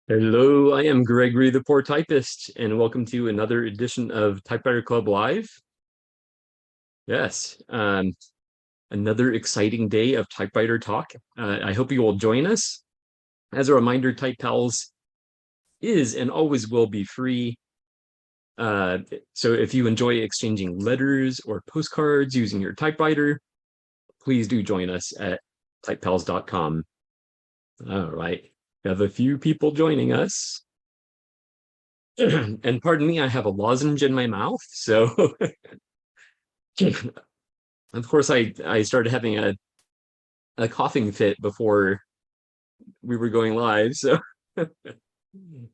Hello, I am Gregory the Poor Typist, and welcome to another edition of Typewriter Club Live. Yes, another exciting day of typewriter talk. I hope you will join us. As a reminder, Type Pals is and always will be free. So if you enjoy exchanging letters or postcards using your typewriter, please do join us at typepals.com. All right, we have a few people joining us. And pardon me, I have a lozenge in my mouth. So, of course, I started having a coughing fit before we were going live. So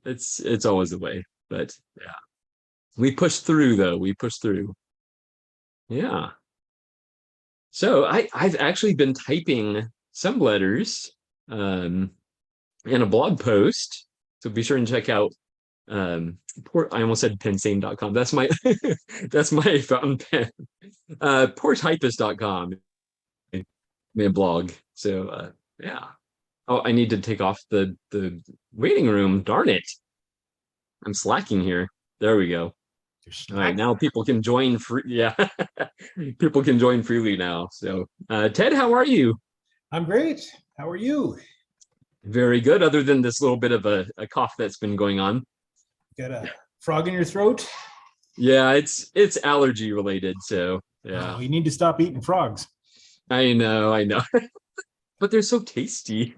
it's always the way. But yeah, we pushed through though. We pushed through. Yeah. So I've actually been typing some letters in a blog post. So be sure and check out I almost said pensame.com. That's my that's my fountain pen. Poortypist.com blog. So yeah. Oh, I need to take off the waiting room. Darn it. I'm slacking here. There we go. All right, now people can join free. Yeah. People can join freely now. So Ted, how are you? I'm great. How are you? Very good, other than this little bit of a cough that's been going on. Got a frog in your throat? Yeah, it's allergy related, so yeah. Oh, you need to stop eating frogs. I know. But they're so tasty.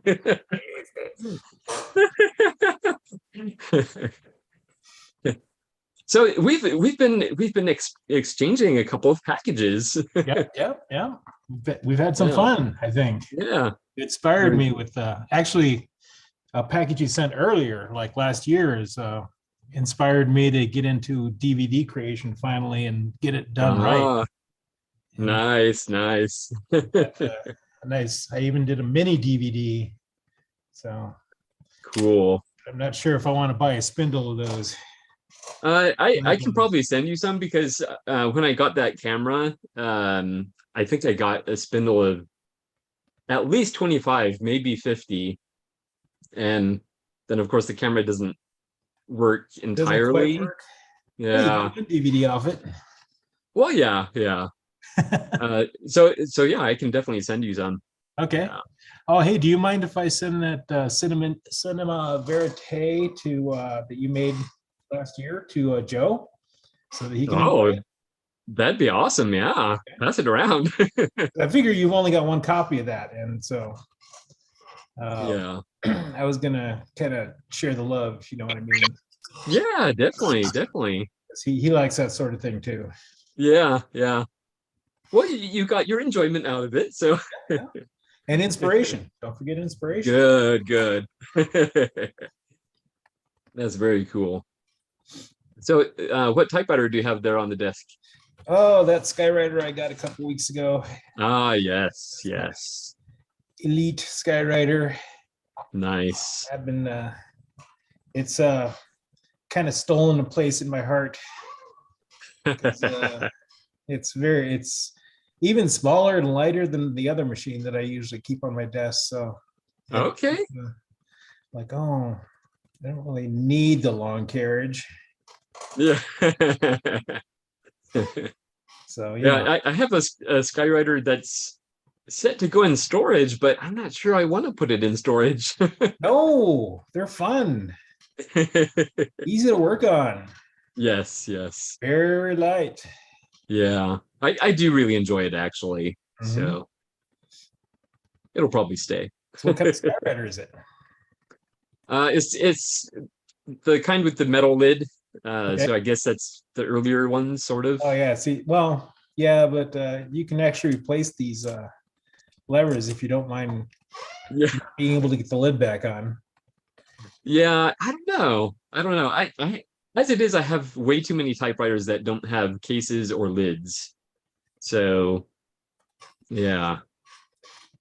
So we've been exchanging a couple of packages. Yeah. We've had some fun, I think. Yeah. It inspired me with actually a package you sent earlier, like last year, is inspired me to get into DVD creation finally and get it done right. Nice. Nice. I even did a mini DVD. So cool. I'm not sure if I want to buy a spindle of those. I can probably send you some because when I got that camera, I think I got a spindle of at least 25, maybe 50. And then of course the camera doesn't work entirely. Work. Yeah. Well, DVD off it. Well, yeah. So yeah, I can definitely send you some. Okay. Oh, hey, do you mind if I send that cinema verite to that you made last year to Joe, so that he can? Oh, that'd be awesome. Yeah, okay. Pass it around. I figure you've only got one copy of that, and so yeah, I was gonna kind of share the love, if you know what I mean. Yeah, definitely. He likes that sort of thing too. Yeah. Well, you got your enjoyment out of it, so. Yeah. And inspiration. Don't forget inspiration. Good. That's very cool. So what typewriter do you have there on the desk? Oh, that Skywriter I got a couple weeks ago. Ah, yes. Elite Skywriter. Nice. I've been it's kind of stolen a place in my heart. It's even smaller and lighter than the other machine that I usually keep on my desk. So okay. Like, oh, I don't really need the long carriage. Yeah. So yeah, I have a Skywriter that's set to go in storage, but I'm not sure I want to put it in storage. No, they're fun. Easy to work on. Yes. Very light. Yeah, I do really enjoy it actually. So it'll probably stay. So what kind of Skywriter is it? It's the kind with the metal lid. So I guess that's the earlier one, sort of. Oh yeah. See, well, yeah, but you can actually replace these levers if you don't mind. Yeah. Being able to get the lid back on. Yeah, I don't know. I as it is, I have way too many typewriters that don't have cases or lids. So, yeah.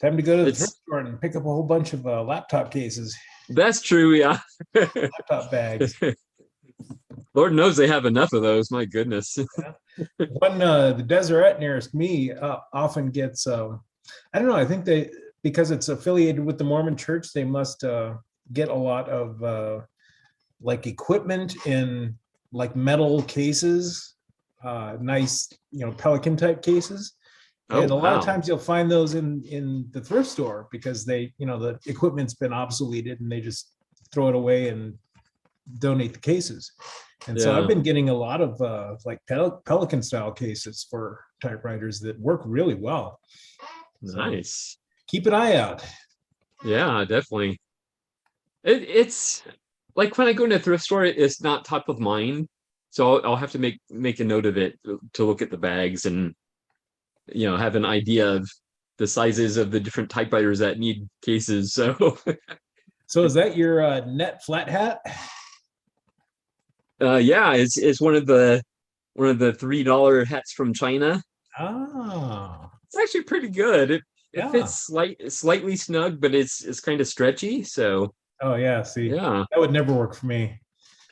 Time to go to the thrift store and pick up a whole bunch of laptop cases. That's true, yeah. Laptop bags. Lord knows they have enough of those. My goodness. One, the Deseret nearest me often gets, I don't know, I think because it's affiliated with the Mormon church, they must get a lot of like equipment in like metal cases, nice, Pelican type cases. Oh, And a lot of wow. times you'll find those in the thrift store because the equipment's been obsoleted and they just throw it away and donate the cases. And so I've Yeah. been getting a lot of like Pelican style cases for typewriters that work really well. So Nice. keep an eye out. Yeah, definitely. It's like when I go into a thrift store, it's not top of mind. So I'll have to make a note of it to look at the bags and have an idea of the sizes of the different typewriters that need cases. So So is that your net flat hat? yeah, it's one of the $3 hats from China. Ah, It's actually pretty good. It yeah. fits slightly snug, but it's kind of stretchy. So Oh yeah. See, yeah. that would never work for me.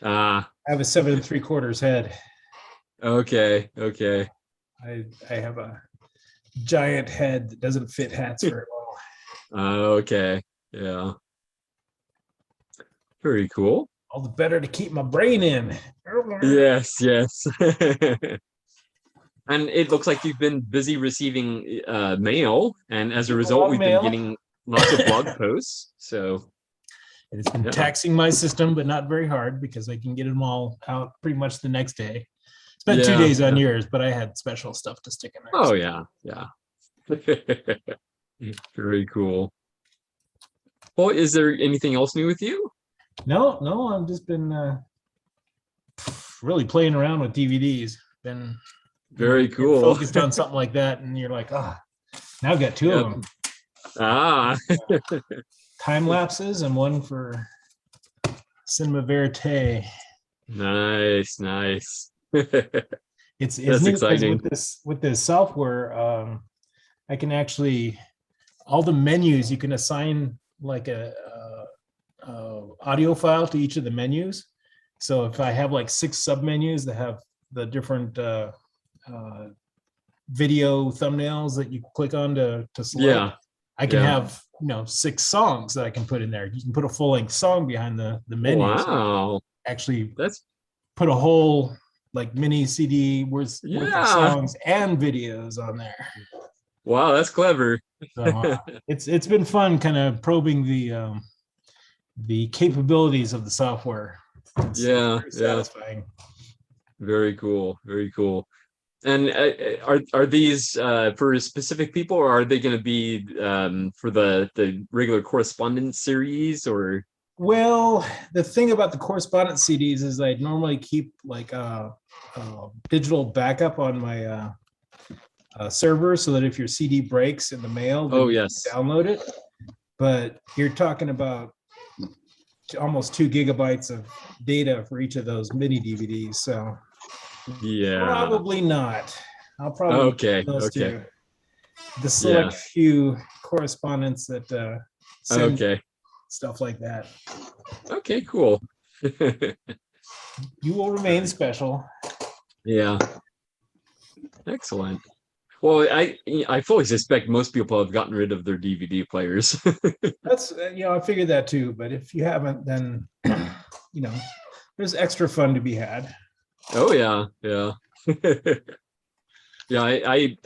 Ah, I have a 7 3/4 head. okay, okay. I have a giant head that doesn't fit hats very well. Okay. Yeah. Very cool. All the better to keep my brain in. Yes, yes. And it looks like you've been busy receiving mail, and as a Getting a result, lot of we've been mail. getting lots of blog posts. So It's been yeah. taxing my system, but not very hard because I can get them all out pretty much the next day. Spent two Yeah, days on yeah. yours, but I had special stuff to stick in there. Oh yeah, yeah. Very cool. Well, is there anything else new with you? No, I've just been really playing around with DVDs. Been, Very you get cool. focused on something like that, and you're like, now I've got two of Yep. them: Ah, time lapses and one for cinema verite. nice, nice. It's That's neat because exciting. with this software, I can actually all the menus you can assign like a audio file to each of the menus. So if I have like 6 submenus that have the different video thumbnails that you click on to select, Yeah, I can yeah. have 6 songs that I can put in there. You can put a full length song behind the menu. So Wow. actually That's put a whole like mini CD worth of yeah. songs and videos on there. Wow, that's clever. So it's been fun kind of probing the capabilities of the software. It's Yeah, very yeah. satisfying. Very cool. Very cool. And are these for specific people, or are they going to be for the regular correspondence series, or? Well, the thing about the correspondence CDs is I normally keep like a digital backup on my server so that if your CD breaks in the mail, then Oh, you yes. can download it. But you're talking about almost 2 GB of data for each of those mini DVDs. So Yeah. probably not. I'll probably be Okay. those Okay. two. The select Yeah. few correspondents that send Okay. stuff like that. Okay. Cool. You will remain special. Yeah. Excellent. Well, I fully suspect most people have gotten rid of their DVD players. That's I figured that too. But if you haven't, then there's extra fun to be had. Oh yeah, yeah. Yeah,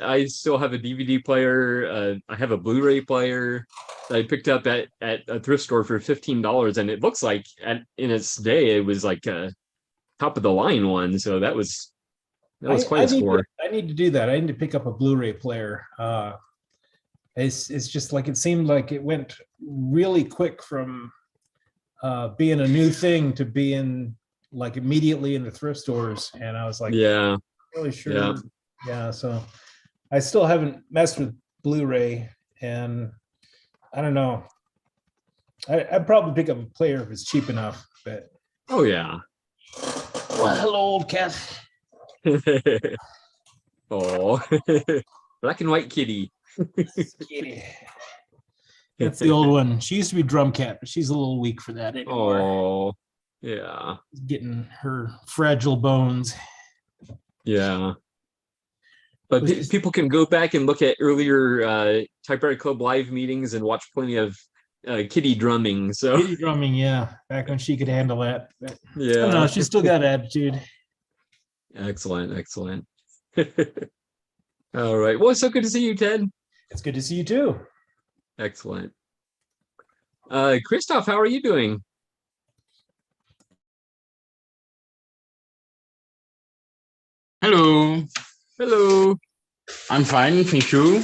I still have a DVD player. I have a Blu-ray player that I picked up at a thrift store for $15, and it looks like in its day it was like a top of the line one. So that was quite I a need to score. I need to do that. I need to pick up a Blu-ray player. It's just like it seemed like it went really quick from being a new thing to being like immediately in the thrift stores, and I was like, Yeah, really yeah. sure. Yeah, so I still haven't messed with Blu-ray, and I don't know. I'd probably pick up a player if it's cheap enough. But Oh yeah. hello, old cat. Oh, black and white kitty. Kitty. That's the old one. She used to be Drum Cat, but she's a little weak for that anymore. Oh, yeah, Getting her fragile bones. yeah. But Was people can go back and look at earlier Typewriter Club live meetings and watch plenty of kitty drumming. So Kitty drumming, yeah. Back when she could handle that. But I don't know. yeah, She's still got attitude. excellent, excellent. All right. Well, it's so good to see you, Ted. It's good to see you too. Excellent. Christoph, how are you doing? Hello, Hello. I'm fine, thank you.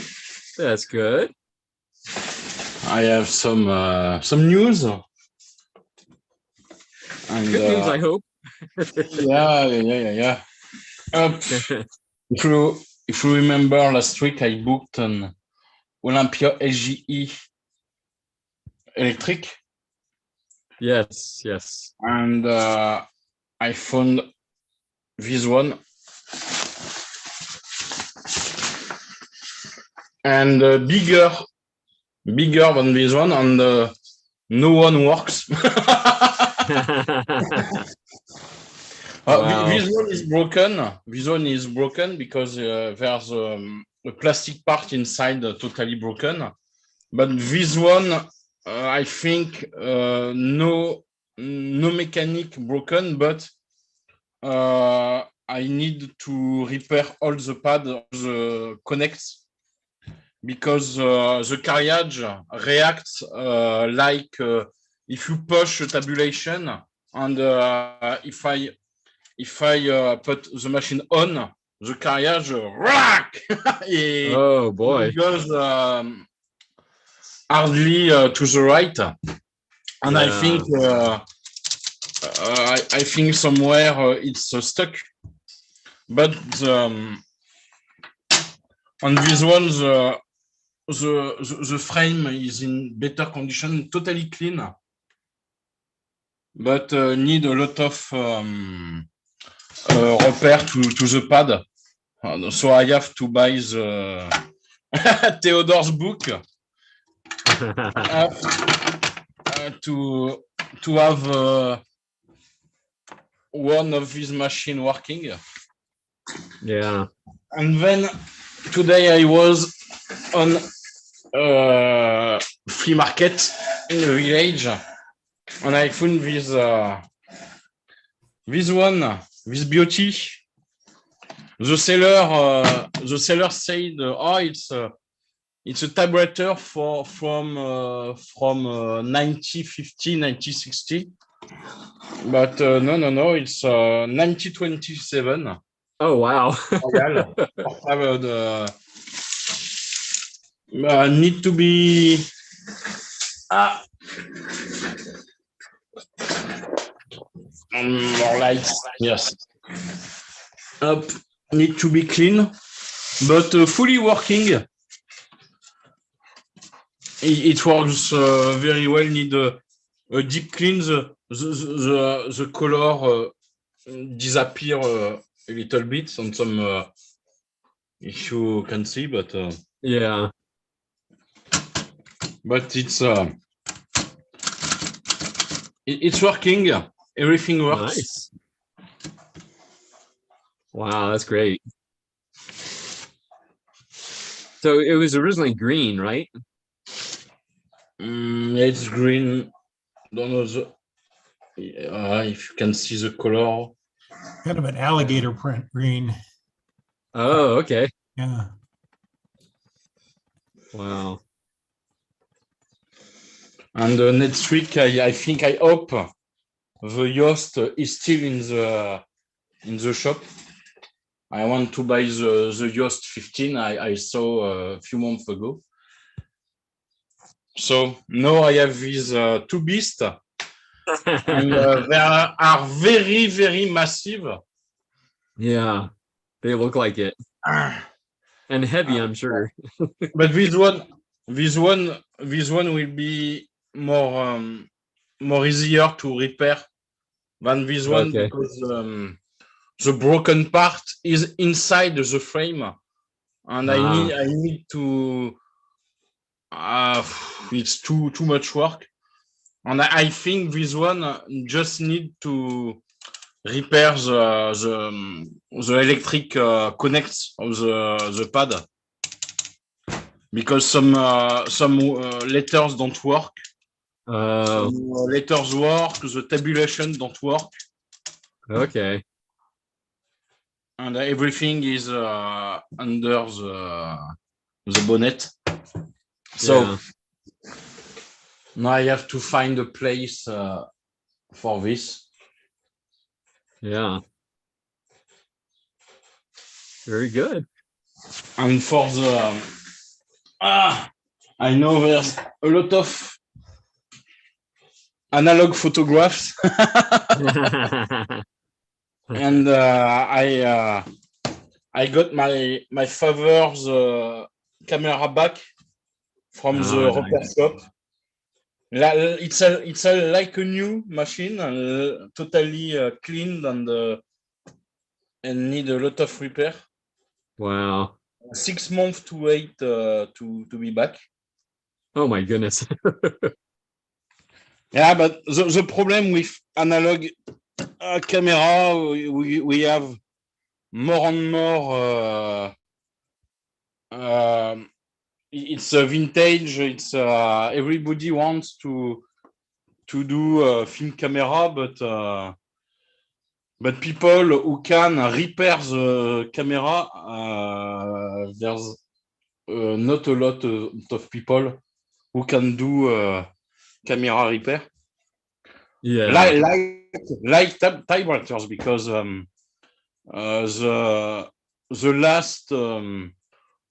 That's good. I have some news, and Good news, I hope. yeah. If you remember last week, I booked an Olympia SGE electric, Yes, yes. and I found this one, and bigger than this one, and no one works. Wow. This one is broken. This one is broken because there's a plastic part inside totally broken. But this one, I think no mechanic broken, but I need to repair all the pad, the connects, because the carriage reacts like if you push a tabulation, and if I put the machine on, the carriage Oh boy. it goes hardly to the right, and I think I think somewhere it's stuck. But on this one, the frame is in better condition, totally clean, but need a lot of repair to the pad. So I have to buy the Theodore's book to have one of these machines working. Yeah. And then today I was on flea market in the village, and I found this beauty. The seller said, "Oh, it's a typewriter from 1950, 1960." But no, it's 1927. Oh wow. Need to be more lights. Yes. Up, need to be clean, but fully working. It works very well. Need a deep clean. The color disappear a little bit on some if you can see, but Yeah. it's working. Everything works. Nice. Wow, that's great. So it was originally green, right? It's green. Don't know if you can see the color. Kind of an alligator print green. Oh, okay. Yeah. Wow. And next week, I think I hope the Yoast is still in the shop. I want to buy the Yoast 15 I saw a few months ago. So now I have these two beasts, and they are very, very massive. Yeah, they look like it. And heavy, I'm sure. But this one will be more easier to repair than this one, Okay. because the broken part is inside the frame, and I need to. It's too much work, and I think this one just need to repair the electric connects of the pad, because some letters don't work, Letters work, the tabulation don't work, Okay. and everything is under the bonnet. So Yeah. now I have to find a place for this. Yeah. Very good. And for the I know there's a lot of analog photographs, and I got my father's camera back from the Oh, repair nice. shop. It's like a new machine, totally cleaned and need a lot of repair. Wow. 6 months to wait to be back. Oh my goodness. Yeah, but the problem with analog camera, we have more and more. It's a vintage. It's everybody wants to do film camera, but people who can repair the camera, there's not a lot of people who can do camera repair. Yeah. Like typewriters, because the last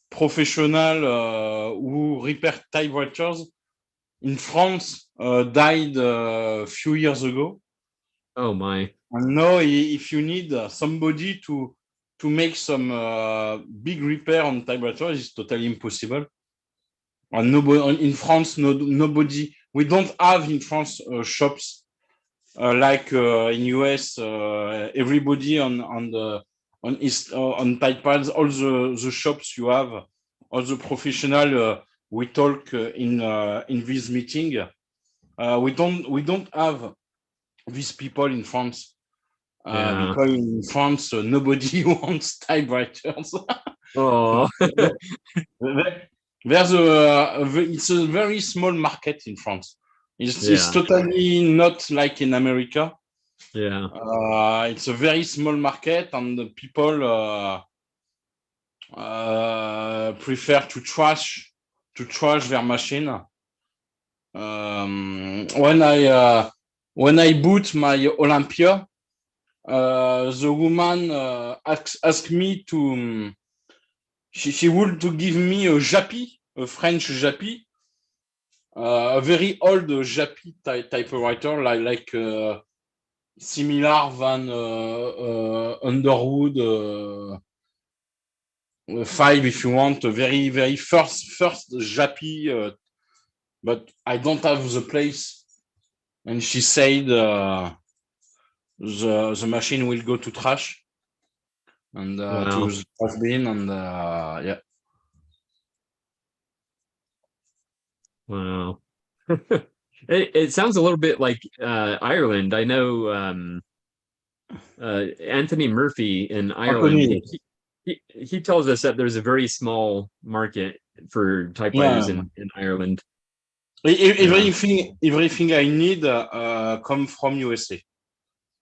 professional who repair typewriters in France died a few years ago. Oh my. And now, if you need somebody to make some big repair on typewriters, it's totally impossible. And nobody in France, nobody. We don't have in France shops like in US. Everybody on typepads, all the shops you have, all the professional. We talk in this meeting. We don't have these people in France. Yeah. Because in France, nobody wants typewriters. Oh. There's it's a very small market in France. It's Yeah. totally not like in America. Yeah. It's a very small market, and the people prefer to trash their machine. When I bought my Olympia, the woman asked me to. She would to give me a Japy, a French Japy, a very old Japy typewriter, like similar than Underwood 5, if you want, a very first Japy, but I don't have the place. And she said the machine will go to trash and Wow. to the trash bin, and yeah. Wow. It sounds a little bit like Ireland. I know Anthony Murphy in Ireland. He tells us that there's a very small market for typewriters Yeah. in Ireland. Everything I need come from USA.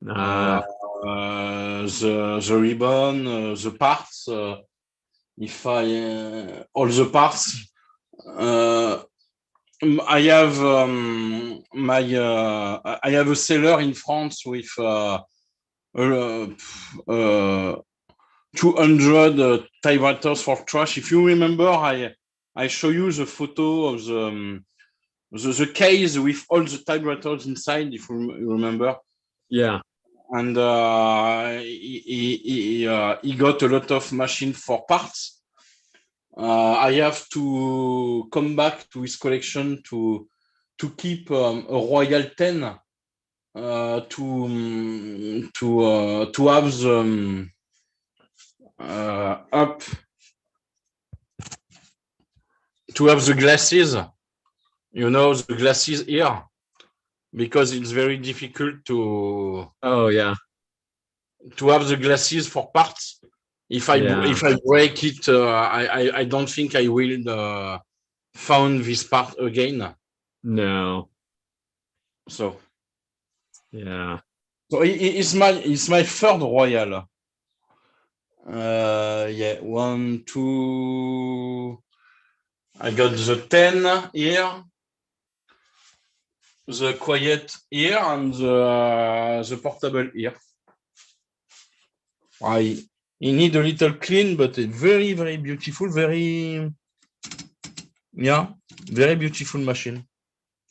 Ah, The ribbon, the parts. If I all the parts. I have I have a seller in France with 200 typewriters for trash. If you remember, I show you the photo of the case with all the typewriters inside, if you remember. yeah. And he got a lot of machine for parts. I have to come back to his collection to keep a Royal 10 to have the up to have the glasses, the glasses here, because it's very difficult to Yeah. have the glasses for parts. If I break it, I don't think I will found this part again. No. So Yeah. so it's my third royal. Yeah, 1, 2. I got the 10 here, the quiet here, and the portable here. You need a little clean, but a very, very beautiful, very beautiful machine.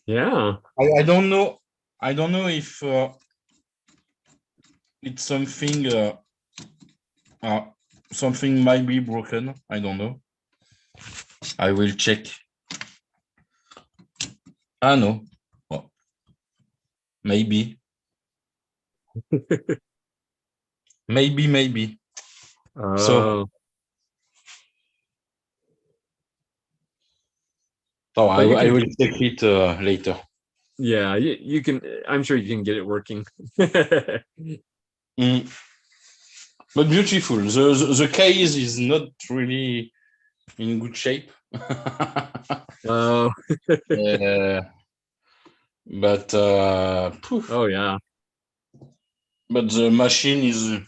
Yeah. I don't know. I don't know if it's something. Something might be broken. I don't know. I will check. Ah no. Oh. Maybe. Maybe. So I will check it later. Yeah, you can. I'm sure you can get it working. But beautiful. The case is not really in good shape. Oh. But Oh yeah. But the machine is.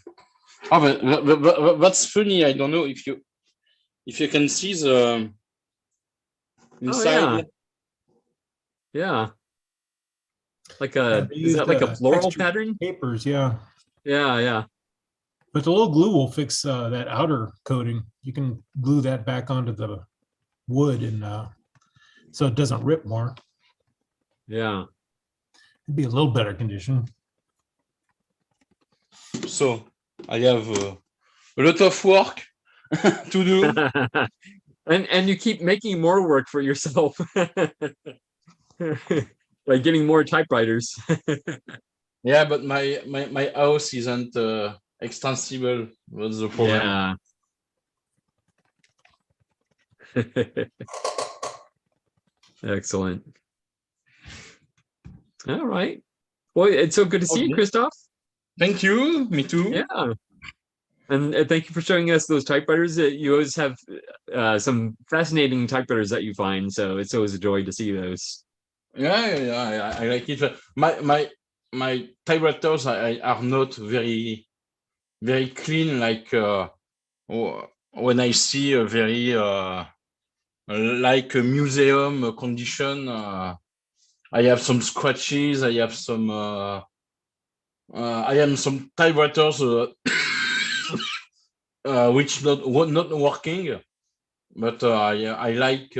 But that's funny. I don't know if you can see the inside. Oh yeah. Like is They that used like a floral textured pattern? papers, yeah. Yeah. But the little glue will fix that outer coating. You can glue that back onto the wood, and so it doesn't rip more. Yeah. It'd be a little better condition. So I have a lot of work to do. And you keep making more work for yourself. Like getting more typewriters. Yeah, but my house isn't extensible. What's the problem? Yeah. Excellent. All right. Well, it's so good to see you, Christoph. Thank you. Me too. Yeah. And thank you for showing us those typewriters. You always have some fascinating typewriters that you find, so it's always a joy to see those. Yeah. I like it. My typewriters are not very clean. Like when I see a very like a museum condition, I have some scratches. I have some. I am some typewriters which not working, but I like.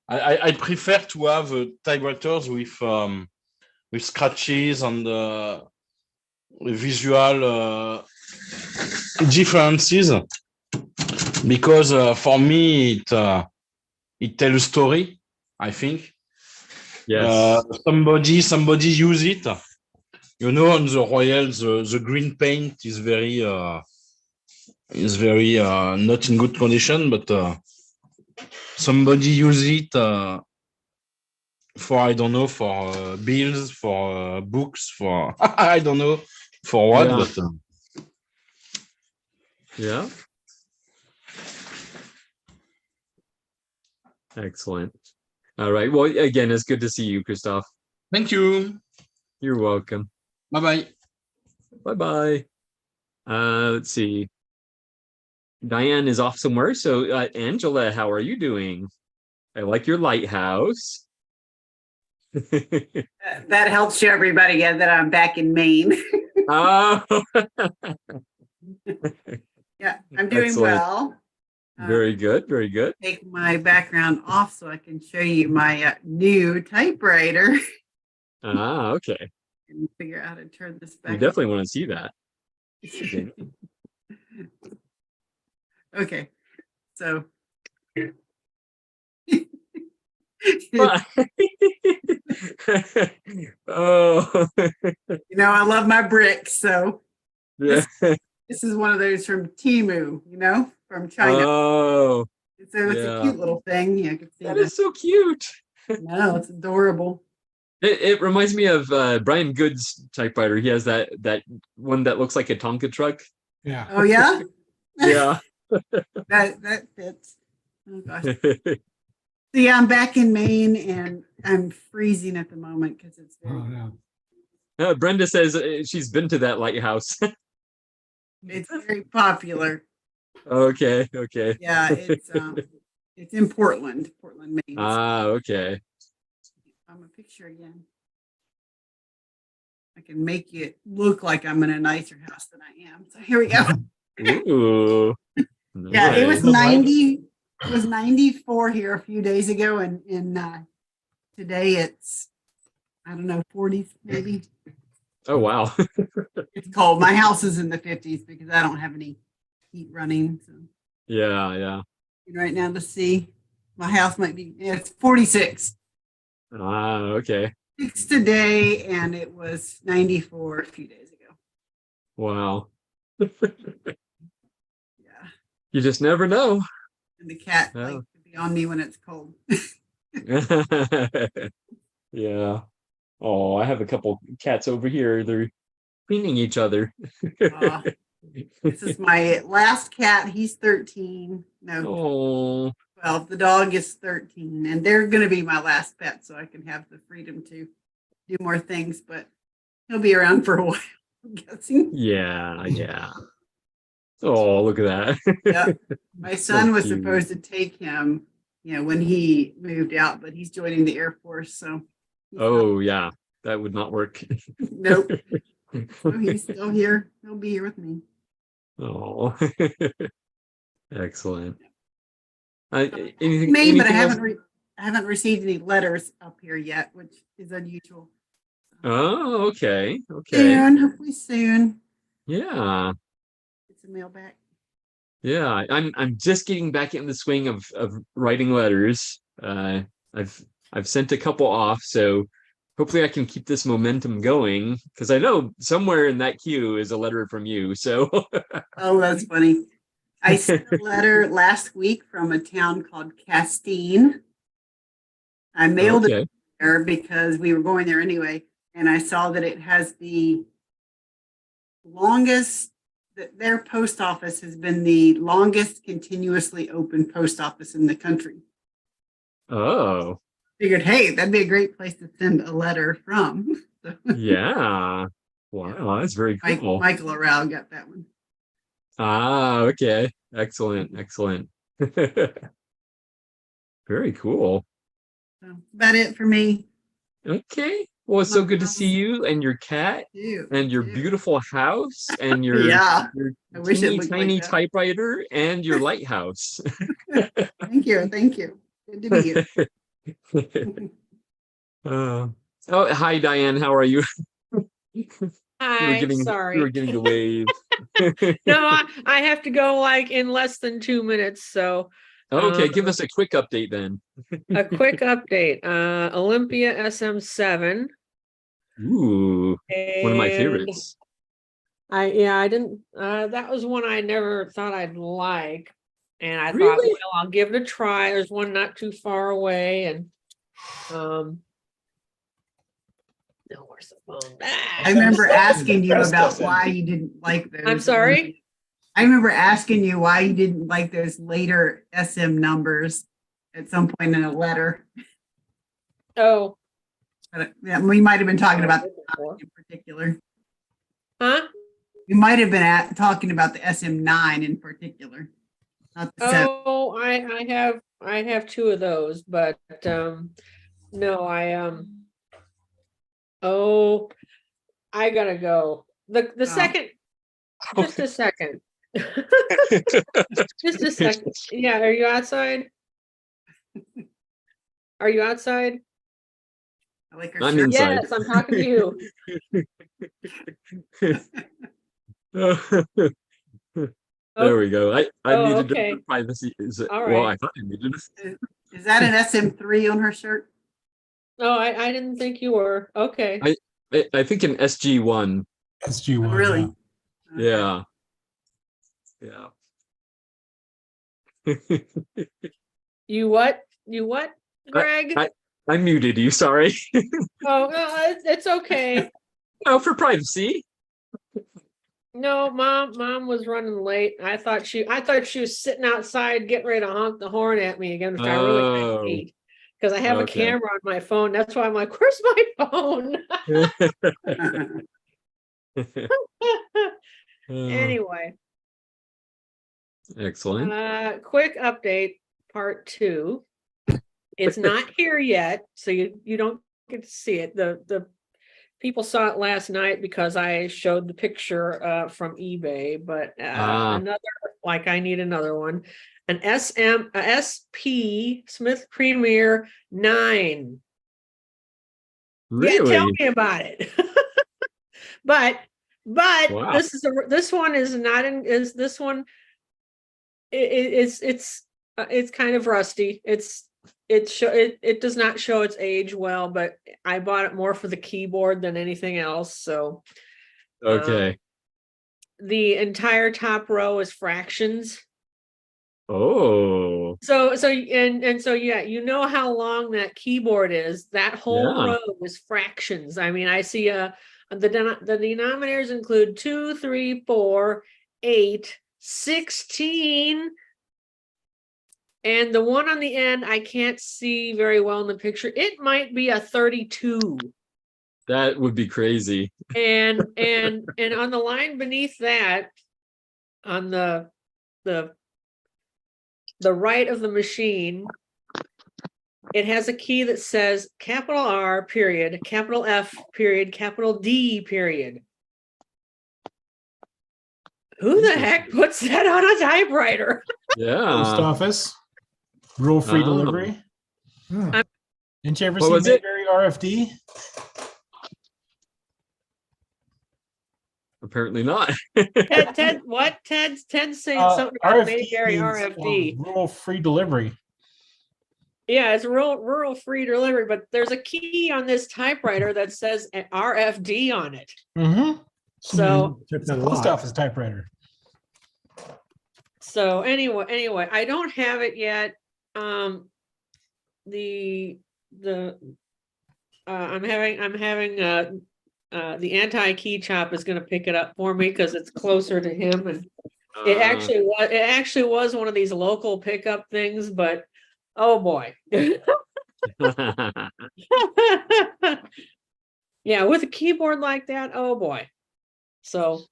I prefer to have typewriters with scratches and visual differences, because for me it tells a story. I think. Yes. Somebody use it. You know, on the Royal, the green paint is very not in good condition, but somebody use it for, I don't know, for bills, for books, for I don't know for what, Yeah. but Yeah. Excellent. All right. Well, again, it's good to see you, Christoph. Thank you. You're welcome. Bye-bye. Bye-bye. Let's see. Diane is off somewhere. So, Angela, how are you doing? I like your lighthouse. That helps show everybody that I'm back in Maine. Oh. Yeah, I'm doing Excellent. well. Very good. Very good. Take my background off so I can show you my new typewriter. Okay. And figure out how to turn this back. We definitely want to see that. Okay, so. Oh. I love my bricks, so Yeah. this is one of those from Temu, from China. Oh. So it's a cute little thing. You can see that is so cute. No, it's adorable. It reminds me of Brian Good's typewriter. He has that one that looks like a Tonka truck. Yeah. Oh yeah. Yeah. that fits. Oh gosh. So yeah, I'm back in Maine and I'm freezing at the moment because it's very, Oh, no. Brenda says she's been to that lighthouse. it's very popular. Okay, okay. Yeah, it's in Portland, Maine. Ah, okay. I'm a picture again. I can make it look like I'm in a nicer house than I am. So here we go. Ooh. Yeah, it was nice. 90. It was 94 here a few days ago, and today it's, I don't know, 40s maybe. Oh, wow. It's cold. My house is in the 50s because I don't have any heat running. So Yeah. right now, let's see. My house might be, yeah, it's 46. Ah, okay. 6 today, and it was 94 a few days ago. Wow. Yeah. You just never know. And the cat Yeah. likes to be on me when it's cold. Yeah. Oh, I have a couple cats over here. They're cleaning each other. This is my last cat. He's 13. No, Oh, 12. The dog is 13, and they're going to be my last pet, so I can have the freedom to do more things. But he'll be around for a while, I'm guessing. yeah. Oh, look at that. Yeah, my son was cute. supposed to take him, when he moved out, but he's joining the Air Force, so. Oh, yeah. That would not work. Nope. So he's still here. He'll be here with me. Oh, excellent. Maine, but I anything else? haven't received any letters up here yet, which is unusual. Oh, okay. Soon, hopefully soon. Yeah. It's a mail back. Yeah. I'm just getting back in the swing of writing letters. I've sent a couple off, so hopefully I can keep this momentum going because I know somewhere in that queue is a letter from you. So Oh, that's funny. I sent a letter last week from a town called Castine. I mailed it there because we were going there anyway, and I saw that it has the longest, that their post office has been the longest continuously open post office in the country. Oh, Figured, hey, that'd be a great place to send a letter from. yeah. Wow, that's very cool. Michael Arau got that one. Ah, okay. Excellent. Very cool. So that's about it for me. Okay. Well, it's so good to see you and your cat and your beautiful house and your I wish it teeny looked tiny like that. typewriter and your lighthouse. Thank you. Good to meet you. Oh, hi, Diane. How are you? Hi, You sorry. were getting the wave. No, I have to go like in less than 2 minutes. So Okay, give us a quick update then. a quick update. Olympia SM7. Ooh, one of my And favorites. I didn't that was one I never thought I'd like. And I thought, Really? well, I'll give it a try. There's one not too far away. And no, where's the phone? I remember asking you about why you didn't like those. I'm sorry. I remember asking you why you didn't like those later SM numbers at some point in a letter. Oh. But yeah, we might have been talking about the in particular. Huh? We might have been talking about the SM9 in particular. Not the 7. Oh, I have 2 of those, but no, oh, I gotta go. The second, just a second. Just a second. Yeah, are you outside? Are you outside? I like her I'm shirt. inside. Yes, I'm talking to you. There we go. I Oh, needed okay. to privacy. All Well, right. I thought I needed it. Is that an SM3 on her shirt? No, I didn't think you were. Okay. I think an SG1. SG1. Oh, really? Yeah. You what? You what, Greg? I muted you, sorry. Oh, no, it's okay. Oh, for privacy. No, mom was running late. I thought she was sitting outside getting ready to honk the horn at me again, which I really kind of hate. because I have a Okay. camera on my phone. That's why I'm like, where's my phone? Anyway, Excellent. quick update, part 2. It's not here yet, so you don't get to see it. The people saw it last night because I showed the picture from eBay, but another, like, I need another one. An SP Smith Premier 9. Yeah, tell Really? me about it. But Wow. this one is not in, is this one it's kind of rusty. It does not show its age well, but I bought it more for the keyboard than anything else. So Okay. the entire top row is fractions. Oh, So yeah, you know how long that keyboard is. That whole yeah. row is fractions. I mean, I see the denominators include 2, 3, 4, 8, 16. And the one on the end, I can't see very well in the picture. It might be a 32. That would be crazy. And on the line beneath that, on the right of the machine, it has a key that says capital R period, capital F period, capital D period. Who the heck puts that on a typewriter? Post Yeah. office, rural-free Oh. delivery. Didn't you ever What see was it? Mayberry RFD? Apparently not. Ted, what? Ted's saying something about Mayberry RFD. Rural-free delivery. Yeah, it's rural free delivery, but there's a key on this typewriter that says RFD on it. Mm-hmm. So It's a post office typewriter. So anyway, I don't have it yet. I'm having the anti-key chop is going to pick it up for me because it's closer to him, and it actually was one of these local pickup things, but oh boy. Yeah, with a keyboard like that, oh boy. So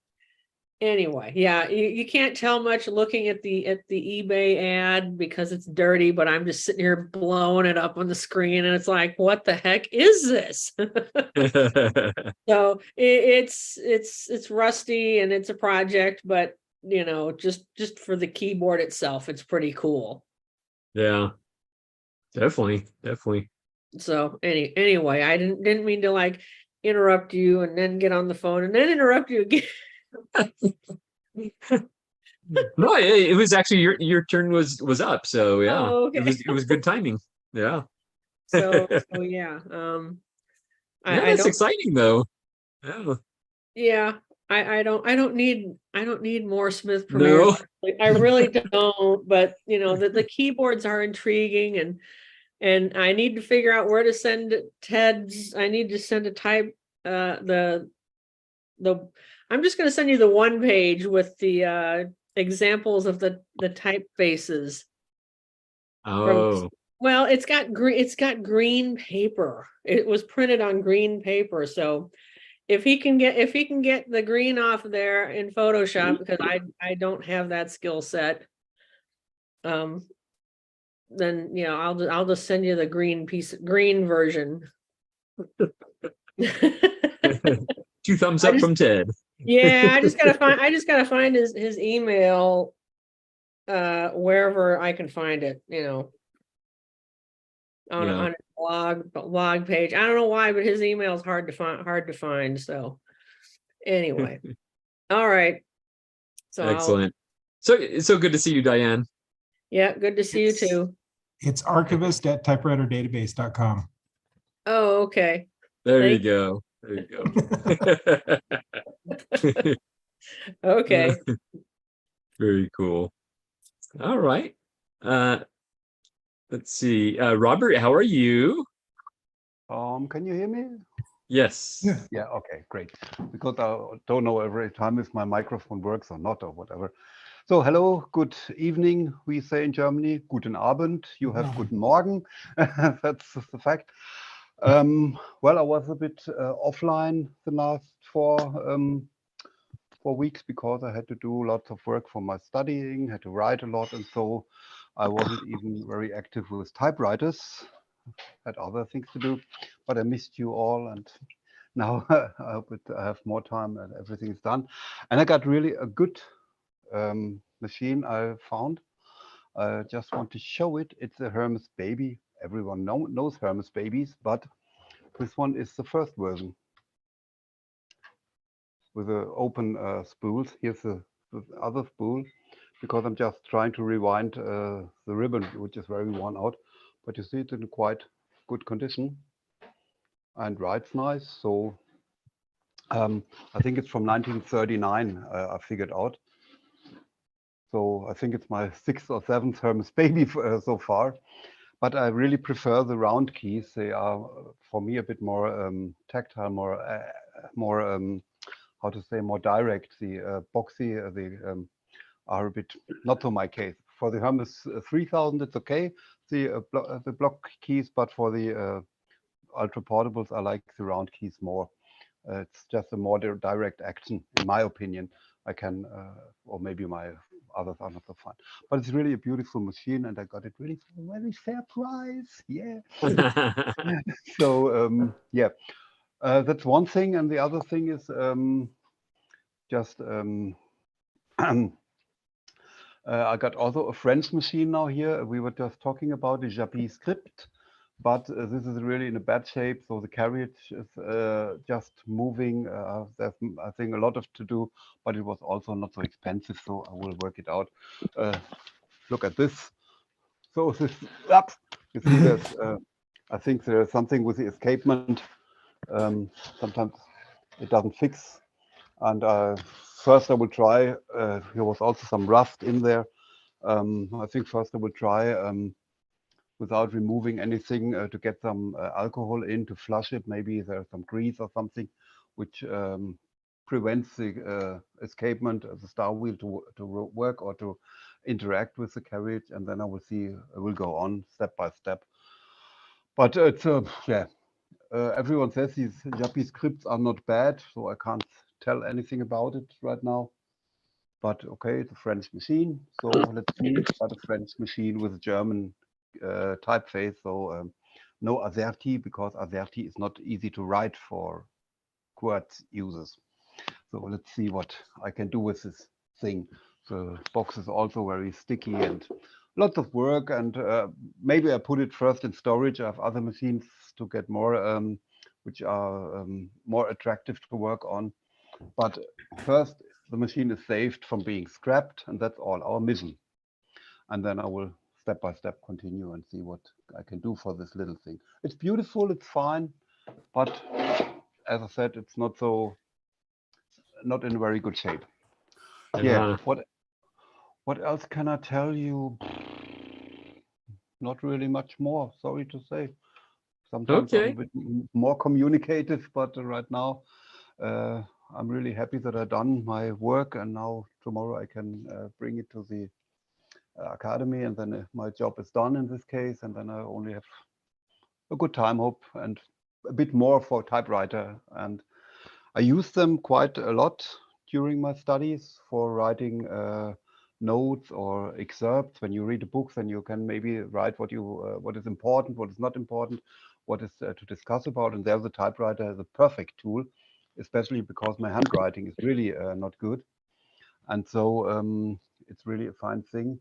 anyway, yeah, you can't tell much looking at the eBay ad because it's dirty, but I'm just sitting here blowing it up on the screen and it's like, what the heck is this? So it's rusty and it's a project, but you know, just for the keyboard itself, it's pretty cool. Yeah, definitely. So anyway, I didn't mean to like interrupt you and then get on the phone and then interrupt you again. No, it was actually your turn was up, so yeah. Oh, okay. It was good timing. Yeah. So yeah. That's exciting though. Yeah. Yeah, I don't need more Smith Premier. No. I really don't, but you know, the keyboards are intriguing and I need to figure out where to send Ted's. I need to send a type I'm just going to send you the one page with the examples of the typefaces. Oh. Well, it's got green paper. It was printed on green paper, so if he can get the green off there in Photoshop, because I don't have that skill set, then you know I'll just send you the green version. 2 thumbs up from Ted. Yeah, I just gotta find his email wherever I can find it, you know, on his blog page. I don't know why, but his email is hard to find. So anyway, all right. So Excellent. So good to see you, Diane. Yeah, good to see you too. It's archivist@typewriterdatabase.com. Oh, okay. There you go. Okay. Very cool. All right. Let's see. Robert, how are you? Can you hear me? Yes. Yeah, okay, great. Because I don't know every time if my microphone works or not or whatever. So hello, good evening. We say in Germany, guten Abend. You have Abend. guten Morgen. That's the fact. Well, I was a bit offline the last 4 weeks because I had to do lots of work for my studying, had to write a lot, and so I wasn't even very active with typewriters. Had other things to do, but I missed you all, and now I hope I have more time and everything is done. And I got really a good machine I found. I just want to show it. It's a Hermes baby. Everyone knows Hermes babies, but this one is the first version with the open spools. Here's the other spool, because I'm just trying to rewind the ribbon, which is very worn out. But you see it in quite good condition and writes nice. So I think it's from 1939, I figured out. So I think it's my 6th or 7th Hermes baby so far. But I really prefer the round keys. They are, for me, a bit more tactile, more how to say, more direct. The boxy, are a bit not to my case. For the Hermes 3000, it's okay, the block keys, but for the ultra portables, I like the round keys more. It's just a more direct action, in my opinion. I can, or maybe my others are not so fun. But it's really a beautiful machine, and I got it really for a very fair price. Yeah. So yeah, that's one thing, and the other thing is just I got also a French machine now here. We were just talking about the Japy script, but this is really in a bad shape. So the carriage is just moving. There's, I think, a lot of to do, but it was also not so expensive. So I will work it out. Look at this. So this up. You see, there's. I think there's something with the escapement. Sometimes it doesn't fix. And first I will try. There was also some rust in there. I think first I will try without removing anything to get some alcohol in to flush it. Maybe there's some grease or something which prevents the escapement of the star wheel to work or to interact with the carriage. And then I will see, I will go on step by step. But it's, yeah, everyone says these Japy scripts are not bad, so I can't tell anything about it right now. But okay, it's a French machine, so let's see. But a French machine with a German typeface, so no AZERTY, because AZERTY is not easy to write for QWERTY users. So let's see what I can do with this thing. The box is also very sticky and lots of work, and maybe I put it first in storage. I have other machines to get more, which are more attractive to work on. But first, the machine is saved from being scrapped, and that's all our mission. And then I will step by step continue and see what I can do for this little thing. It's beautiful, it's fine, but as I said, it's not in very good shape. Yeah. What else can I tell you? Not really much more, sorry to say. Sometimes I'm a bit more communicative, but right now I'm really happy that I've done my work, and now tomorrow I can bring it to the academy, and then my job is done in this case, and then I only have a good time, hope, and a bit more for typewriter. And I use them quite a lot during my studies for writing notes or excerpts. When you read a book, then you can maybe write what is important, what is not important, what is to discuss about. And there the typewriter is a perfect tool, especially because my handwriting is really not good. And so it's really a fine thing.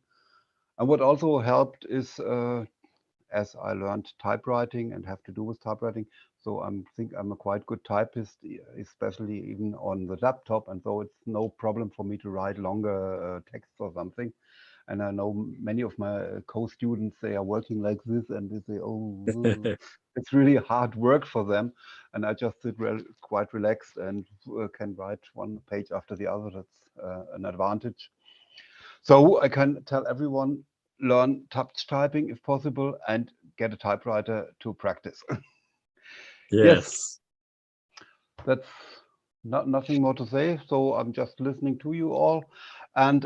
And what also helped is as I learned typewriting and have to do with typewriting, so I think I'm a quite good typist, especially even on the laptop. And so it's no problem for me to write longer texts or something. And I know many of my co-students, they are working like this, and they say, oh, it's really hard work for them. And I just sit quite relaxed and can write one page after the other. That's an advantage. So I can tell everyone, learn touch typing if possible, and get a typewriter to practice. Yes. That's nothing more to say. So I'm just listening to you all. And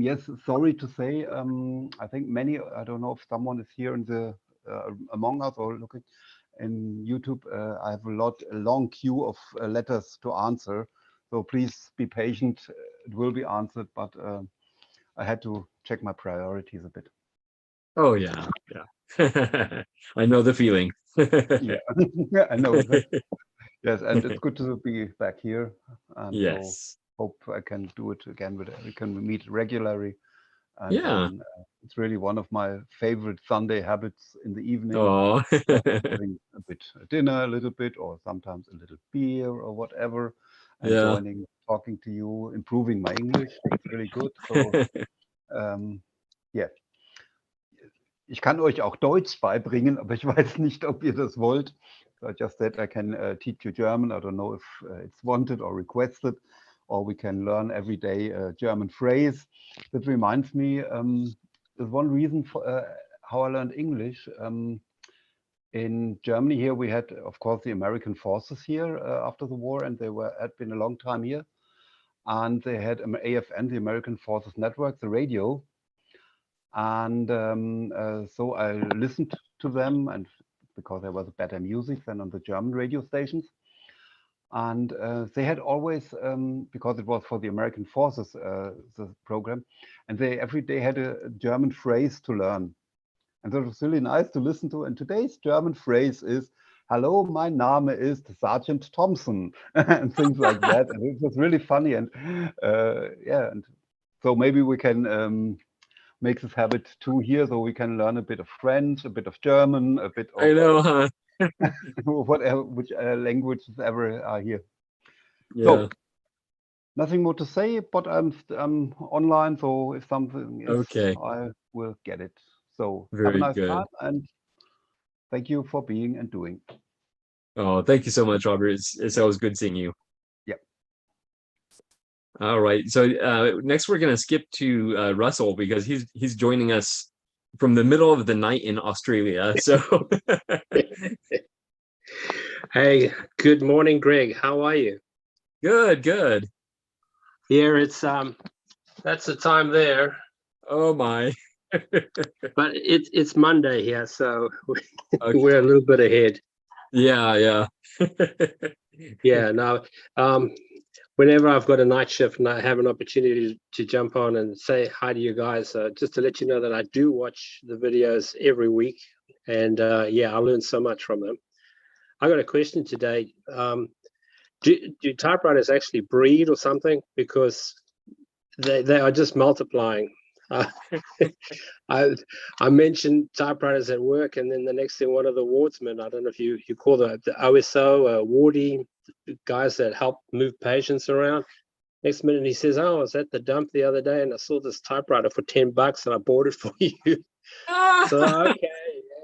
yes, sorry to say, I think many, I don't know if someone is here in the among us or looking in YouTube. I have a long queue of letters to answer. So please be patient. It will be answered, but I had to check my priorities a bit. Oh yeah, yeah. I know the feeling. Yeah, yeah, I know. Yes, and it's good to be back here. And so Yes. hope I can do it again. We can meet regularly. And Yeah. then it's really one of my favorite Sunday habits in the evening. Oh. Having a bit dinner, a little bit, or sometimes a little beer or whatever, and Yeah. joining, talking to you, improving my English. It's really good. So, yeah. Ich kann euch auch Deutsch beibringen, aber ich weiß nicht, ob ihr das wollt. So I just said I can teach you German. I don't know if it's wanted or requested, or we can learn every day a German phrase. That reminds me, there's one reason for how I learned English. In Germany here, we had, of course, the American forces here after the war, and they had been a long time here. And they had AFN, the American Forces Network, the radio. And so I listened to them, and because there was better music than on the German radio stations. And they had always, because it was for the American forces, the program, and they every day had a German phrase to learn. And that was really nice to listen to. And today's German phrase is, "Hello, mein Name is Sergeant Thompson," and things like that. And it was really funny. And yeah, and so maybe we can make this habit too here, so we can learn a bit of French, a bit of German, a bit of I know, huh? whatever, which languages ever are here. Yeah. So nothing more to say, but I'm online, so if something is, Okay. I will get it. So have a Very nice good. time, and thank you for being and doing. Oh, thank you so much, Robert. It's always good seeing you. Yep. All right. So next we're gonna skip to Russell because he's joining us from the middle of the night in Australia. So Hey, good morning, Greg. How are you? good, good. Here it's that's the time there, Oh my. but it's Monday here, so Okay. we're a little bit ahead. Yeah, yeah. Yeah, no. Whenever I've got a night shift and I have an opportunity to jump on and say hi to you guys, just to let you know that I do watch the videos every week, and yeah, I learn so much from them. I got a question today. Do typewriters actually breed or something? Because they are just multiplying. I mentioned typewriters at work, and then the next thing, one of the wardsmen, I don't know if you call the OSO, wardy guys that help move patients around. Next minute he says, "Oh, I was at the dump the other day and I saw this typewriter for $10 and I bought it for you." So okay,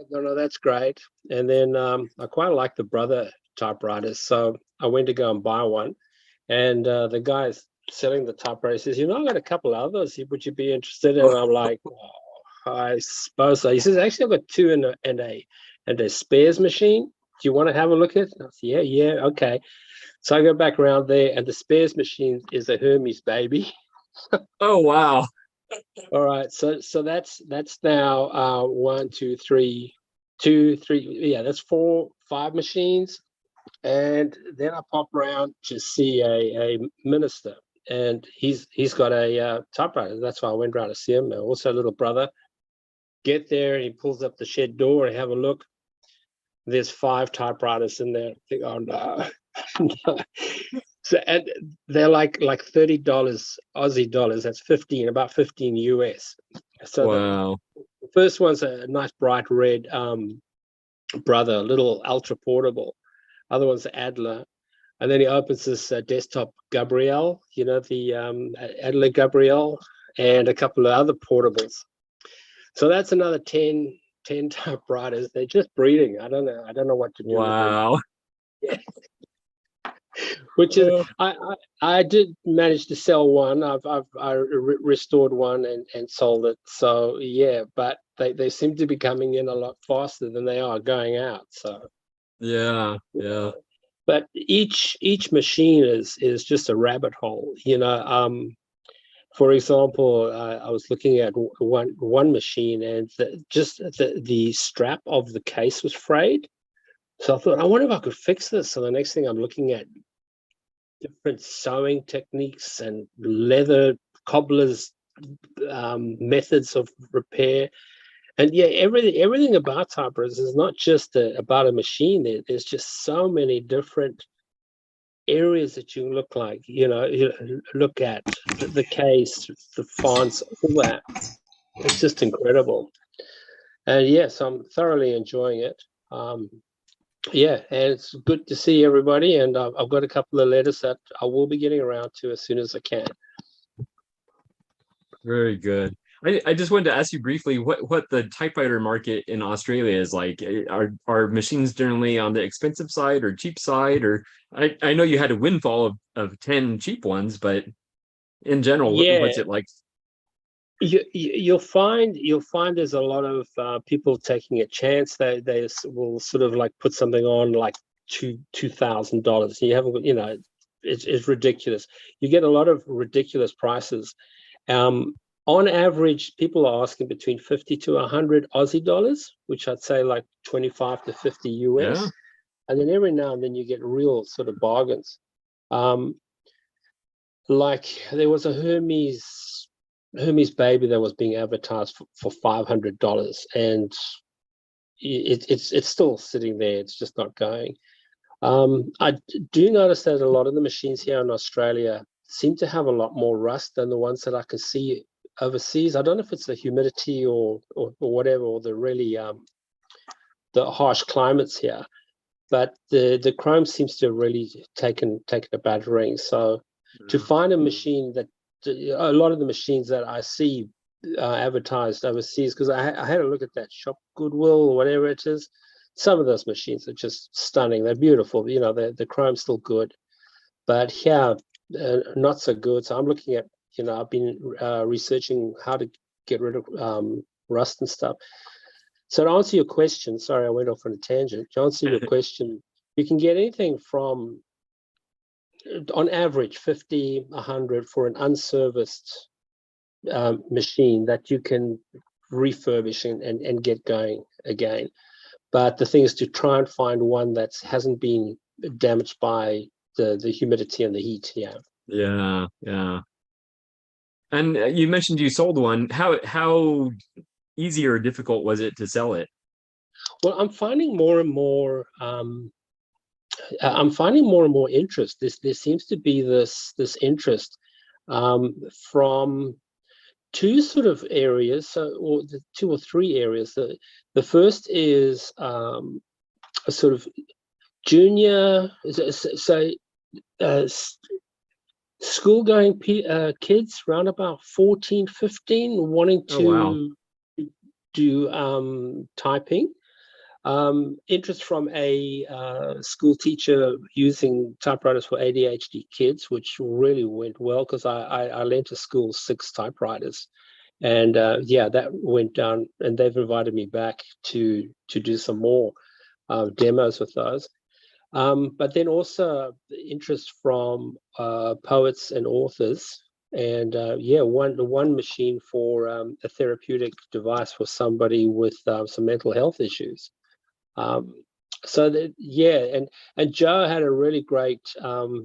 no, that's great. And then I quite like the Brother typewriters, so I went to go and buy one, and the guy's selling the typewriter says, "You know, I got a couple others. Would you be interested?" And I'm like, "Oh, I suppose so." He says, "Actually, I've got two and a spares machine. Do you want to have a look at it?" I said, yeah, okay. So I go back around there, and the spares machine is a Hermes baby. Oh wow. All right, so that's now 1, 2, 3, 2, 3. Yeah, that's 4, 5 machines. And then I pop around to see a minister, and he's got a typewriter. That's why I went around to see him. Also, little brother. Get there, he pulls up the shed door and have a look. There's 5 typewriters in there. I think, oh no. No. So, and they're like $30 Aussie dollars. That's about 15 US. So Wow. the first one's a nice bright red Brother, little ultra portable. Other one's Adler. And then he opens this desktop Gabrielle, the Adler Gabrielle, and a couple of other portables. So that's another 10 typewriters. They're just breeding. I don't know what to do with them. Wow. Yeah. Which is, I did manage to sell one. I restored one and sold it. So yeah, but they seem to be coming in a lot faster than they are going out. So Yeah, yeah. but each machine is just a rabbit hole, you know. For example, I was looking at one machine, and the strap of the case was frayed. So I thought, I wonder if I could fix this. So the next thing, I'm looking at different sewing techniques and leather cobblers methods of repair. And yeah, everything about typewriters is not just about a machine. There's just so many different areas that you look like, you know, you look at the case, the fonts, all that. It's just incredible. And yes, I'm thoroughly enjoying it. Yeah, and it's good to see everybody. And I've got a couple of letters that I will be getting around to as soon as I can. Very good. I just wanted to ask you briefly what the typewriter market in Australia is like. Are machines generally on the expensive side or cheap side? Or I know you had a windfall of 10 cheap ones, but in general, Yeah. what's it like? You'll find there's a lot of people taking a chance. They will sort of like put something on like $2,000. You haven't, you know, it's ridiculous. You get a lot of ridiculous prices. On average, people are asking between 50 to 100 Aussie dollars, which I'd say like 25 to 50 US. Yeah. And then every now and then you get real sort of bargains. Like there was a Hermes baby that was being advertised for $500, and it's still sitting there. It's just not going. I do notice that a lot of the machines here in Australia seem to have a lot more rust than the ones that I can see overseas. I don't know if it's the humidity or whatever, or the really the harsh climates here, but the chrome seems to have really taken a battering. So to find a machine that a lot of the machines that I see advertised overseas, because I had a look at that Shop Goodwill or whatever it is. Some of those machines are just stunning. They're beautiful. You know, the chrome's still good, but here not so good. So I'm looking at, you know, I've been researching how to get rid of rust and stuff. So to answer your question, sorry, I went off on a tangent. To answer your question, you can get anything from, on average, 50, 100 for an unserviced machine that you can refurbish and get going again. But the thing is to try and find one that hasn't been damaged by the humidity and the heat. Yeah. Yeah, yeah. And you mentioned you sold one. How easy or difficult was it to sell it? Well, I'm finding more and more. I'm finding more and more interest. There seems to be this interest from two sort of areas, or the two or three areas. The first is a sort of junior, school-going kids around about 14, 15, wanting to do typing. Interest from a school teacher using typewriters for ADHD kids, which really went well, because I lent a school 6 typewriters, and yeah, that went down, and they've invited me back to do some more demos with those. But then also the interest from poets and authors, and yeah, one machine for a therapeutic device for somebody with some mental health issues. So that, yeah, and Joe had a really great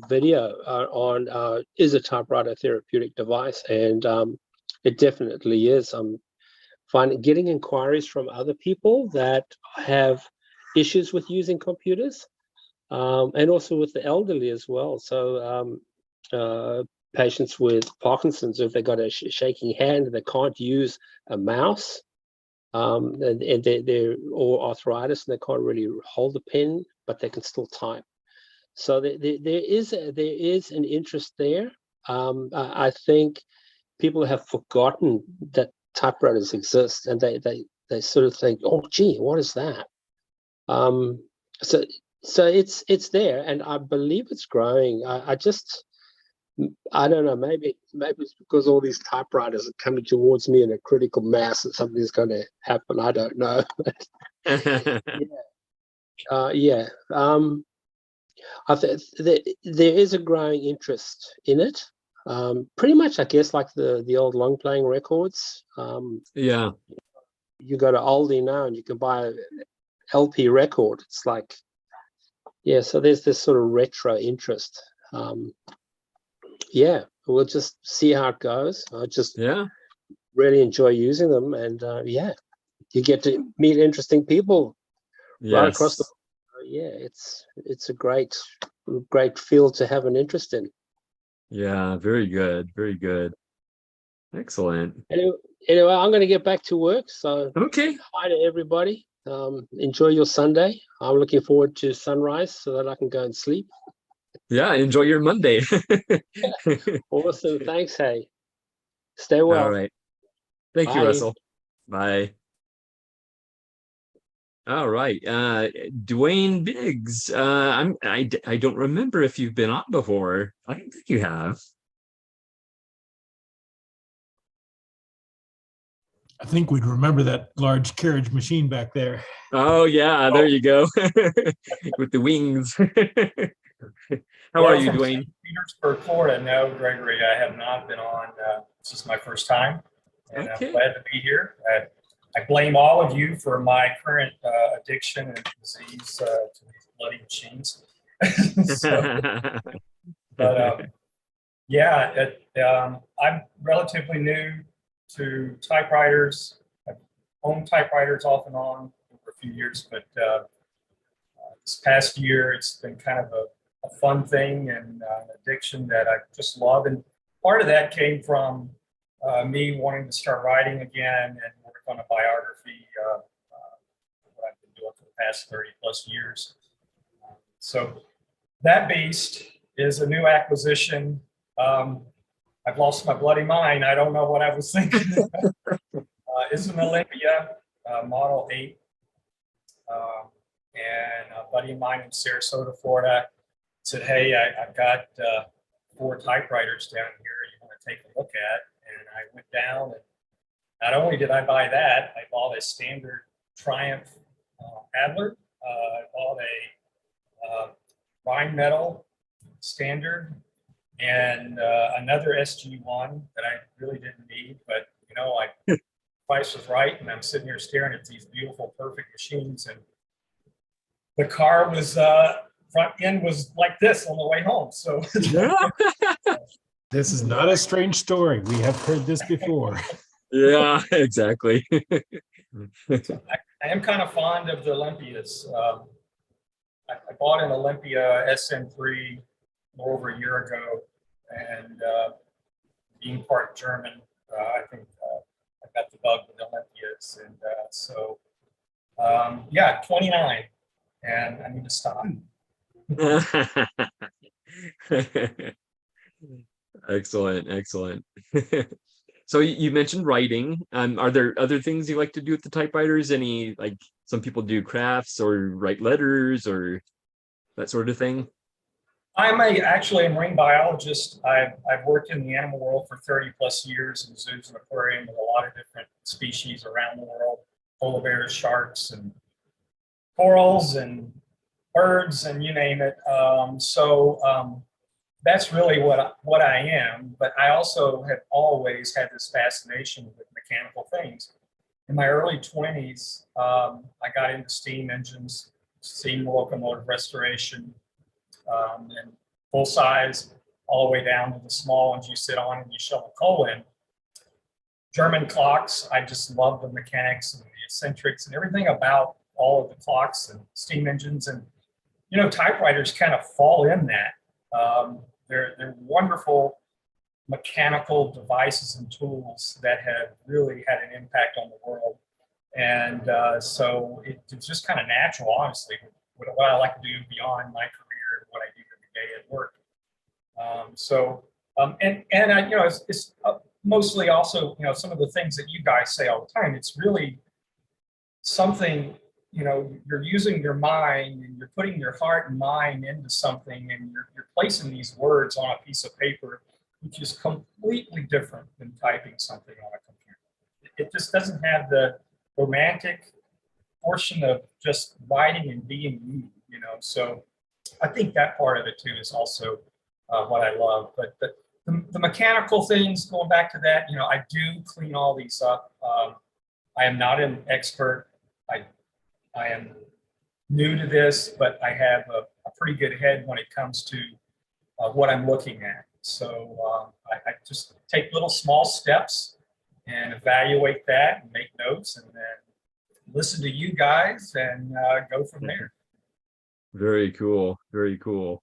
video on is a typewriter a therapeutic device, and it definitely is. I'm getting inquiries from other people that have issues with using computers, and also with the elderly as well. So patients with Parkinson's, if they got a shaking hand, they can't use a mouse. And they're or arthritis, and they can't really hold the pen, but they can still type. So there is an interest there. I think people have forgotten that typewriters exist, and they sort of think, oh gee, what is that? So it's there, and I believe it's growing. I don't know, maybe it's because all these typewriters are coming towards me in a critical mass and something's going to happen. I don't know. Yeah. I think there is a growing interest in it. Pretty much, I guess, like the old long playing records. Yeah. You go to Aldi now and you can buy a LP record. It's like, yeah. So there's this sort of retro interest. Yeah, we'll just see how it goes. I just really enjoy using them, and yeah, you get to meet interesting people right across the. Yeah, it's a great field to have an interest in. Yeah, very good, very good. Excellent. Anyway, I'm going to get back to work. So okay. Hi to everybody. Enjoy your Sunday. I'm looking forward to sunrise so that I can go and sleep. Yeah, enjoy your Monday. Awesome. Thanks, hey. Stay well. All right. Thank you, Bye. Russell. Bye. All right. Dwayne Biggs. I don't remember if you've been on before. I don't think you have. I think we'd remember that large carriage machine back there. Oh yeah, there you go. With the wings. How are you, Dwayne? Petersburg, Florida. No, Gregory, I have not been on. This is my first time, and I'm glad to be here. I blame all of you for my current addiction and disease to these bloody machines. Yeah, I'm relatively new to typewriters. I've owned typewriters off and on for a few years, but this past year it's been kind of a fun thing and an addiction that I just love. And part of that came from me wanting to start writing again and work on a biography, what I've been doing for the past 30 plus years. So that beast is a new acquisition. I've lost my bloody mind. I don't know what I was thinking. It's an Olympia Model 8. And a buddy of mine in Sarasota, Florida said, hey, I've got 4 typewriters down here you want to take a look at. And I went down, and not only did I buy that, I bought a standard Triumph Adler. I bought a Rheinmetall standard and another SG1 that I really didn't need, but you know, price was right, and I'm sitting here staring at these beautiful, perfect machines, and the car was front end was like this on the way home. So this is not a strange story. We have heard this before. Yeah, exactly. I am kind of fond of the Olympias. I bought an Olympia SM3 over a year ago, and being part German, I think I got the bug with Olympias, and so yeah, 29, and I need to stop. Excellent. So you mentioned writing. Are there other things you like to do with the typewriters? Any, like, some people do crafts or write letters or that sort of thing? I'm actually a marine biologist. I've worked in the animal world for 30 plus years in zoos and aquarium with a lot of different species around the world, polar bears, sharks, and corals, and birds, and you name it. That's really what I am. But I also have always had this fascination with mechanical things. In my early 20s, I got into steam engines, steam locomotive restoration, and full size, all the way down to the small ones you sit on and you shovel coal in. German clocks, I just love the mechanics and the eccentrics and everything about all of the clocks and steam engines. And, you know, typewriters kind of fall in that. They're wonderful mechanical devices and tools that have really had an impact on the world. And so it's just kind of natural, honestly, what I like to do beyond my career and what I do every day at work. And I, you know, it's mostly also, you know, some of the things that you guys say all the time. It's really something, you know, you're using your mind and you're putting your heart and mind into something, and you're placing these words on a piece of paper, which is completely different than typing something on a computer. It just doesn't have the romantic portion of just writing and being you, you know. So I think that part of it too is also what I love. But the mechanical things, going back to that, I do clean all these up. I am not an expert. I am new to this, but I have a pretty good head when it comes to what I'm looking at. So I just take little small steps and evaluate that and make notes, and then listen to you guys and go from there. Very cool. Very cool.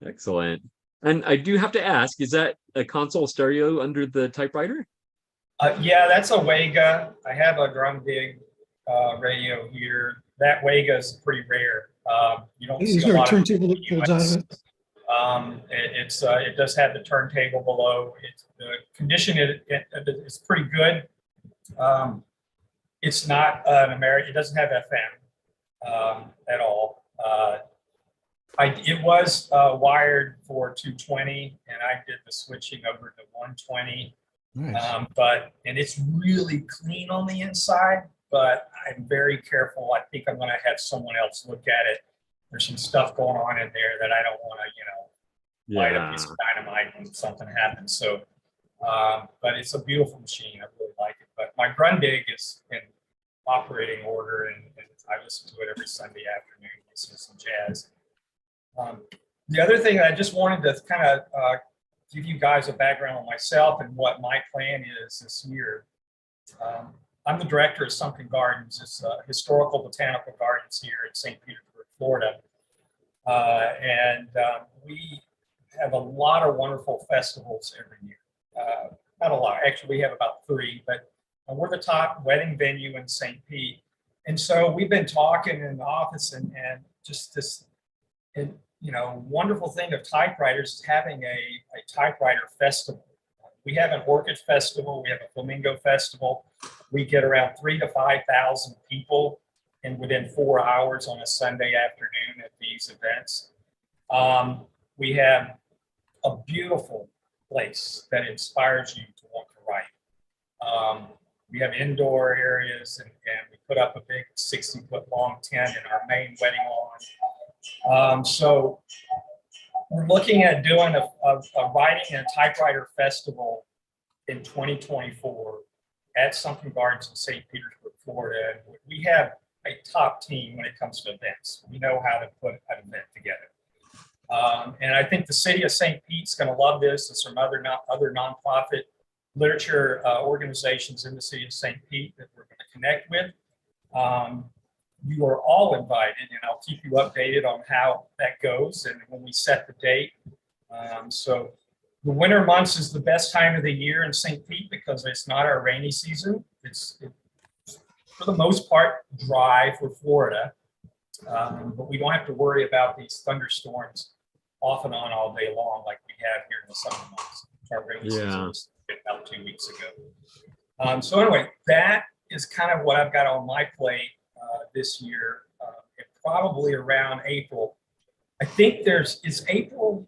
Excellent. And I do have to ask, is that a console stereo under the typewriter? Yeah, that's a Wega. I have a Grundig radio here. That Wega is pretty rare. You don't see Is a there a lot of turntable that goes out of it? it does have the turntable below. The condition is pretty good. It's not an American. It doesn't have FM at all. It was wired for 220, and I did the switching over to 120. Nice. And it's really clean on the inside, but I'm very careful. I think I'm going to have someone else look at it. There's some stuff going on in there that I don't want to, light a piece of dynamite when something happens. So, but it's a beautiful machine. I really like it. But my Grundig is in operating order, and I listen to it every Sunday afternoon, listen to some jazz. The other thing I just wanted to kind of give you guys a background on myself and what my plan is this year. I'm the director of Sunken Gardens. It's historical botanical gardens here in St. Petersburg, Florida. We have a lot of wonderful festivals every year. Not a lot, actually we have about 3, but we're the top wedding venue in St. Pete. And so we've been talking in the office and just this, wonderful thing of typewriters is having a typewriter festival. We have an orchid festival, we have a flamingo festival. We get around 3,000 to 5,000 people and within 4 hours on a Sunday afternoon at these events. We have a beautiful place that inspires you to want to write. We have indoor areas and we put up a big 60-foot long tent in our main wedding lawn. So we're looking at doing a writing and typewriter festival in 2024 at Sunken Gardens in St. Petersburg, Florida. We have a top team when it comes to events. We know how to put an event together. And I think the city of St. Pete's going to love this. There's some other nonprofit literature organizations in the city of St. Pete that we're going to connect with. You are all invited, and I'll keep you updated on how that goes and when we set the date. So the winter months is the best time of the year in St. Pete because it's not our rainy season. It's for the most part dry for Florida, but we don't have to worry about these thunderstorms off and on all day long like we have here in the summer months. Our rainy season was about 2 weeks ago. So anyway, that is kind of what I've got on my plate this year. Probably around April. I think is April.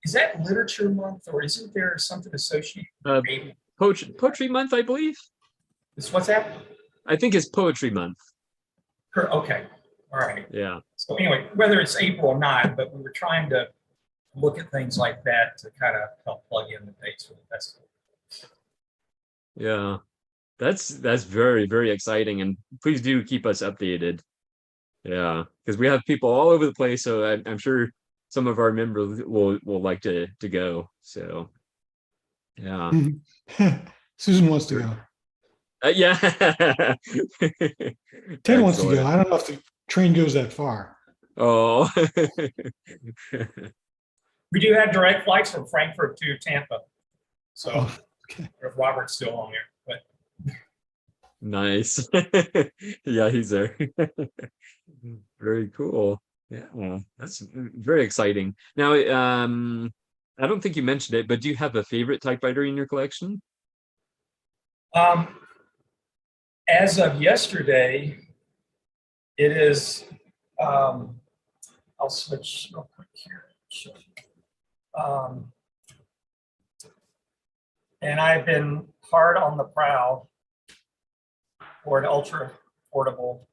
Is that literature month or isn't there something associated with April? Poetry month, I believe. What's that? I think it's poetry month. Okay. All right. Yeah. So anyway, whether it's April or not, but we were trying to look at things like that to kind of help plug in the dates for the festival. Yeah. That's very, very exciting. And please do keep us updated. Yeah. Because we have people all over the place. So I'm sure some of our members will like to go. So yeah. Susan wants to go. Yeah. Ted wants to go. I don't know if the train goes that far. Oh. We do have direct flights from Frankfurt to Tampa. So okay. If Robert's still on there, but Nice. Yeah, he's there. Very cool. Yeah, that's very exciting. Now, I don't think you mentioned it, but do you have a favorite typewriter in your collection? As of yesterday, it is, I'll switch real quick here. And I've been hard on the prowl for an ultra portable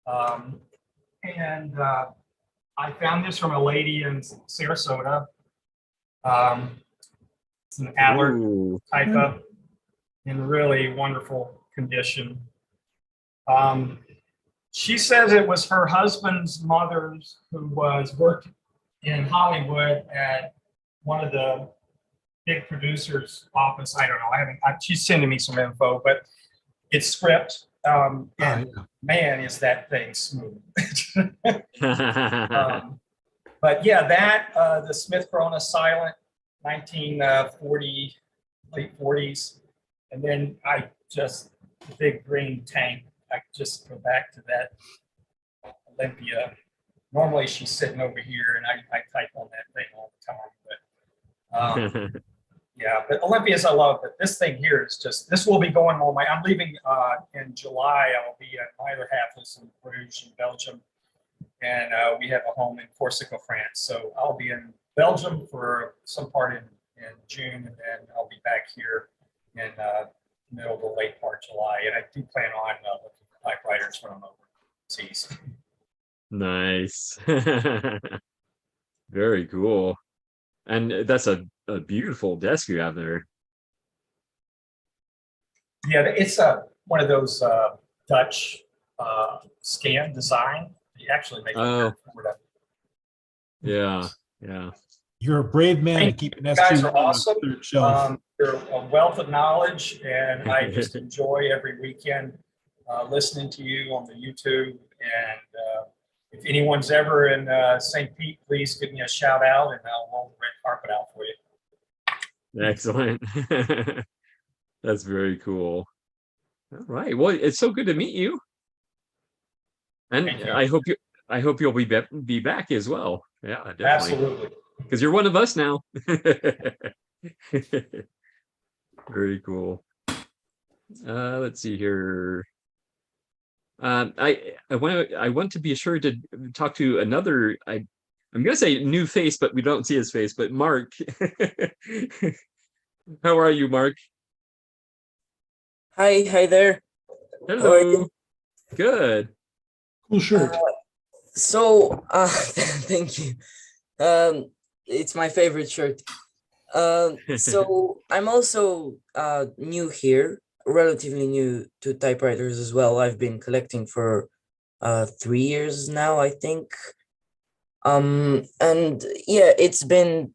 And I found this from a lady in Sarasota. It's an Allard Ooh. typo in really wonderful condition. She says it was her husband's mother's, who was working in Hollywood at one of the big producers' office. I don't know. She's sending me some info, but it's script. And man, is that thing smooth. But yeah, the Smith Corona Silent, 1940, late 40s. And then the big green tank. I just go back to that Olympia. Normally she's sitting over here and I type on that thing all the time. But yeah, but Olympias I love, but this thing here is just, this will be going on I'm leaving in July. I'll be at either half in Bruges in Belgium. And we have a home in Corsica, France. So I'll be in Belgium for some part in June, and then I'll be back here in middle to late part July. And I do plan on looking for typewriters when I'm overseas. Nice. Very cool. And that's a beautiful desk you have there. Yeah, it's one of those Dutch scan design. You actually make it. Yeah, yeah. You're a brave man to keep an You guys SG are awesome. shelf. You're a wealth of knowledge, and I just enjoy every weekend listening to you on the YouTube. And if anyone's ever in St. Pete, please give me a shout out, and I'll roll the red carpet out for you. Excellent. That's very cool. All right. Well, it's so good to meet you. And I hope you'll be back as well. Yeah, definitely. Absolutely. Because you're one of us now. Very cool. Let's see here. I want to be sure to talk to another. I'm gonna say new face, but we don't see his face. But Mark, how are you, Mark? Hi there. Hello. How are you? Good. Cool shirt. Thank you. It's my favorite shirt. So I'm also new here, relatively new to typewriters as well. I've been collecting for 3 years now, I think. And yeah, it's been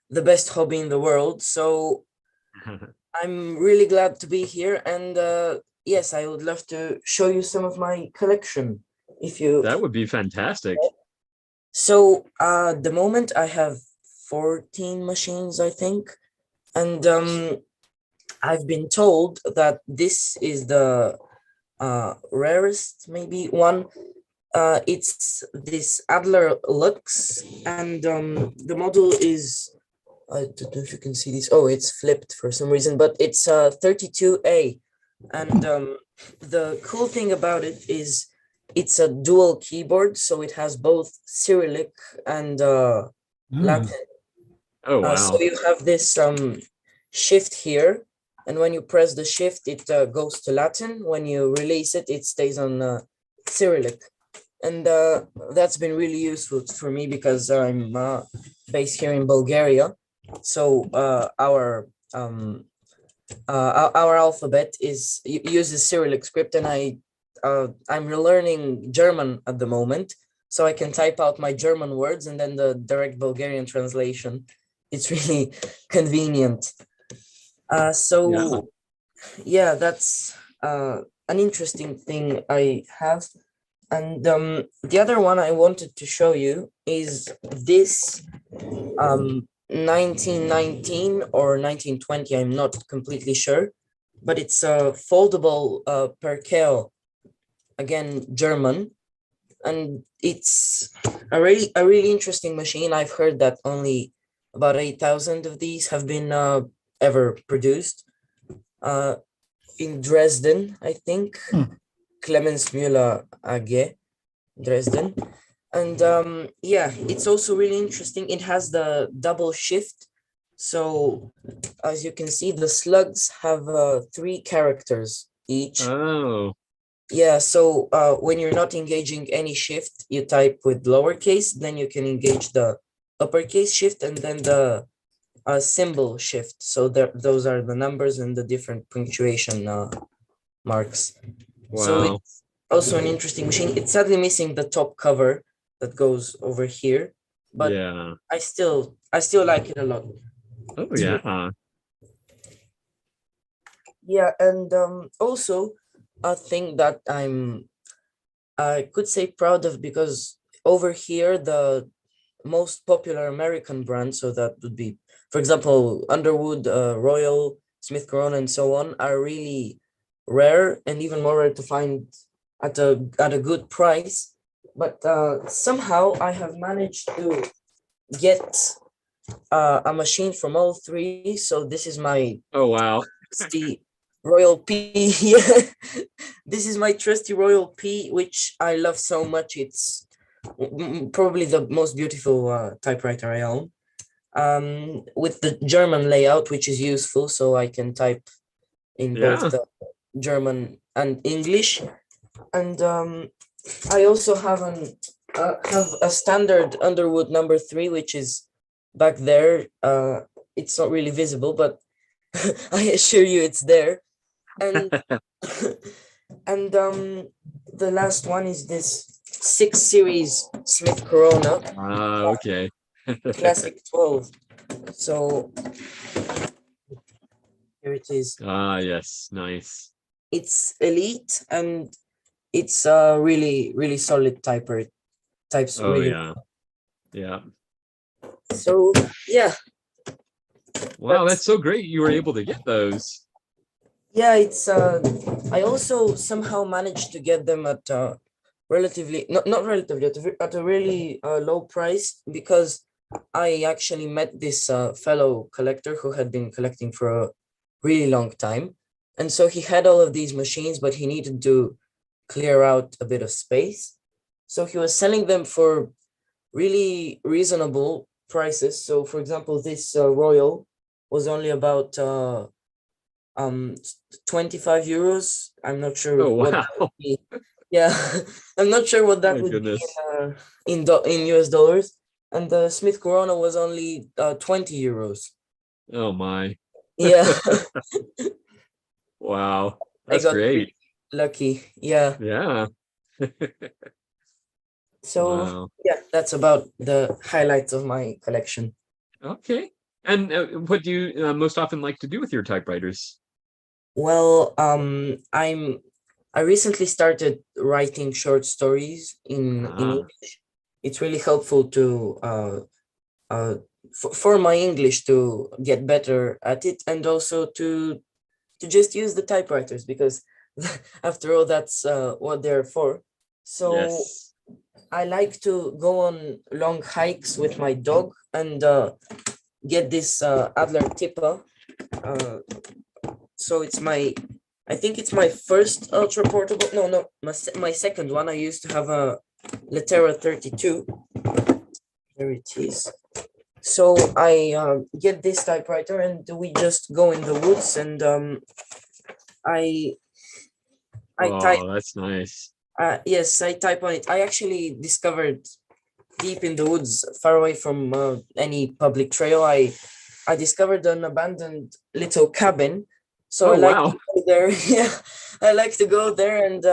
the best hobby in the world. So I'm really glad to be here. And yes, I would love to show you some of my collection. That would be fantastic. So the moment I have 14 machines, I think. And I've been told that this is the rarest, maybe one. It's this Adler Lux, and the model is, I don't know if you can see this. Oh, it's flipped for some reason, but it's 32A. And the cool thing about it is it's a dual keyboard, so it has both Cyrillic and Latin. Oh, wow. So you have this shift here, and when you press the shift, it goes to Latin. When you release it, it stays on Cyrillic. And that's been really useful for me because I'm based here in Bulgaria. So our alphabet uses Cyrillic script, and I'm relearning German at the moment, so I can type out my German words and then the direct Bulgarian translation. It's really convenient. Yeah, that's an interesting thing I have. And the other one I wanted to show you is this 1919 or 1920, I'm not completely sure, but it's a foldable Perkeo, again, German. And it's a really interesting machine. I've heard that only about 8,000 of these have been ever produced in Dresden, I think. Clemens Müller AG, Dresden. And yeah, it's also really interesting. It has the double shift. So as you can see, the slugs have 3 characters each. Oh. Yeah, so when you're not engaging any shift, you type with lowercase, then you can engage the uppercase shift and then the symbol shift. So those are the numbers and the different punctuation marks. So Wow. it's also an interesting machine. It's sadly missing the top cover that goes over here, but Yeah. I still like it a lot. Oh yeah. Yeah, and also a thing that I could say proud of, because over here the most popular American brand, so that would be, for example, Underwood, Royal, Smith Corona, and so on, are really rare and even more rare to find at a good price. But somehow I have managed to get a machine from all three. So this is my Oh wow. trusty Royal P. Yeah, this is my trusty Royal P, which I love so much. It's probably the most beautiful typewriter I own, with the German layout, which is useful, so I can type in both Yeah. the German and English. And I also have a standard Underwood number 3, which is back there. It's not really visible, but I assure you it's there. And and the last one is this 6 series Smith Corona Okay. Classic 12. So here it is. Yes, nice. It's elite and it's a really solid typer. Types Oh really. yeah. Yeah. So yeah. Wow, that's so great you were able to get those. Yeah, it's I also somehow managed to get them at relatively not relatively at a really low price, because I actually met this fellow collector who had been collecting for a really long time, and so he had all of these machines, but he needed to clear out a bit of space, so he was selling them for really reasonable prices. So for example, this Royal was only about 25 euros. I'm not sure Oh what that wow. would be. Yeah, I'm not sure what that My would be goodness. in US dollars. And the Smith Corona was only 20 euros. Oh my. Yeah, Wow. I That's got great. really lucky. Yeah. Yeah. So Wow. yeah, that's about the highlights of my collection. Okay. And what do you most often like to do with your typewriters? Well, I recently started writing short stories in Ah, English. It's really helpful to for my English to get better at it, and also to just use the typewriters, because after all, that's what they're for. So yes. I like to go on long hikes with my dog and get this Adler Tipper. Uh, so it's I think it's my first ultra portable. No, my second one. I used to have a Letera 32. There it is. So I get this typewriter and we just go in the woods, and I type. Oh, that's nice. Yes, I type on it. I actually discovered deep in the woods, far away from any public trail. I discovered an abandoned little cabin. So Oh I like wow. to go there. Yeah, I like to go there and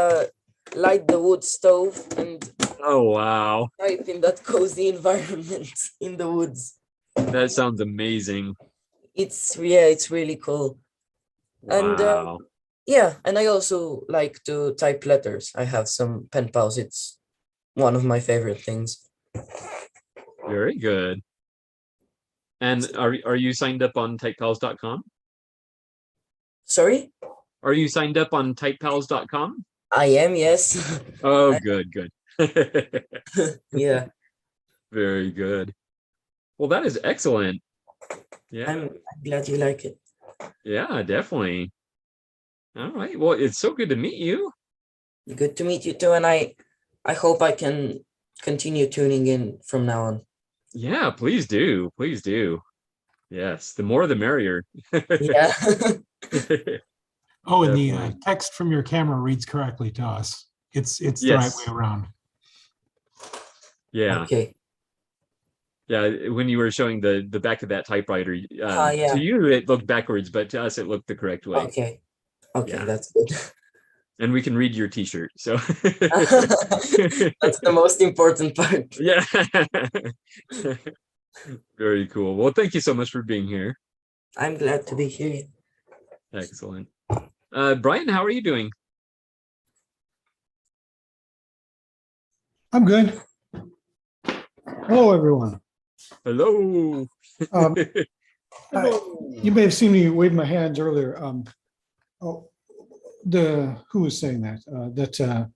light the wood stove and Oh wow. type in that cozy environment in the woods. That sounds amazing. It's really cool. And Wow. yeah, and I also like to type letters. I have some pen pals. It's one of my favorite things. Very good. And are you signed up on typepals.com? Sorry? Are you signed up on typepals.com? I am, yes. Oh, good, good. Yeah. Very good. Well, that is excellent. Yeah. I'm glad you like it. Yeah, definitely. All right. Well, it's so good to meet you. Good to meet you too, and I hope I can continue tuning in from now on. Yeah, please do. Please do. Yes, the more the merrier. Yeah. Oh, and the Definitely. text from your camera reads correctly to us. It's the right Yes. way around. Yeah. Okay. Yeah. When you were showing the back of that typewriter, Yeah. to you it looked backwards, but to us it looked the correct way. Okay. Okay, Yeah. that's good. And we can read your T-shirt. So That's the most important part. yeah. Very cool. Well, thank you so much for being here. I'm glad to be here. Excellent. Brian, how are you doing? I'm good. Hello, everyone. Hello. Um, you may have seen me wave my hands earlier. Who was saying that?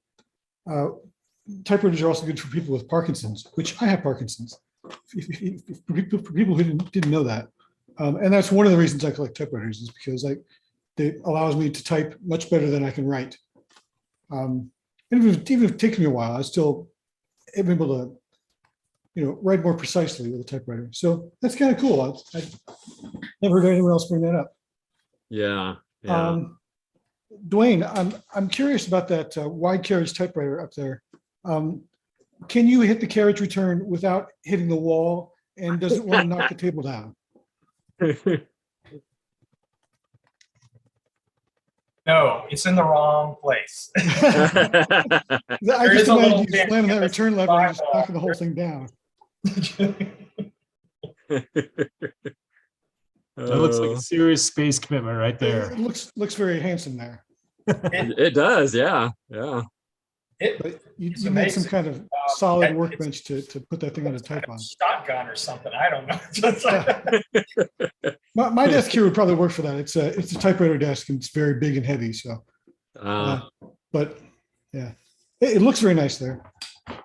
Typewriters are also good for people with Parkinson's, which I have Parkinson's. For people who didn't know that, and that's one of the reasons I collect typewriters, is because it allows me to type much better than I can write. And even if it takes me a while, I still am able to, write more precisely with a typewriter. So that's kind of cool. I never heard anyone else bring that up. Yeah. Yeah. Dwayne, I'm curious about that wide carriage typewriter up there. Can you hit the carriage return without hitting the wall? And does it want to knock the table down? No, it's in the wrong place. I There just is a little imagine you bit slamming that in the return lever and just sidewall. knocking the whole thing down. That looks like a serious space commitment right there. It looks very handsome there. It does. Yeah. Yeah. But you It's need some amazing. kind of solid It's workbench to put that thing on a kind type of on. shotgun or something. I don't know. It's like- My desk here would probably work for that. It's a typewriter desk and it's very big and heavy. So, but yeah, it looks very nice there.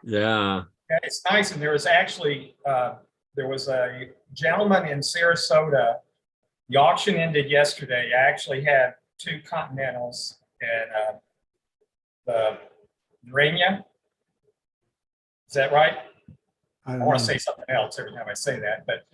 Yeah. Yeah, it's nice. And there was actually, there was a gentleman in Sarasota. The auction ended yesterday. I actually had 2 Continentals and the Urania. Is that right? I want to say something else every time I say that, but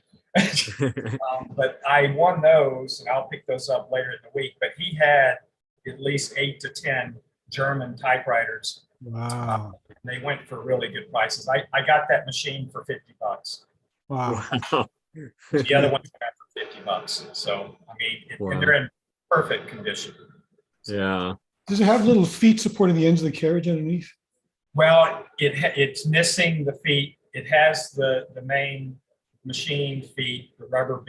I won those, and I'll pick those up later in the week. But he had at least 8 to 10 German typewriters. Wow. They went for really good prices. I got that machine for $50. Wow. Wow. The other ones got for $50. So I mean, Wow. and they're in perfect condition. Yeah. Does it have little feet supporting the ends of the carriage underneath? Well, it's missing the feet. It has the main machine feet, the rubber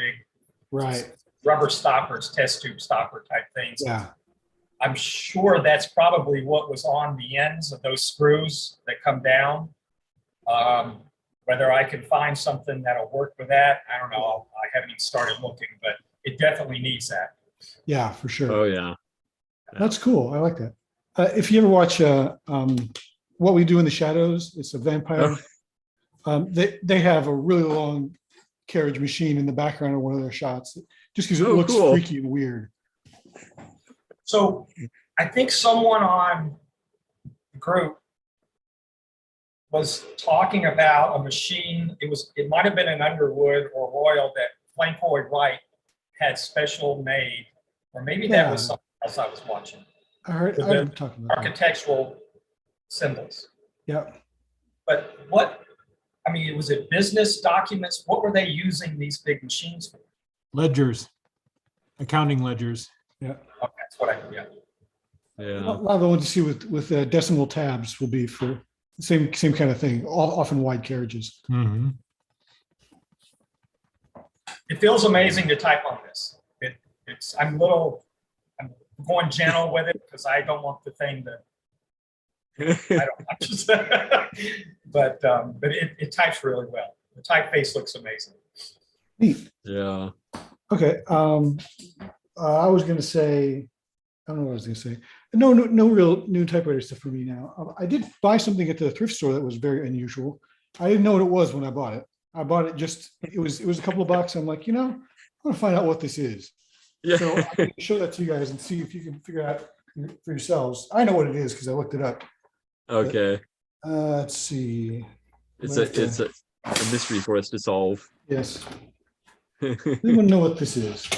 Right. rubber stoppers, test tube stopper type things. Yeah. I'm sure that's probably what was on the ends of those screws that come down. Whether I can find something that'll work with that, I don't know. I haven't even started looking, but it definitely needs that. Yeah, for sure. Oh yeah. That's cool. I like that. If you ever watch What We Do in the Shadows, it's a vampire. They have a really long carriage machine in the background of one of their shots, just because it looks cool. freaky and weird. So I think someone on the group was talking about a machine. It might have been an Underwood or Royal that Flancoid Wright had special made, or maybe that was something else I was watching. I heard them talking about that. Architectural symbols. Yeah. But was it business documents? What were they using these big machines for? Ledgers, accounting ledgers. Yeah. Okay, that's what Yeah. A lot of the ones you see with decimal tabs will be for the same kind of thing, often wide carriages. Mm-hmm. It feels amazing to type on this. I'm going gentle with it because I don't want the thing to. But it types really well. The typeface looks amazing. Neat. Yeah. Okay. I was going to say, I don't know what I was going to say. No real new typewriter stuff for me now. I did buy something at the thrift store that was very unusual. I didn't know what it was when I bought it. I bought it it was a couple of bucks. I'm like, I'm going to find out what this is. Yeah. So I'm going to show that to you guys and see if you can figure it out for yourselves. I know what it is because I looked it up. Okay. Let's see. It's a mystery for us to solve. Yes. Anyone know what this is?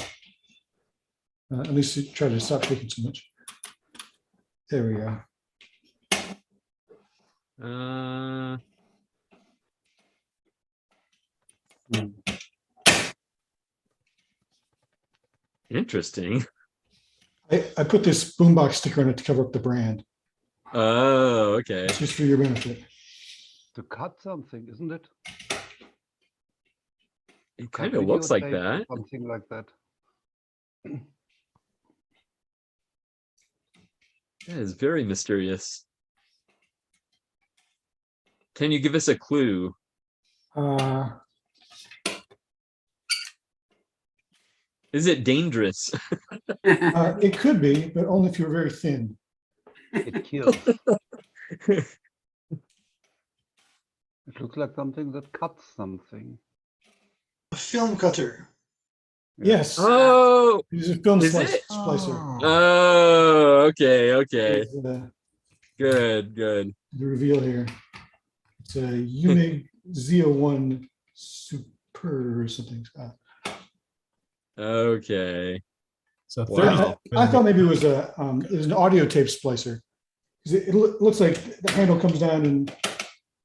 At least try to stop taking so much. There we go. Interesting. I put this boombox sticker on it to cover up the brand. Oh, okay. It's just for your benefit. To cut something, isn't it? It Cut kind of looks like videotape or that. something like that. That is very mysterious. Can you give us a clue? Is it dangerous? It could be, but only if you're very thin. It kills. It looks like something that cuts something. A film cutter. Yeah. Yes. Oh, It's a film is it? splicer. Oh, okay, okay. Here's the Good. reveal here. It's a Unig Z01 Super or something. Okay. So Wow. 30. I thought maybe it was an audio tape splicer. 'Cause it looks like the handle comes down and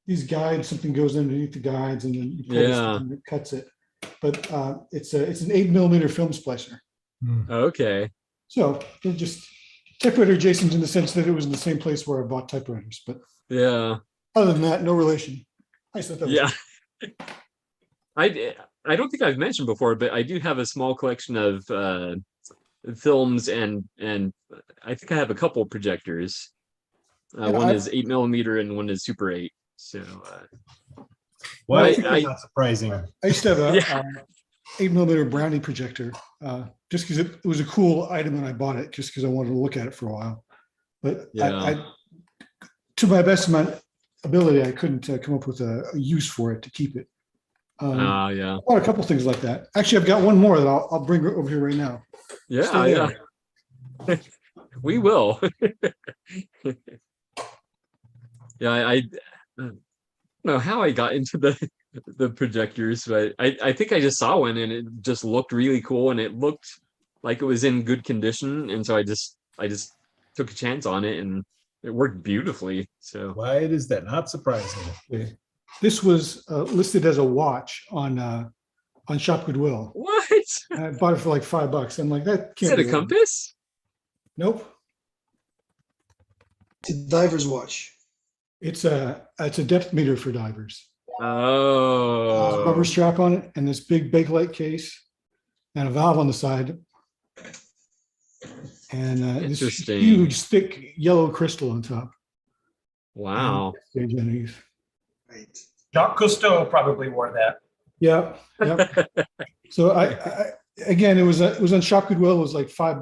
these guides, something goes underneath the guides and then you pull this Yeah. and it cuts it. But it's an 8mm film splicer. Okay. So they're just typewriter adjacent in the sense that it was in the same place where I bought typewriters. But Yeah. other than that, no relation. I thought that was Yeah. I don't think I've mentioned before, but I do have a small collection of films and I think I have a couple projectors. Yeah, One is 8mm and one is Super 8. So Why is I- that not surprising? I used to have a Yeah. 8mm Brownie projector, just because it was a cool item and I bought it just because I wanted to look at it for a while. But Yeah. I to my best of my ability, I couldn't come up with a use for it to keep it. yeah. I bought a couple things like that. Actually, I've got one more that I'll bring over here right now. Yeah, Stay yeah. We will. Yeah, I don't know how I got into the projectors, but I think I just saw one and it just looked really cool and it looked like it was in good condition, and so I just took a chance on it and it worked beautifully. So Why is that not surprising? Okay. This was listed as a watch on Shop Goodwill. what? I bought it for like $5. I'm like, that Is can't it be a right. compass? Nope. It's a diver's watch. It's a depth meter for divers. Oh, Rubber strap on it and this big Bakelite case and a valve on the side. And this Interesting. huge, thick yellow crystal on top. wow. Stage underneath. Right. Jacques Cousteau probably wore that. Yeah. Yep. So I again, it was on Shop Goodwill. It was like $5.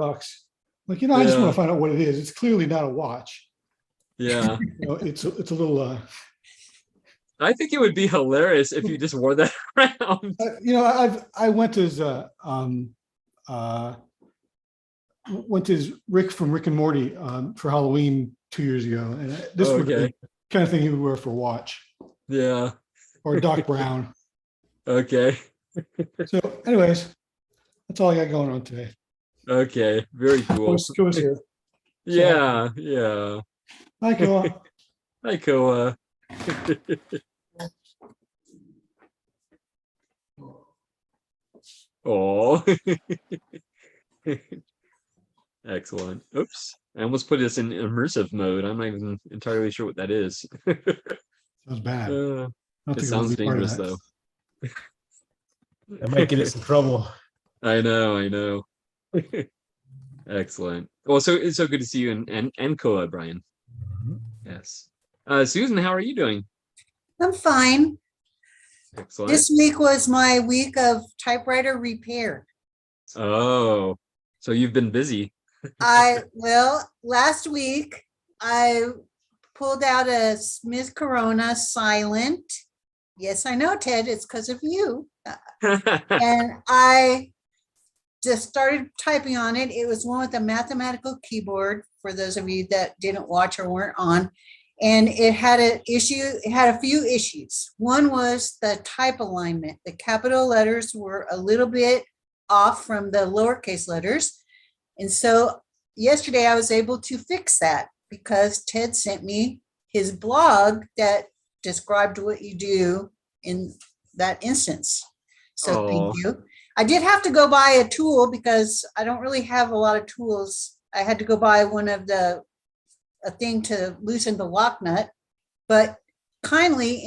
Like, I just Yeah. want to find out what it is. It's clearly not a watch. Yeah. It's a little. I think it would be hilarious if you just wore that around. I went as went as Rick from Rick and Morty for Halloween 2 years ago, and this would be Okay. the kind of thing he would wear for a watch, Yeah. or Doc Brown. Okay. So, anyways, that's all I got going on today. Okay. Very cool. Koa's here. Yeah. Yeah. Hi, Koa. Hi, Koa. Oh. Excellent. Oops. I almost put this in immersive mode. I'm not even entirely sure what that is. Sounds bad. Uh, I don't it think I wanna sounds be part of dangerous that. though. That might get us in trouble. I know. Excellent. Well, so it's so good to see you and Koa, Brian. Yes. Susan, how are you doing? I'm fine. Excellent. This week was my week of typewriter repair. Oh, so you've been busy. Last week I pulled out a Smith Corona Silent. Yes, I know, Ted, it's because of you. And I just started typing on it. It was one with a mathematical keyboard, for those of you that didn't watch or weren't on. And it had an issue, it had a few issues. One was the type alignment. The capital letters were a little bit off from the lowercase letters. And so yesterday I was able to fix that. because Ted sent me his blog that described what you do in that instance. So Oh. thank you. I did have to go buy a tool because I don't really have a lot of tools. I had to go buy a thing to loosen the lock nut, but kindly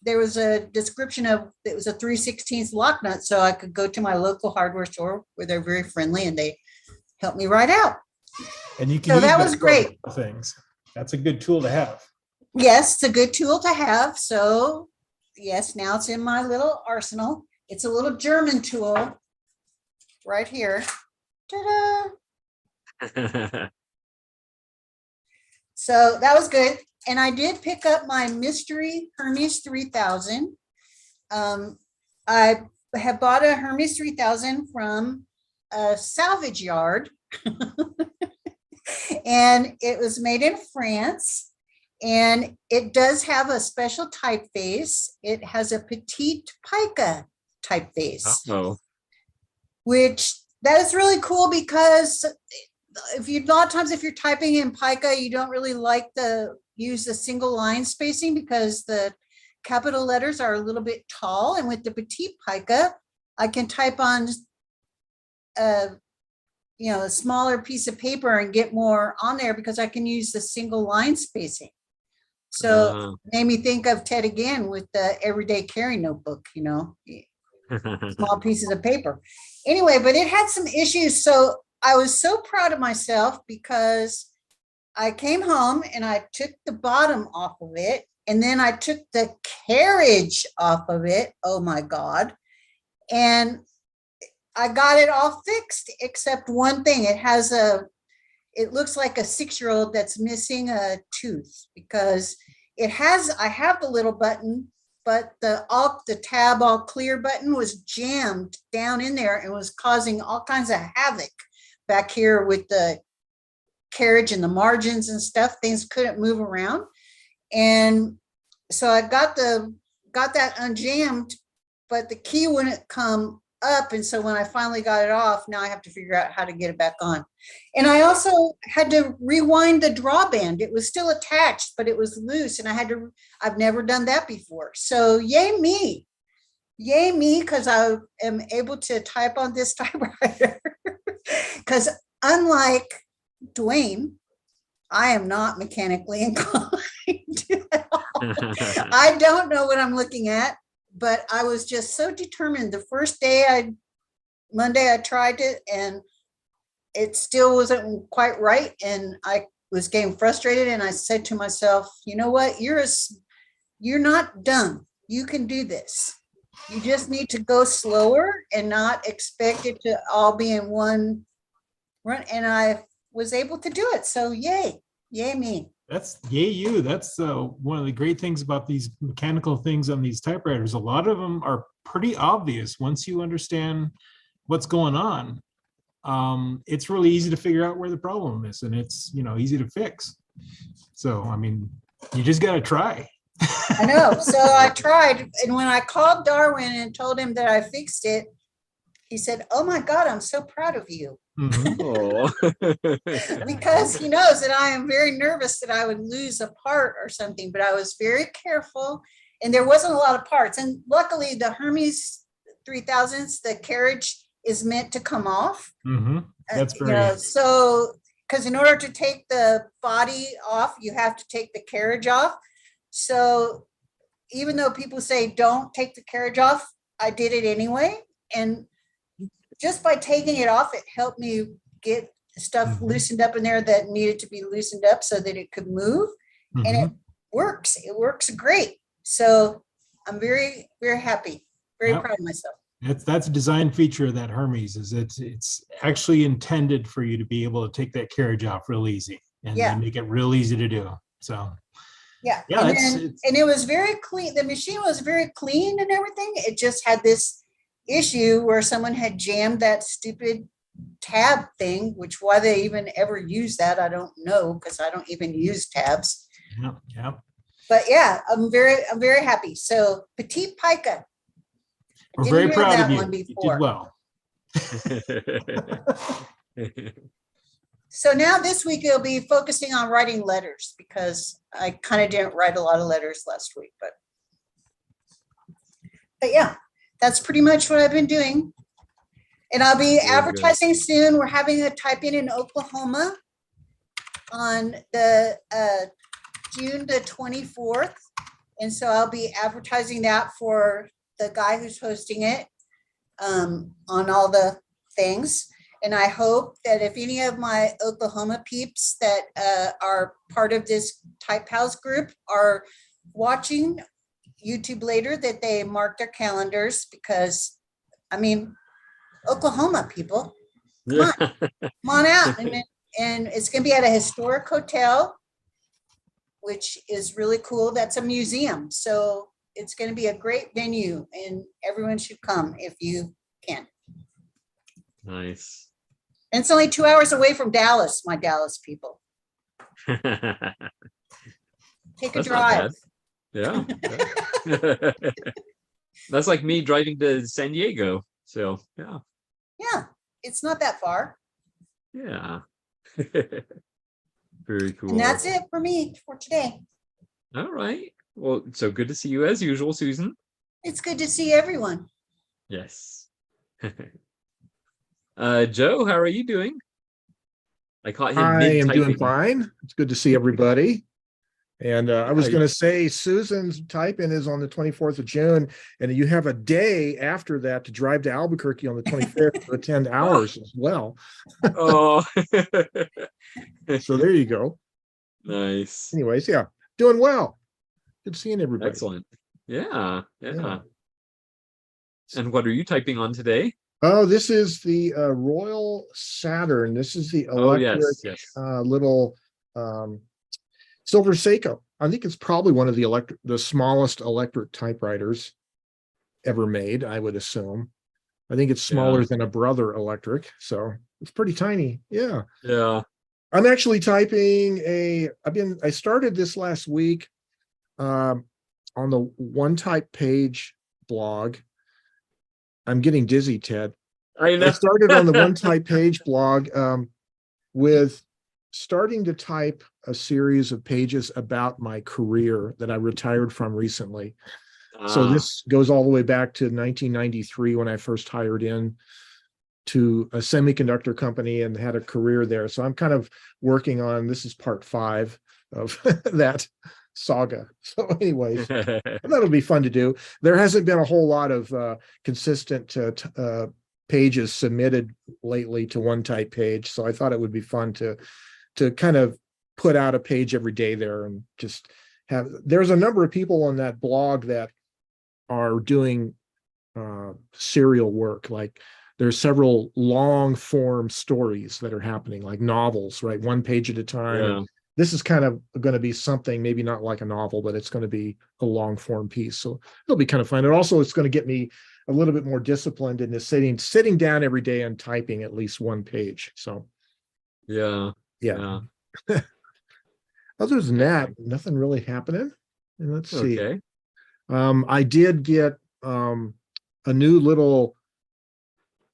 there was a description of it was a 3/16 lock nut, so I could go to my local hardware store where they're very friendly and they helped me right out. And you can So use that was for other great. things. That's a good tool to have. Yes, it's a good tool to have. So yes, now it's in my little arsenal. It's a little German tool right here. Ta-da! So that was good. And I did pick up my mystery Hermes 3000. I have bought a Hermes 3000 from a salvage yard. And it was made in France. And it does have a special typeface. It has a petite pica typeface. Oh. Which that is really cool because a lot of times if you're typing in pica, you don't really like to use the single line spacing because the capital letters are a little bit tall. And with the petite pica, I can type on a smaller piece of paper and get more on there because I can use the single line spacing. So it made me think of Ted again with the everyday carry notebook, small pieces of paper. Anyway, but it had some issues. So I was so proud of myself because I came home and I took the bottom off of it and then I took the carriage off of it. Oh my God. And I got it all fixed except one thing. It looks like a 6-year-old that's missing a tooth because I have the little button, but the tab all clear button was jammed down in there and was causing all kinds of havoc back here with the carriage and the margins and stuff. Things couldn't move around. And so I got that unjammed, but the key wouldn't come up. And so when I finally got it off, now I have to figure out how to get it back on. And I also had to rewind the drawband. It was still attached, but it was loose. And I've never done that before. So yay me, because I am able to type on this typewriter. Because unlike Dwayne, I am not mechanically inclined at all. I don't know what I'm looking at. But I was just so determined. The first day Monday, I tried it and it still wasn't quite right. And I was getting frustrated and I said to myself, you know what? You're not dumb. You can do this. You just need to go slower and not expect it to all be in one run. And I was able to do it. So yay me. That's yay you. That's one of the great things about these mechanical things on these typewriters. A lot of them are pretty obvious once you understand what's going on. It's really easy to figure out where the problem is, and it's easy to fix. So I mean, you just got to try. I know. So I tried, and when I called Darwin and told him that I fixed it, he said, "Oh my God, I'm so proud of you." Mm-hmm. Because he knows that I am very nervous that I would lose a part or something, but I was very careful and there wasn't a lot of parts. And luckily the Hermes 3000s, the carriage is meant to come off. Mm-hmm. That's very so because in order to take the body off, you have to take the carriage off. So even though people say don't take the carriage off, I did it anyway. And just by taking it off, it helped me get stuff loosened up in there that needed to be loosened up so that it could move. And it works. It works great. So I'm very, very happy, very proud of myself. That's a design feature of that Hermes is it's actually intended for you to be able to take that carriage off real easy and they make it real easy to do. So and it was very clean. The machine was very clean and everything. It just had this issue where someone had jammed that stupid tab thing, which why they even ever use that, I don't know, because I don't even use tabs. Yeah. But yeah, I'm very happy. So petite pica. We're very proud of you. You did well. So now this week it'll be focusing on writing letters because I kind of didn't write a lot of letters last week, but yeah, that's pretty much what I've been doing. And I'll be Very good. advertising soon. We're having a type in Oklahoma on the June the 24th. And so I'll be advertising that for the guy who's hosting it on all the things. And I hope that if any of my Oklahoma peeps that are part of this Type Pals group are watching YouTube later, that they mark their calendars because, I mean, Oklahoma people, come on out. And it's going to be at a historic hotel, which is really cool. That's a museum. So it's going to be a great venue and everyone should come if you can. Nice. And it's only 2 hours away from Dallas, my Dallas people. Take a That's not drive. bad. Yeah. That's like me driving to San Diego. So yeah. Yeah, it's not that far. Yeah. Very cool. And that's it for me for today. All right. Well, so good to see you as usual, Susan. It's good to see everyone. Yes. Joe, how are you doing? I caught him I am doing mid-typing. fine. It's good to see everybody. And I was Yeah. going to say Susan's type-in is on the 24th of June, and you have a day after that to drive to Albuquerque on the 25th to attend ours as well. Oh. So there you go. Nice. Anyways, yeah, doing well. Good seeing everybody. Excellent. Yeah. Yeah. Yeah. And what are you typing on today? Oh, this is the Royal Saturn. This is the Oh, electric yes. little Silver Seiko. I think it's probably one of the smallest electric typewriters ever made, I would assume. I think it's smaller Yeah. than a Brother electric, so it's pretty tiny. Yeah. Yeah. I'm actually typing I started this last week on the One Type Page blog. I'm getting dizzy, Ted. I know. I started on the One Type Page blog with starting to type a series of pages about my career that I retired from recently. So this goes all the way back to 1993 when I first hired in to a semiconductor company and had a career there. So I'm kind of working on, this is part 5 of that saga. So anyways, that'll be fun to do. There hasn't been a whole lot of consistent pages submitted lately to One Type Page. So I thought it would be fun to kind of put out a page every day there and just there's a number of people on that blog that are doing serial work. Like there's several long form stories that are happening, like novels, right? One page at a time. Yeah. This is kind of going to be something, maybe not like a novel, but it's going to be a long form piece. So it'll be kind of fun. And also it's going to get me a little bit more disciplined in the sitting down every day and typing at least one page. So Yeah. yeah. Other than that, nothing really happening. And let's see. Okay. I did get a new little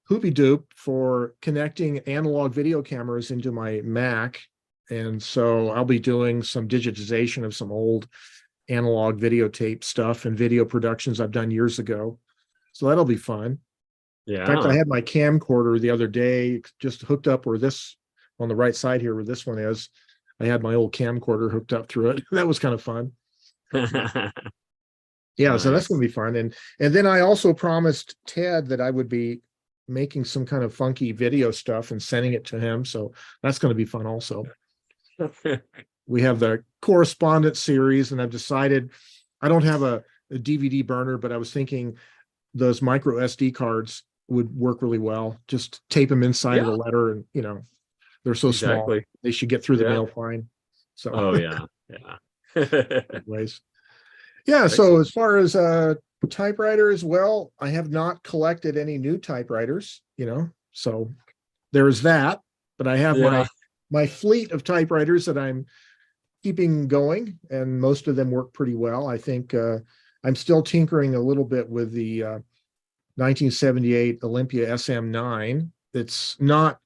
hoopy doop for connecting analog video cameras into my Mac. And so I'll be doing some digitization of some old analog videotape stuff and video productions I've done years ago. So that'll be fun. Yeah. In fact, I had my camcorder the other day just hooked up where this on the right side here where this one is. I had my old camcorder hooked up through it. That was kind of fun. Yeah, so that's going to be fun. And then I also promised Ted that I would be making some kind of funky video stuff and sending it to him. So that's going to be fun also. We have the correspondence series, and I've decided I don't have a DVD burner, but I was thinking those micro SD cards would work really well. Just tape them inside of the letter, and they're so small they should get through the mail fine. So oh yeah. anyways, yeah. So as far as typewriters, well, I have not collected any new typewriters, so there's that, but I have my fleet of typewriters that I'm keeping going, and most of them work pretty well. I think I'm still tinkering a little bit with the 1978 Olympia SM9. It's not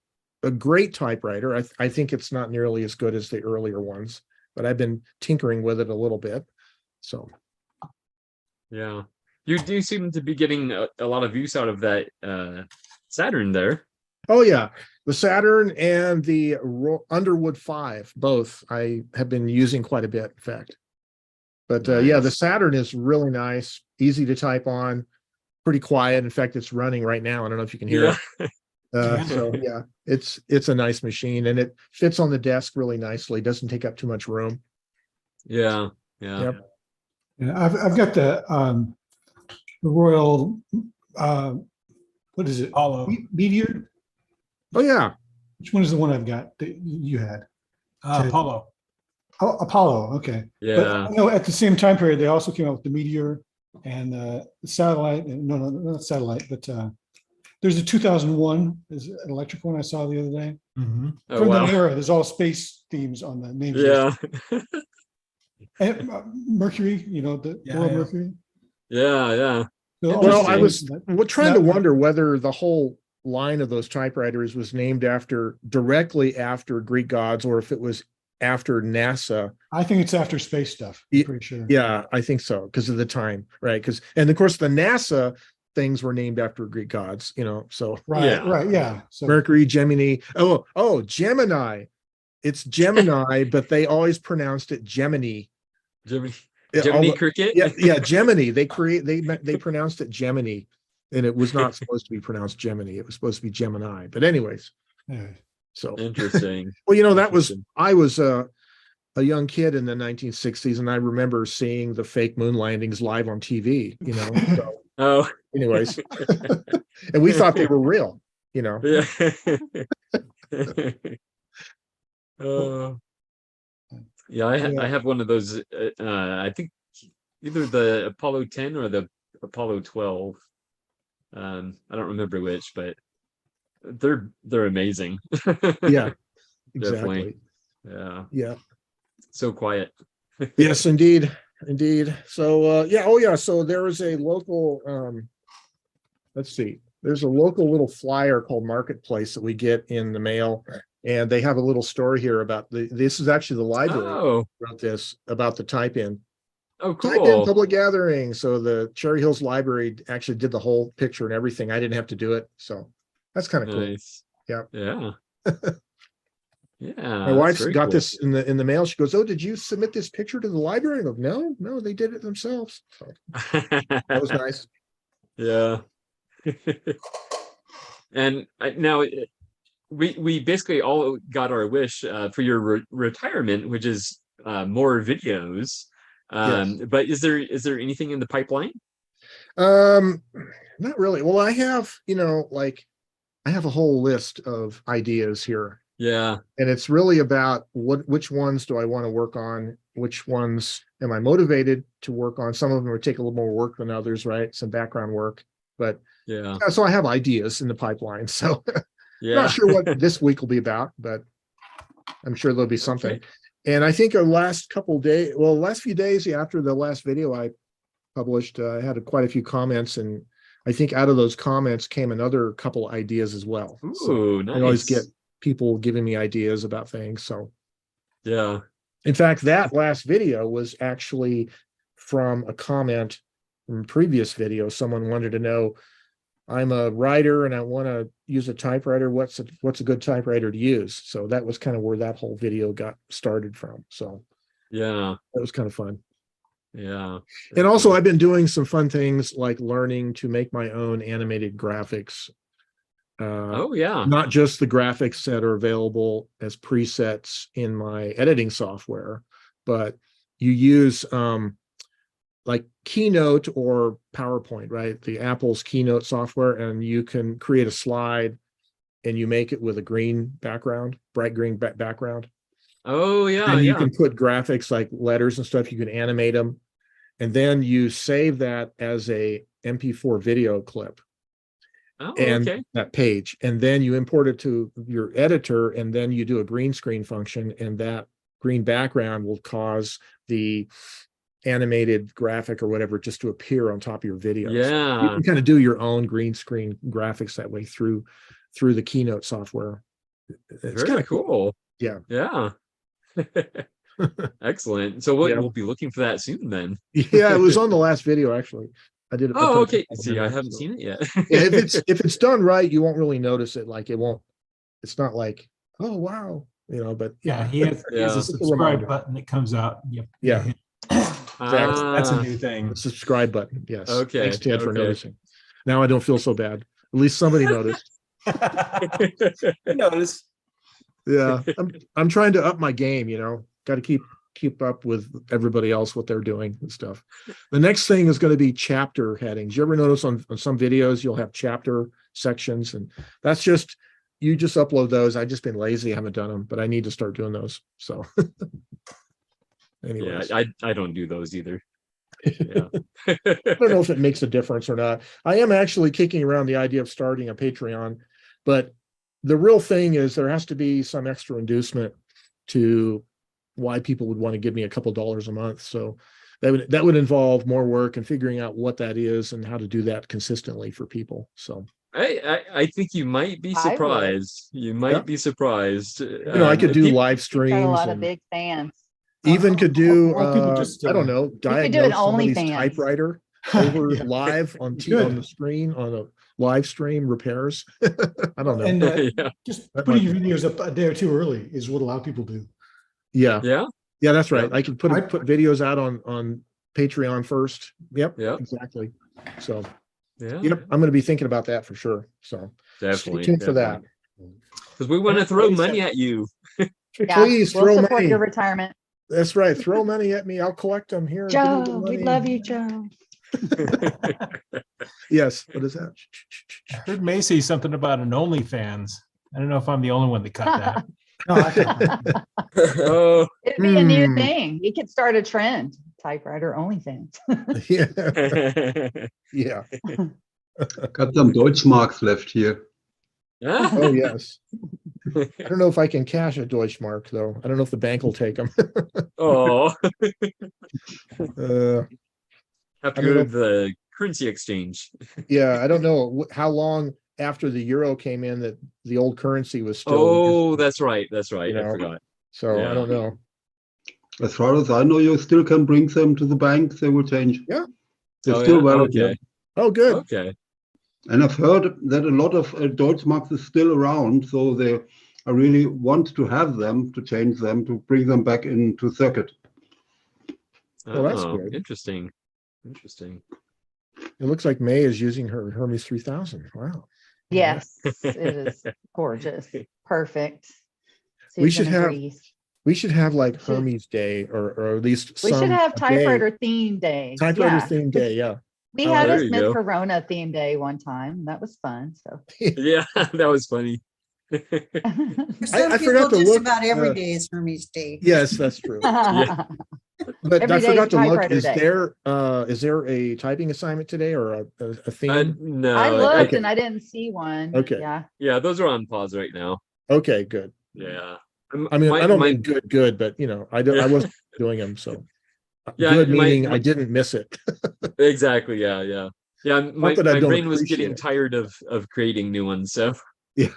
a great typewriter. I think it's not nearly as good as the earlier ones, but I've been tinkering with it a little bit. So Yeah. You do seem to be getting a lot of use out of that Saturn there. oh yeah, the Saturn and the Underwood 5, both I have been using quite a bit, in fact. But yeah, the Nice. Saturn is really nice, easy to type on, pretty quiet. In fact, it's running right now. I don't know if you can hear Yeah. it. So yeah, it's a nice machine, and it fits on the desk really nicely. Doesn't take up too much room. Yeah. Yeah. Yep. Yeah, I've got the Royal, what is it? Apollo. Meteor? Oh yeah. Which one is the one I've got that you had? Apollo. Oh, Apollo, okay. But Yeah. I know at the same time period, they also came out with the Meteor and the satellite. No, not satellite, but there's a 2001, is an electric one I saw the other day. Mhm. Oh, From wow. that era, there's all space themes on the names. Yeah. And Mercury, you know, the Yeah, Royal yeah. Mercury. Yeah. Yeah. So all Well, the I was same, trying to not- wonder whether the whole line of those typewriters was named directly after Greek gods, or if it was after NASA. I think it's after space stuff. I'm pretty sure. Yeah, I think so, because of the time, right? And of course the NASA things were named after Greek gods, so Right, Yeah. right, yeah. So Mercury, Gemini. Oh, Gemini. It's Gemini, but they always pronounced it Gemini. Jiminy, Yeah, Jiminy Cricket. yeah, Gemini. They pronounced it Gemini, and it was not supposed to be pronounced Gemini. It was supposed to be Gemini. But anyways, yeah. so Interesting. well, Interesting. I was a young kid in the 1960s, and I remember seeing the fake moon landings live on TV. So Oh. anyways, and we thought they were real. Yeah. Uh, yeah, I have one of those. I think either the Apollo 10 or the Apollo 12. I don't remember which, but they're amazing. Yeah, Definitely. exactly. Yeah. Yeah. So quiet. Yes, indeed. So so there is a local let's see, there's a local little flyer called Marketplace that we get in the mail, and they have a little story here about this is actually the library Oh. wrote this about the type-in Cool. public gathering. So the Cherry Hills Library actually did the whole picture and everything. I didn't have to do it, so that's kind of cool. Nice. Yeah. Yeah. Yeah. My wife's got this in the mail. She goes, "Oh, did you submit this picture to the library?" I go, "No, they did it themselves." So that was nice. Yeah. And now we basically all got our wish for your retirement, which is more videos. Yes. But is there anything in the pipeline? Not really. Well, I have, I have a whole list of ideas here. Yeah. And it's really about which ones do I want to work on? Which ones am I motivated to work on? Some of them would take a little more work than others, right? Some background work, but Yeah. so I have ideas in the pipeline. So Yeah. not sure what this week will be about, but I'm sure there'll be something. Okay. And I think the last few days after the last video I published, I had quite a few comments, and I think out of those comments came another couple ideas as well. Ooh, So nice. I always get people giving me ideas about things. So Yeah. in fact, that last video was actually from a comment from a previous video. Someone wanted to know, I'm a writer and I want to use a typewriter. What's a good typewriter to use? So that was kind of where that whole video got started from. So Yeah. that was kind of fun. Yeah. And also I've been doing some fun things like learning to make my own animated graphics. Oh yeah. Not just the graphics that are available as presets in my editing software, but you use like Keynote or PowerPoint, right? The Apple's Keynote software, and you can create a slide and you make it with a green background, bright green background. Oh yeah. And you Yeah. can put graphics like letters and stuff, you can animate them. And then you save that as a MP4 video clip. Oh, And okay. that page, and then you import it to your editor, and then you do a green screen function, and that green background will cause the animated graphic or whatever just to appear on top of your videos. You Yeah. can kind of do your own green screen graphics that way through the Keynote software. It's Very kind of cool. cool. Yeah. Yeah. Excellent. So Yeah. we'll be looking for that soon then. Yeah, it was on the last video actually. I did. I Oh, put a okay. couple in See, I there, haven't so. seen it yet. Yeah, if it's done right, you won't really notice it. Like it won't. It's not like, oh wow, but Yeah, yeah, he has a It's a subscribe reminder. button that comes out. Yep. Yeah. That's a Ah, new thing. The subscribe button. Yes. Okay, Thanks, Ted, for okay. noticing. Now I don't feel so bad. At least somebody noticed. Notice. Yeah, I'm trying to up my game. Got to keep up with everybody else what they're doing and stuff. The next thing is going to be chapter headings. You ever notice on some videos you'll have chapter sections, and that's just you just upload those. I've just been lazy, I haven't done them, but I need to start doing those. So, Yeah, anyways, I don't do those either. Yeah. I don't know if it makes a difference or not. I am actually kicking around the idea of starting a Patreon, but the real thing is there has to be some extra inducement to why people would want to give me a couple dollars a month. So that would involve more work and figuring out what that is and how to do that consistently for people. So I think you might be I would. surprised. You might be surprised. I could do live Got a streams lot of and big fans. even could do Well, people just, I don't know, You could do an diagnose somebody's OnlyFans. typewriter over Yeah. live on Good. the screen on a live stream repairs. I don't know. And Yeah. just That putting might your videos up a day or two early is what a lot of people do. Yeah. Yeah. Yeah, that's right. Yeah. I can put videos out on Patreon first. Yep. Yeah. Exactly. So Yeah. yep, I'm going to be thinking about that for sure. So Definitely. stay tuned for that. Because we want to throw money at you. Yeah, Please we'll throw support money. your retirement. That's right. Throw money at me. I'll collect them here. Give me the Joe, we money. love you, Joe. Yes. What is that? I heard May say something about an OnlyFans. I don't know if I'm the only one that caught that. No, I Oh, It'd be a new Hmm. thing. You could start a trend. Typewriter OnlyFans. Yeah. Yeah. Got some Deutschmarks left here. Oh, yes. I don't know if I can cash a Deutschmark though. I don't know if the bank will take them. Oh, have to I go mean, to the currency exchange. yeah, I don't know how long after the euro came in that the old currency was still. Oh, that's right. That's right. You I know, forgot. So Yeah. I don't know. As far as I know, you still can bring them to the bank. They will change. Yeah. They're Oh, still yeah? valid. Okay. Yeah. Oh, good. Okay. And I've heard that a lot of Deutschmarks is still around, so I really want to have them, to change them, to bring them back into circuit. Well, that's Oh, good. interesting. Interesting. It looks like May is using her Hermes 3000. Wow. Yes, it is gorgeous. Perfect. We should Susan have agrees. We should have like should- Hermes Day or at least We should some have day- typewriter theme days. typewriter Yeah. theme day. Yeah. We Oh, had there a you Smith go. Corona theme day one time. That was fun. So Yeah, that was funny. For I some forgot people, to just look, about every day is Hermes Day. Yes, that's true. Yeah. But Every I day forgot is to look. typewriter Is day. there a typing assignment today or a theme? No, I looked okay. and I didn't see one. Okay. Yeah. yeah, those are on pause right now. Okay, good. Yeah. I mean, My- I don't my- mean good, but I Yeah. wasn't doing them. So Yeah, good my- meaning my- I didn't miss it. Exactly. Yeah, yeah. Yeah, my that I don't brain was appreciate getting it. tired of creating new ones. So Yeah.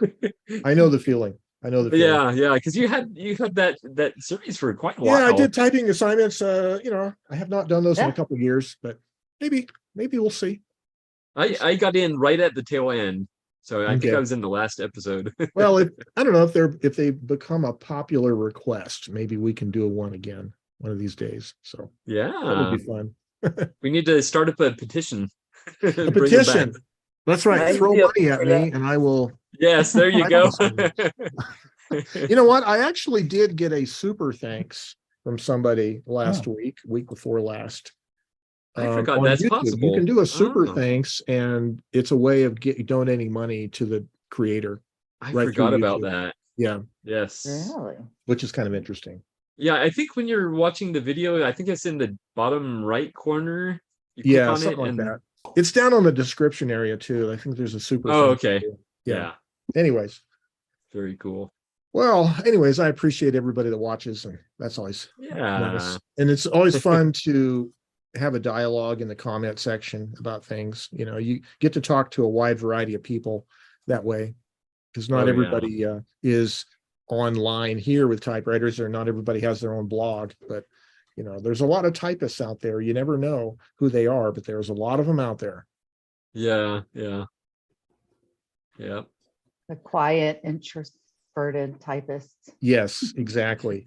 I know the feeling. I know the feeling. yeah, yeah, because you had that series for quite a while. Yeah, I did typing assignments. I have not done those in a Yeah. couple of years, but maybe we'll see. I got in right at the tail end, so I think Okay. I was in the last episode. Well, I don't know if they become a popular request, maybe we can do one again one of these days. So that Yeah, would be fun. we need to start up a petition. A Bring it petition. back. That's right. I'd Throw be up money at for me, that. and I will. Yes, there you go. You know what? I actually did get a super thanks from somebody last week before last. I forgot on that's YouTube. possible. You can do a super Oh. thanks, and it's a way of donating money to the creator. I right forgot through about YouTube. that. Yeah, Yes. Really? which is kind of interesting. Yeah, I think when you're watching the video, I think it's in the bottom right corner. You click Yeah, on something it like and that. It's down on the description area too. I think there's a super. Oh, thanks okay. too. Yeah, Anyways, very cool. well, anyways, I appreciate everybody that watches, and that's always Yeah. nice. And it's always fun to have a dialogue in the comment section about things. You get to talk to a wide variety of people that way. because not Oh, yeah. everybody is online here with typewriters, or not everybody has their own blog. But you know, there's a lot of typists out there. You never know who they are, but there's a lot of them out there. Yeah. The quiet, introverted typists. Yes, exactly.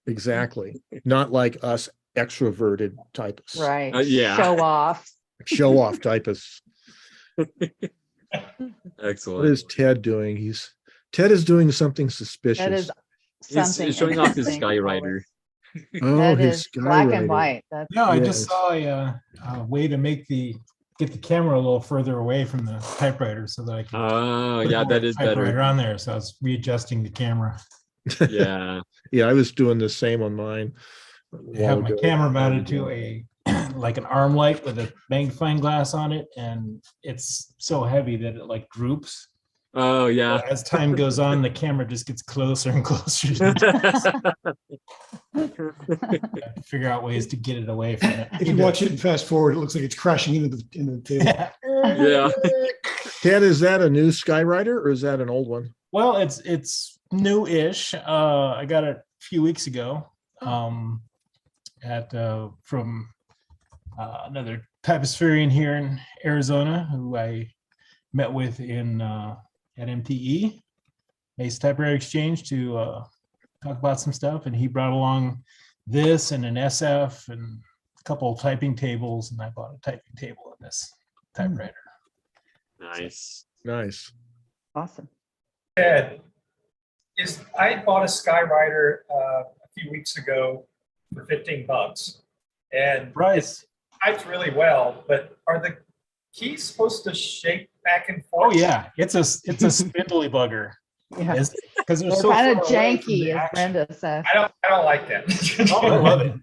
Exactly. Not like us extroverted typists. Right. Yeah. Show off. Show off typists. Excellent. What is Ted doing? Ted is doing something suspicious. That is He's something. showing off his interesting Skywriter. always. Oh, That his is black and Skywriter. white. That's No, I Yes. just saw a way to get the camera a little further away from the typewriter so that I can Oh, put yeah, more that is typewriter better. on there. So I was readjusting the camera. Yeah. Yeah, I was doing the same on mine. a I have while my ago. camera mounted to a like an arm light with a magnifying glass on it, and it's so heavy that it like droops. Oh, yeah. As time goes on, the camera just gets closer and closer. Figure out ways to get it away from it. If you watch it and fast forward, it looks like it's crashing into the table. Yeah. Ted, is that a new Skywriter or is that an old one? Well, it's new-ish. I got it a few weeks ago from another typist here in Arizona who I met with at MTE, Mace Typewriter Exchange, to talk about some stuff, and he brought along this and an SF and a couple of typing tables, and I bought a typing table in this typewriter. Nice. Nice. awesome. Ted, I bought a Skywriter a few weeks ago for $15, and Price. it types really well. But are the keys supposed to shake back and Oh forth? yeah, it's a spindly bugger. Yeah. Because they're They're so kind of far away from janky, the as action. Brenda said. I don't like that. Oh, I love it.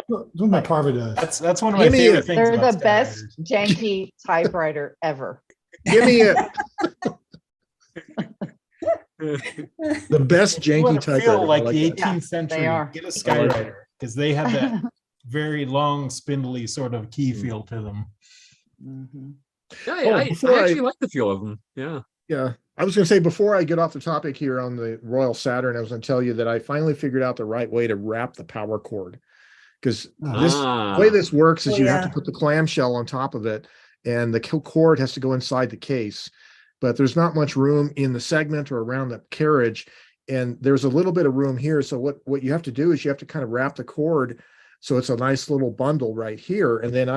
That's what my Parva does. That's one of my Give me favorite it. things. They're about the best Skywriters. janky typewriter ever. Give me it. The best You janky want to typewriter. feel like I the that. 18th Yeah, century. they are. Get a Skywriter because they have that very long, spindly sort of key feel to them. Mhm. Yeah, I before actually like the feel of them. Yeah. Yeah. I was going to say, before I get off the topic here on the Royal Saturn, I was going to tell you that I finally figured out the right way to wrap the power cord. Because the way this works is you have to put the clamshell on top of it, and the cord has to go inside the case. But there's not much room in the segment or around the carriage. And there's a little bit of room here. So what you have to do is you have to kind of wrap the cord so it's a nice little bundle right here. And then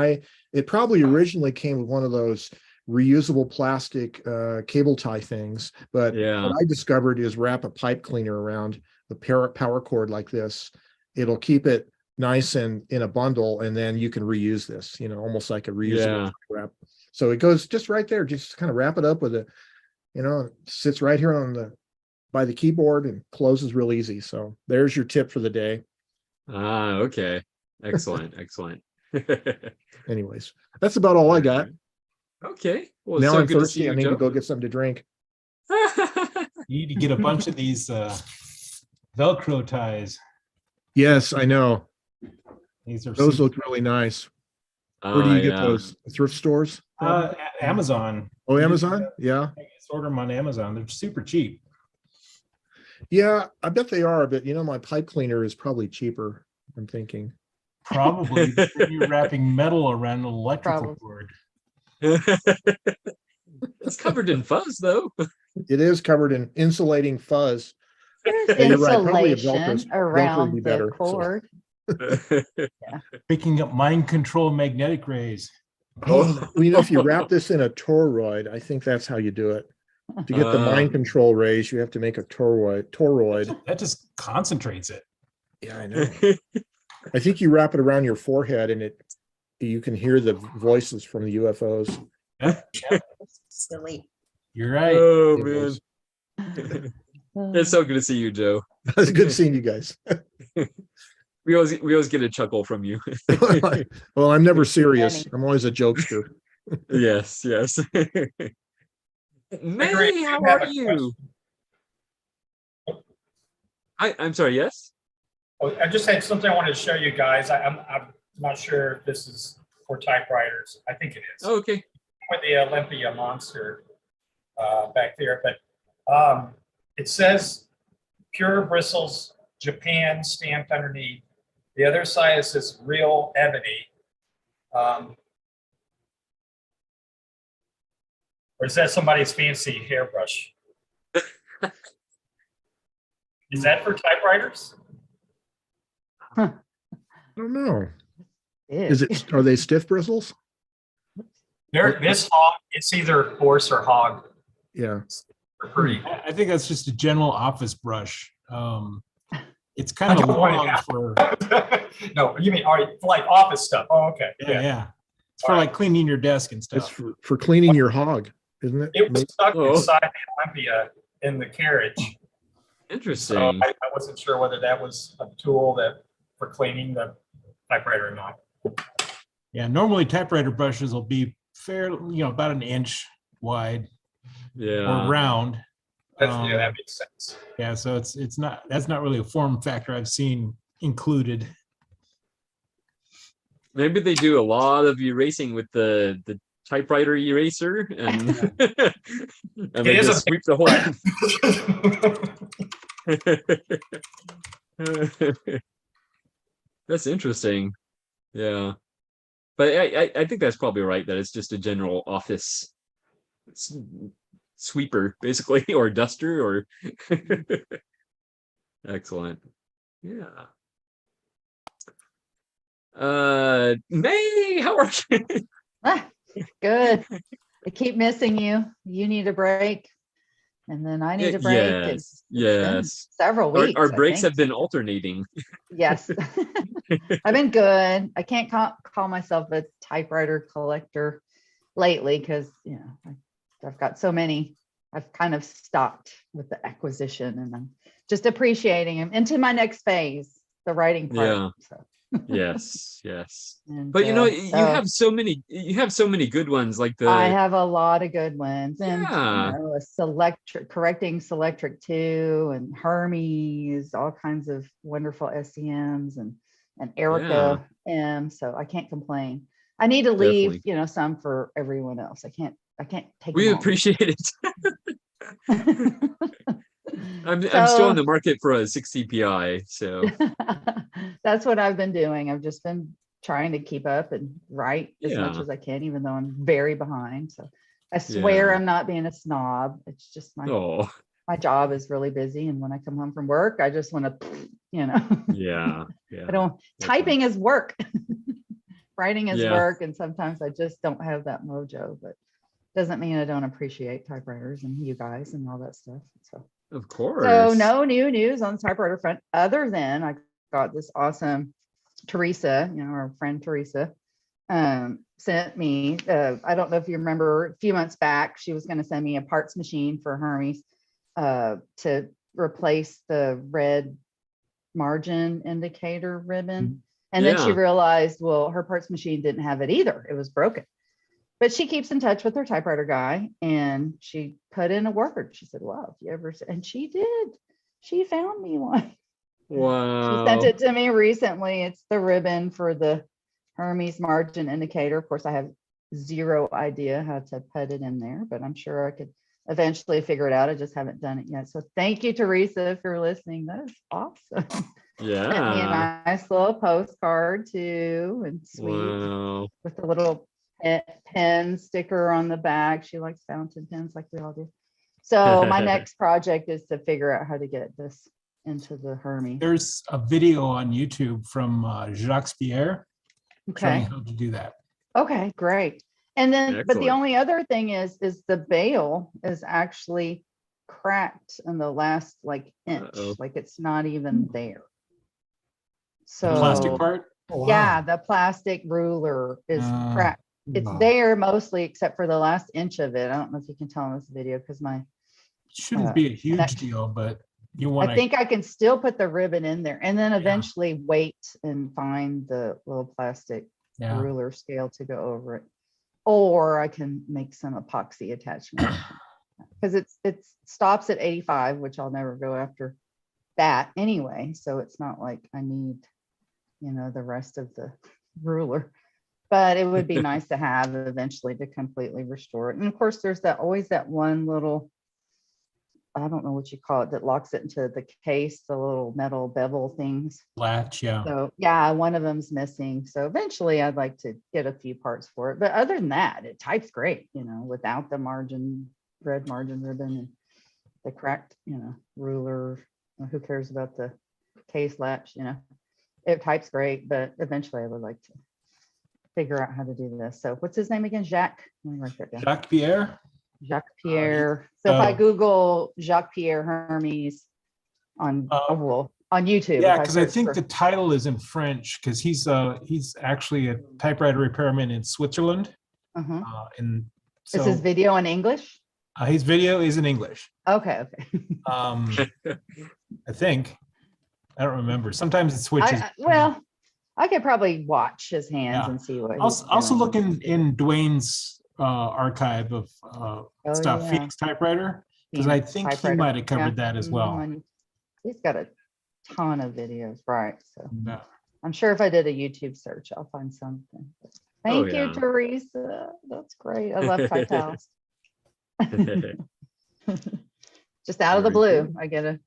it probably originally came with one of those reusable plastic cable tie things. But what I discovered is wrap a pipe cleaner around the power cord like this. It'll keep it nice and in a bundle, and then you can reuse this, almost like a reusable wrap. So it goes just right there. Just kind of wrap it up with it sits right here by the keyboard and closes real easy. So there's your tip for the day. Okay. Excellent. Excellent. Anyways, that's about all I got. Okay. Well, Now so I'm good to thirsty. see you, I need Joe. to go get something to drink. You need to get a bunch of these Velcro ties. Yes, I know. These are Those super- look really nice. Where do you get those? Thrift stores? Amazon. Oh, Amazon? Yeah. Just order them on Amazon. They're super cheap. Yeah, I bet they are, but my pipe cleaner is probably cheaper, I'm thinking. Probably then you're wrapping metal around an electrical cord. It's covered in fuzz, though. It is covered in insulating fuzz. There's Yeah, you're right. Probably a insulation Velcro would around be the better. So. cord. Picking up mind control magnetic rays. Oh, if you wrap this in a toroid, I think that's how you do it. To get the mind control rays, you have to make a toroid. That just concentrates it. Yeah, I know. I think you wrap it around your forehead, and you can hear the voices from the UFOs. Silly. You're right. Oh, man. It's so good to see you, Joe. It's good seeing you guys. We always get a chuckle from you. Well, I'm never serious. I'm always a jokester. Yes. May, how are you? I'm sorry, yes? Oh, I just had something I wanted to show you guys. I'm not sure if this is for typewriters. I think it is. Oh, okay. With the Olympia monster. back there, but it says pure bristles, Japan stamped underneath. The other side it says real ebony. Or is that somebody's fancy hairbrush? Is that for typewriters? I don't know. Big. Are they stiff bristles? This hog, it's either horse or hog. Yeah. They're pretty. I think that's just a general office brush. It's kind of long for. No, you mean for like office stuff? Oh, okay. Yeah. It's for like cleaning your desk and It's stuff. for cleaning your hog, isn't it? It was stuck inside the Olympia in the carriage. Interesting. So I wasn't sure whether that was a tool that for cleaning the typewriter or not. Yeah, normally typewriter brushes will be fairly, about an inch wide Yeah. or round. Yeah, that makes sense. Yeah, so that's not really a form factor I've seen included. Maybe they do a lot of erasing with the typewriter eraser, and and they just sweep the whole. That's interesting. Yeah, but I think that's probably right, that it's just a general office sweeper, basically, or duster, or excellent. Yeah. May, how are you? Good. I keep missing you. You need a break. And then I need a break. It's been Yes. several weeks. Our I breaks think. have been alternating. Yes. I've been good. I can't call myself a typewriter collector lately because, I've got so many. I've kind of stopped with the acquisition, and I'm just appreciating them into my next phase, the writing part. Yeah. So. Yes. And, But you have so many good ones, like I have a lot of good ones, and Yeah. correcting Selectric 2 and Hermes, all kinds of wonderful SCMs and Erica M. So I can't complain. I need to leave, some for everyone else. I can't take. We them all. appreciate it. I'm still in the market for a 6 CPI, so that's what I've been doing. I've just been trying to keep up and write as much as I can, even though I'm very behind. So I swear I'm not being a snob. It's just my job is really busy, and when I come home from work, I just want to, Yeah. I don't. Typing is work. Writing is work, and sometimes I just don't have that mojo. But doesn't mean I don't appreciate typewriters and you guys and all that stuff. So. Of course. So no new news on the typewriter front, other than I got this awesome Teresa, our friend Teresa, sent me, I don't know if you remember, a few months back, she was going to send me a parts machine for Hermes to replace the red margin indicator ribbon. And then she realized, well, her parts machine didn't have it either. It was broken. But she keeps in touch with her typewriter guy, and she put in a word. She said, "Well, if you ever," and she did. She found me one. Wow. She sent it to me recently. It's the ribbon for the Hermes margin indicator. Of course, I have zero idea how to put it in there, but I'm sure I could eventually figure it out. I just haven't done it yet. So thank you, Teresa, if you're listening. That is awesome. Yeah. Sent me a nice little postcard too, and sweet with the little pen sticker on the back. She likes fountain pens like we all do. So my next project is to figure out how to get this into the Hermes. There's a video on YouTube from Jacques Pierre showing Okay. how to do that. Okay, great. And then, but the Excellent. only other thing is the bail is actually cracked in the last inch, like it's not even there. So The plastic part? Oh, wow. Yeah, the plastic ruler is cracked. It's wow. there mostly except for the last inch of it. I don't know if you can tell in this video because my Shouldn't be a huge deal, but you want I think I can still put the ribbon in there and then eventually wait and find the little plastic ruler scale to go over it. Or I can make some epoxy attachment because it stops at 85, which I'll never go after that anyway. So it's not like I need, the rest of the ruler. But it would be nice to have eventually to completely restore it. And of course, there's always that one little, I don't know what you call it, that locks it into the case, the little metal bevel things. Latch, yeah. So yeah, one of them's missing. So eventually I'd like to get a few parts for it. But other than that, it types great, without the red margin ribbon and the cracked, ruler. Who cares about the case latch, it types great, but eventually I would like to figure out how to do this. So what's his name again? Jacques? Let me write that down. Jacques Pierre. Jacques Pierre. So if I Google Jacques Pierre Hermes on YouTube. Yeah, because I think the title is in French, because he's actually a typewriter repairman in Switzerland. And so, is his video in English? His video is in English. Okay. I think. I don't remember. Sometimes it switches. I could probably watch his hands and see what. Also look in Dwayne's archive of stuff, yeah. Phoenix Typewriter, because I think he might have covered that as well. He's got a ton of videos, right? So yeah. I'm sure if I did a YouTube search, I'll find something. Thank you, Teresa. That's great. I love Type Pals. Just out of the blue, I get a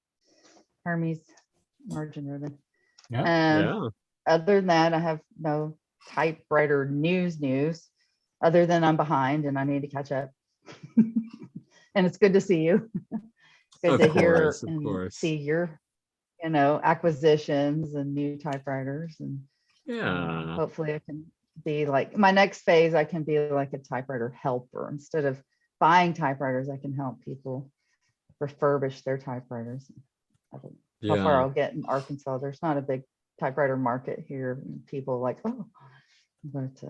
Hermes margin ribbon. Other than that, I have no typewriter news, other than I'm behind and I need to catch up. And it's good to see you. Good to hear and see your, acquisitions and new typewriters. And hopefully I can be like, my next phase, I can be like a typewriter helper. Instead of buying typewriters, I can help people refurbish their typewriters. I don't know how far I'll get in Arkansas. There's not a big typewriter market here. People like, but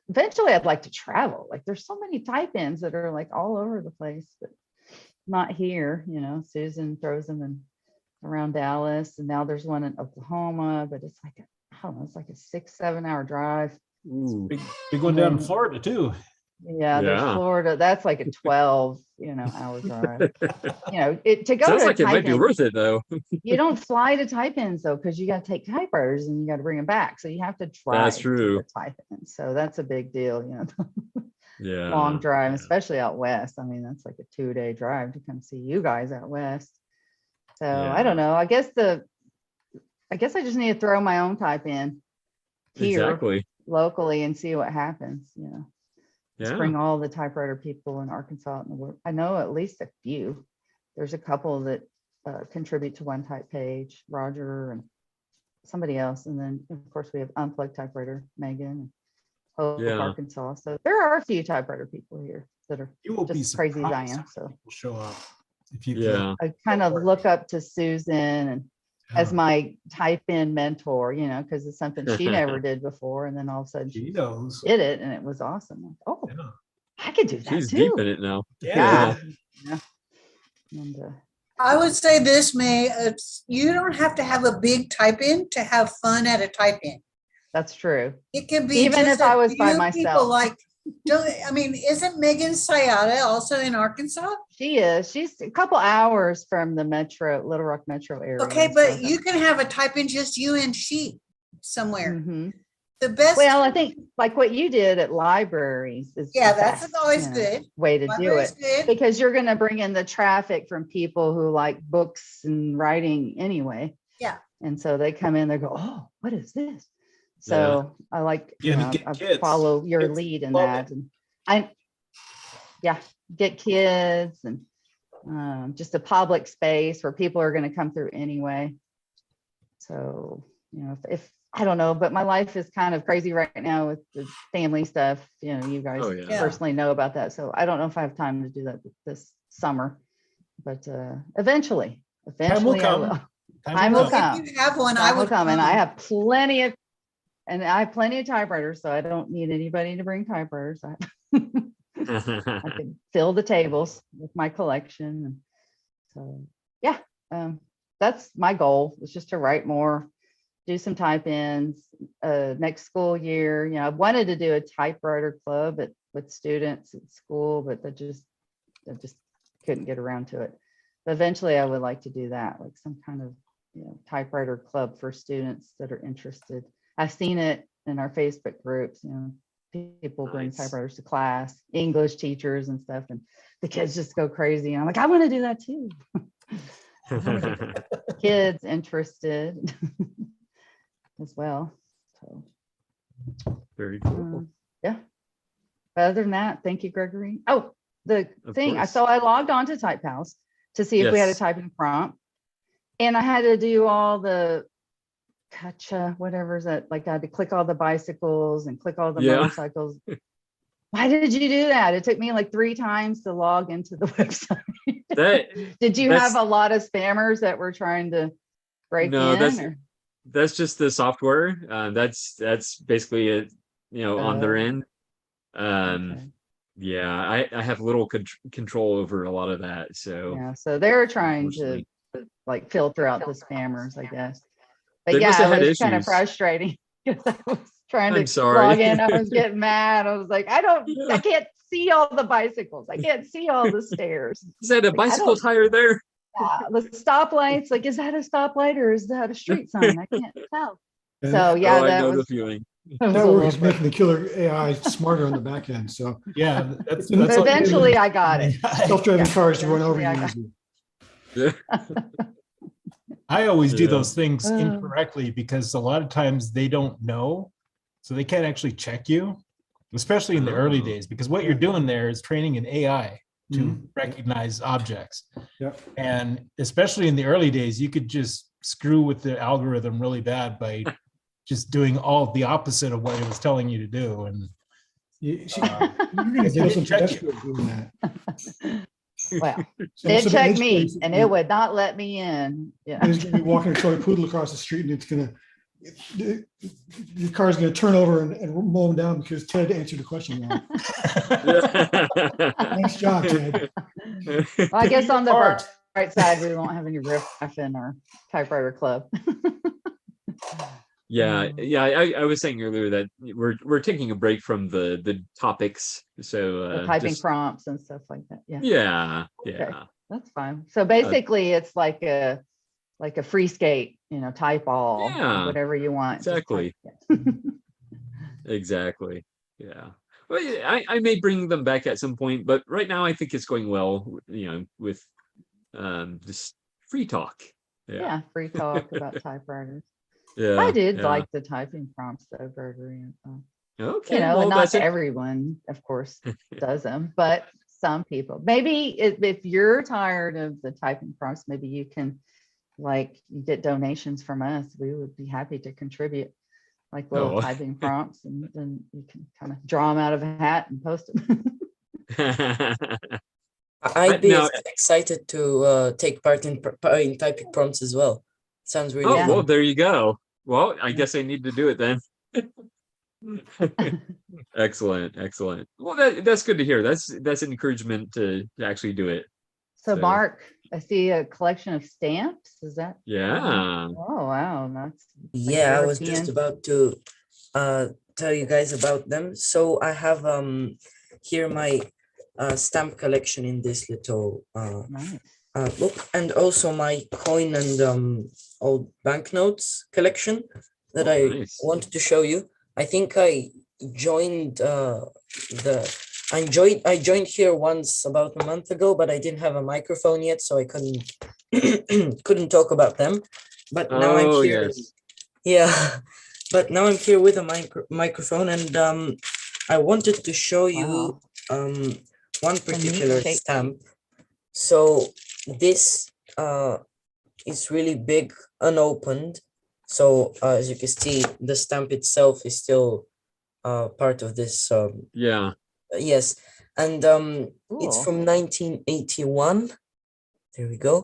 eventually I'd like to travel. Like there's so many type-ins that are like all over the place, but not here. Susan throws them in around Dallas, and now there's one in Oklahoma, but it's like it's like a 6-7 hour drive. Big one down in Florida too. Yeah, there's Florida. That's like a 12, hour drive. To go Sounds to like it might be worth it though. You don't fly to type-ins though, because you got to take typewriters and you got to bring them back. So you have to drive. That's true. To the type-in. So that's a big deal, Yeah. Long drive, especially out west. I mean, that's like a 2-day drive to come see you guys out west. So I don't know. I guess I just need to throw my own type-in here locally and see what happens. Just bring all the typewriter people in Arkansas in the world. I know at least a few. There's a couple that contribute to One Type page, Roger and somebody else. And then of course we have Unplugged Typewriter, Megan, and Hope, Arkansas. So there are a few typewriter people here that are just as crazy as I am. So show up if you I kind of look up to Susan and as my type-in mentor, because it's something she never did before. And then all of a sudden she did it and it was awesome. Like, oh, I could do that She's too. deep in it now. Yeah. And, I would say this, May, you don't have to have a big type-in to have fun at a type-in. That's true. It can be even just if I was a by few myself. people isn't Megan Sayada also in Arkansas? She is. She's a couple hours from the Little Rock metro area. Okay, but you can have a type-in just you and she somewhere. Mm-hmm. The best. Well, I think like what you did at libraries is that's always good way to do it, good. Because you're going to bring in the traffic from people who like books and writing anyway. Yeah. And so they come in, they go, oh, what is this? So I like, I follow your lead in that. And get kids and just a public space where people are going to come through anyway. So, if I don't know, but my life is kind of crazy right now with the family stuff. You guys personally know about that. So I don't know if I have time to do that this summer, but eventually time will come. Time will come. If you have one, I will come. And I have plenty of typewriters, so I don't need anybody to bring typewriters. I can fill the tables with my collection. So that's my goal. It's just to write more, do some type-ins. Next school year, I wanted to do a typewriter club with students at school, but I just couldn't get around to it. But eventually I would like to do that, like some kind of typewriter club for students that are interested. I've seen it in our Facebook groups, people bring Nice. typewriters to class, English teachers and stuff, and the kids just go crazy. And I'm like, I want to do that too. Kids interested as well. So Very cool. yeah. But other than that, thank you, Gregory. Oh, the Of thing, course. so I logged on to TypePals to see if we had a Yes. typing prompt. And I had to do all the gotcha, whatever's that, like I had to click all the bicycles and click all the Yeah. motorcycles. Why did you do that? It took me like 3 times to log into the website. That Did you that's- have a lot of spammers that were trying to break No, in? that's- That's just the software. That's basically it, on their end. Okay. Yeah, I have little control over a lot of that. So Yeah, so they're trying to unfortunately. like filter out the spammers, I guess. But They must yeah, have it had was kind of issues. frustrating because I was trying I'm to sorry. log in. I was getting mad. I was like, I can't see all the bicycles. I can't see all the stairs. Is that a Like, I bicycle don't- tire there? The stoplights, like, is that a stoplight or is that a street sign? I can't tell. And So yeah, I that know was, the feeling. it was a That work little is making the killer AI smarter on the back end. So Yeah, that's But But all- eventually I got it. self-driving Yeah, cars to run over eventually you I got easily. I always do Yeah. those things Oh. incorrectly because a lot of times they don't know, so they can't actually check you, especially in the early Oh. days, because what you're doing there is training an AI to Mhm. recognize objects. Yep. And especially in the early days, you could just screw with the algorithm really bad by just doing all the opposite of what it was telling you to do. And You're going to They kill didn't some check you. pedestrians doing that. Well, Some it checked edge me cases, and it would not let me in. Yeah. There's going to be walking a toy poodle across the street, and it's going to, the car's going to turn over and mow him down because Ted answered the question wrong. Nice job, Ted. Well, I guess on the Art. right side, we won't have any riff in our typewriter club. Yeah, I was saying earlier that we're taking a break from the topics. So The typing just- prompts and stuff like that. Yeah. yeah, Okay. yeah. That's fine. So basically it's like a free skate, type all, Yeah, whatever you want. just exactly. type it. Exactly. Yeah. Well, yeah, I may bring them back at some point, but right now I think it's going well, with just free talk. Yeah, free talk about typewriters. Yeah. I did yeah. like the typing prompts though, Gregory. Okay. And well, not that's it. everyone, of course, does them, but some people. Maybe if you're tired of the typing prompts, maybe you can, you get donations from us. We would be happy to contribute like little Oh. typing prompts, and then you can kind of draw them out of a hat and post them. I'd be Now- excited to take part in typing prompts as well. Sounds really Oh, Yeah. well, there you go. Well, I guess I need to do it then. Excellent, excellent. Well, that's good to hear. That's an encouragement to actually do it. So So- Mark, I see a collection of stamps. Is that? Yeah. Oh, wow. That's Yeah, I was just European. about to tell you guys about them. So I have here my stamp collection in this little nice. book, and also my coin and old banknotes collection that I Nice. wanted to show you. I think I joined I joined here once about a month ago, but I didn't have a microphone yet, so I couldn't couldn't talk about them. But now I'm Oh, here. yes. Yeah, but now I'm here with a microphone, and I wanted to show you one particular shape. stamp. So this is really big, unopened. So as you can see, the stamp itself is still part of this. Yeah. Yes, and it's Cool. from 1981. There we go.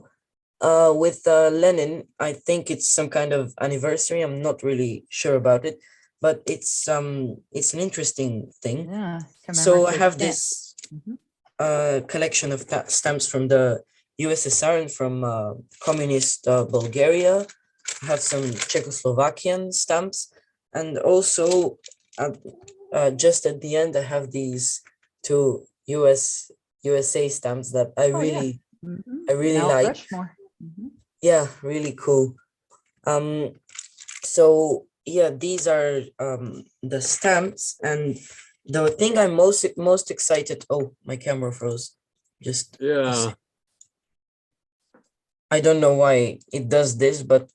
With Lenin, I think it's some kind of anniversary. I'm not really sure about it, but it's an interesting thing. Yeah. So I commemorative have stamp. this Mhm. collection of stamps from the USSR and from communist Bulgaria. I have some Czechoslovakian stamps, and also just at the end I have these two USA stamps that I Oh, yeah. really Mhm. I really Mount like. Rushmore. Mhm. Yeah, really cool. So yeah, these are the stamps, and the thing I'm most excited. Oh, my camera froze. Just a Yeah. sec. I don't know why it does this, but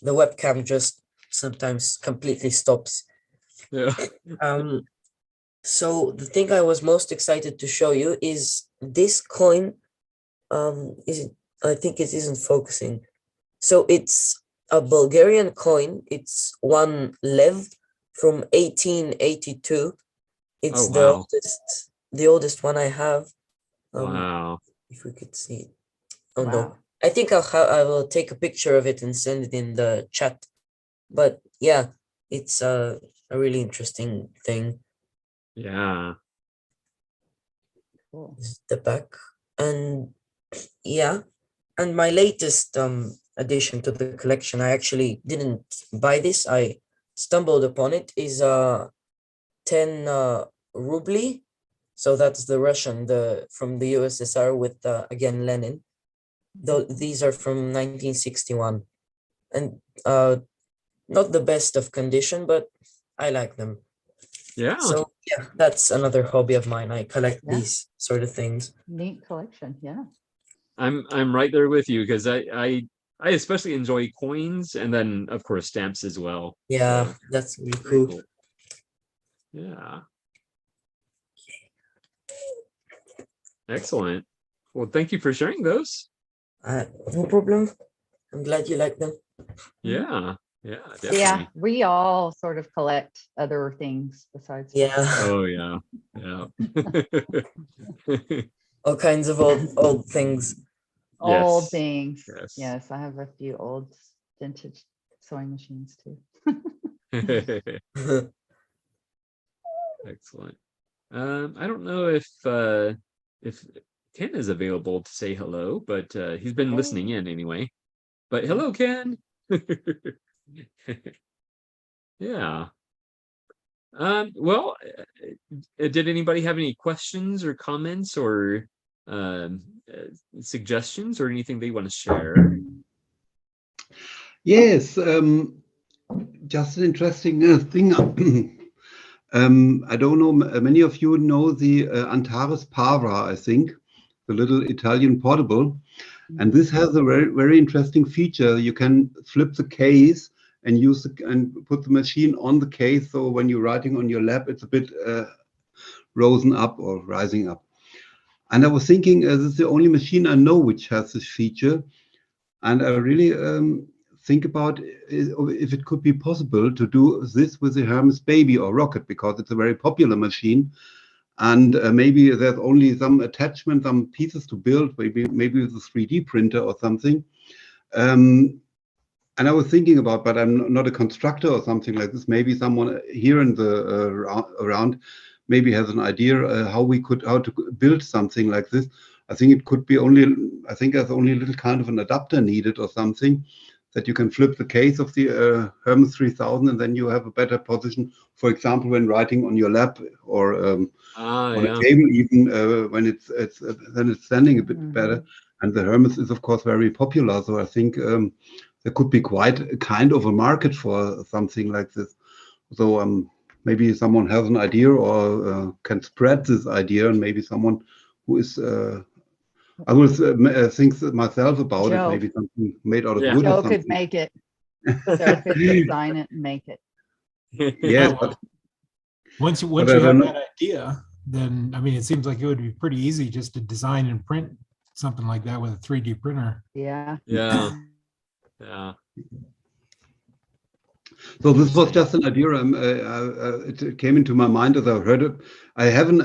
the webcam just sometimes completely stops. Yeah. So the thing I was most excited to show you is this coin. Is it? I think it isn't focusing. So it's a Bulgarian coin. It's 1 lev from 1882. It's Oh, wow. the oldest one I have. Wow. If we could see it. Oh no. Wow. I think I will take a picture of it and send it in the chat. But yeah, it's a really interesting thing. Yeah. Cool. This is the back. And yeah. And my latest addition to the collection, I actually didn't buy this. I stumbled upon it, is 10 rubli. So that's the Russian, from the USSR with again Lenin. Though these are from 1961, and not the best of condition, but I like them. Yeah. So yeah, that's another hobby of mine. I collect Yeah. these sort of things. Neat collection. Yeah. I'm right there with you because I especially enjoy coins and then of course stamps as well. Yeah, So, that's really very cool. Yeah. Excellent. Well, thank you for sharing those. No problem. I'm glad you like them. Yeah. Yeah, So, yeah, definitely. we all sort of collect other things besides. Yeah. Oh yeah. Yeah. All kinds of old things. Old Yes. things. Yes. Yes, I have a few old vintage sewing machines too. Excellent. I don't know if Ken is available to say hello, but he's been listening in anyway. But hello, Ken. Yeah. Well, did anybody have any questions or comments or suggestions or anything they want to share? Yes, just an interesting thing. I don't know, many of you know the Antares Pava, I think, the little Italian portable. And this has a very, very interesting feature. You can flip the case and and put the machine on the case. So when you're writing on your lap, it's a bit risen up or rising up. And I was thinking, this is the only machine I know which has this feature. And I really think about if it could be possible to do this with the Hermes Baby or Rocket, because it's a very popular machine. And maybe there's only some attachment, some pieces to build, maybe with a 3D printer or something. And I was thinking about, but I'm not a constructor or something like this. Maybe someone here in the around maybe has an idea how to build something like this. I think it could be I think there's only a little kind of an adapter needed or something, that you can flip the case of the Hermes 3000 and then you have a better position, for example, when writing on your lap or on a table, even when then it's standing a bit better. And the Hermes is of course very popular, so I think there could be quite a kind of a market for something like this. So maybe someone has an idea or can spread this idea, and maybe someone who is I will think myself about Joe. it. Maybe something made out of wood or Joe something. could make it. Joe could design it and make it. Yes, well, but once but you I have don't know. that idea, then I mean, it seems like it would be pretty easy just to design and print something like that with a 3D printer. Yeah. Yeah. Yeah. So this was just an idea. It came into my mind as I heard it. I have an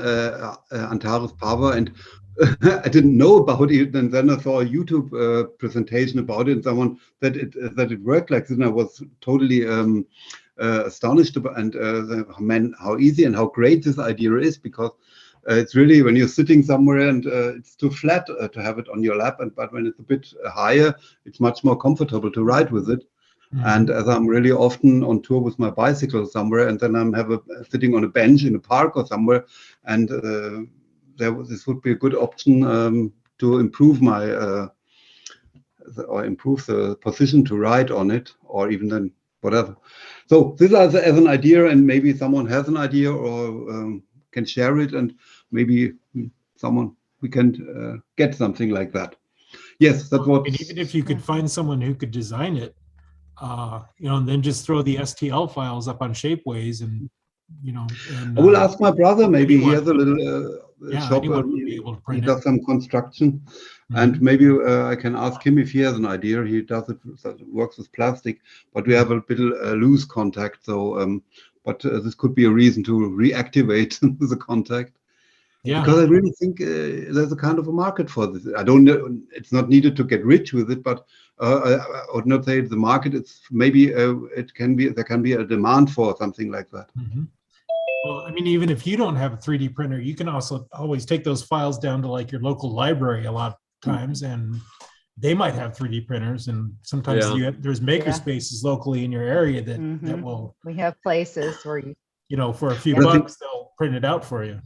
Antares Pava, and I didn't know about it. And then I saw a YouTube presentation about it, and someone that it worked like this, and I was totally astonished about how easy and how great this idea is, because it's really when you're sitting somewhere and it's too flat to have it on your lap, but when it's a bit higher, it's much more comfortable to ride with it. And as I'm really often on tour with my bicycle somewhere, and then I'm sitting on a bench in a park or somewhere, and this would be a good option to improve or improve the position to ride on it, or even then whatever. So this as an idea, and maybe someone has an idea or can share it, and maybe we can get something like that. Yes, that's what. And even if you could find someone who could design it, and then just throw the STL files up on Shapeways, and I will ask my brother. Maybe he has a little shop. Anyone would be able to He print does some construction, and maybe I can ask him if he has an idea. He does it, works with plastic, but we have a bit loose contact. So, but this could be a reason to reactivate the contact. Yeah. Because I really think there's a kind of a market for this. I don't know. It's not needed to get rich with it, but I would not say the market. It's maybe it can be, there can be a demand for something like that. Well, I mean, even if you don't have a 3D printer, you can also always take those files down to like your local library a lot of times, and they might have 3D printers, and sometimes there's maker spaces locally in your area that will. We have places where for a few bucks, they'll print it out for you.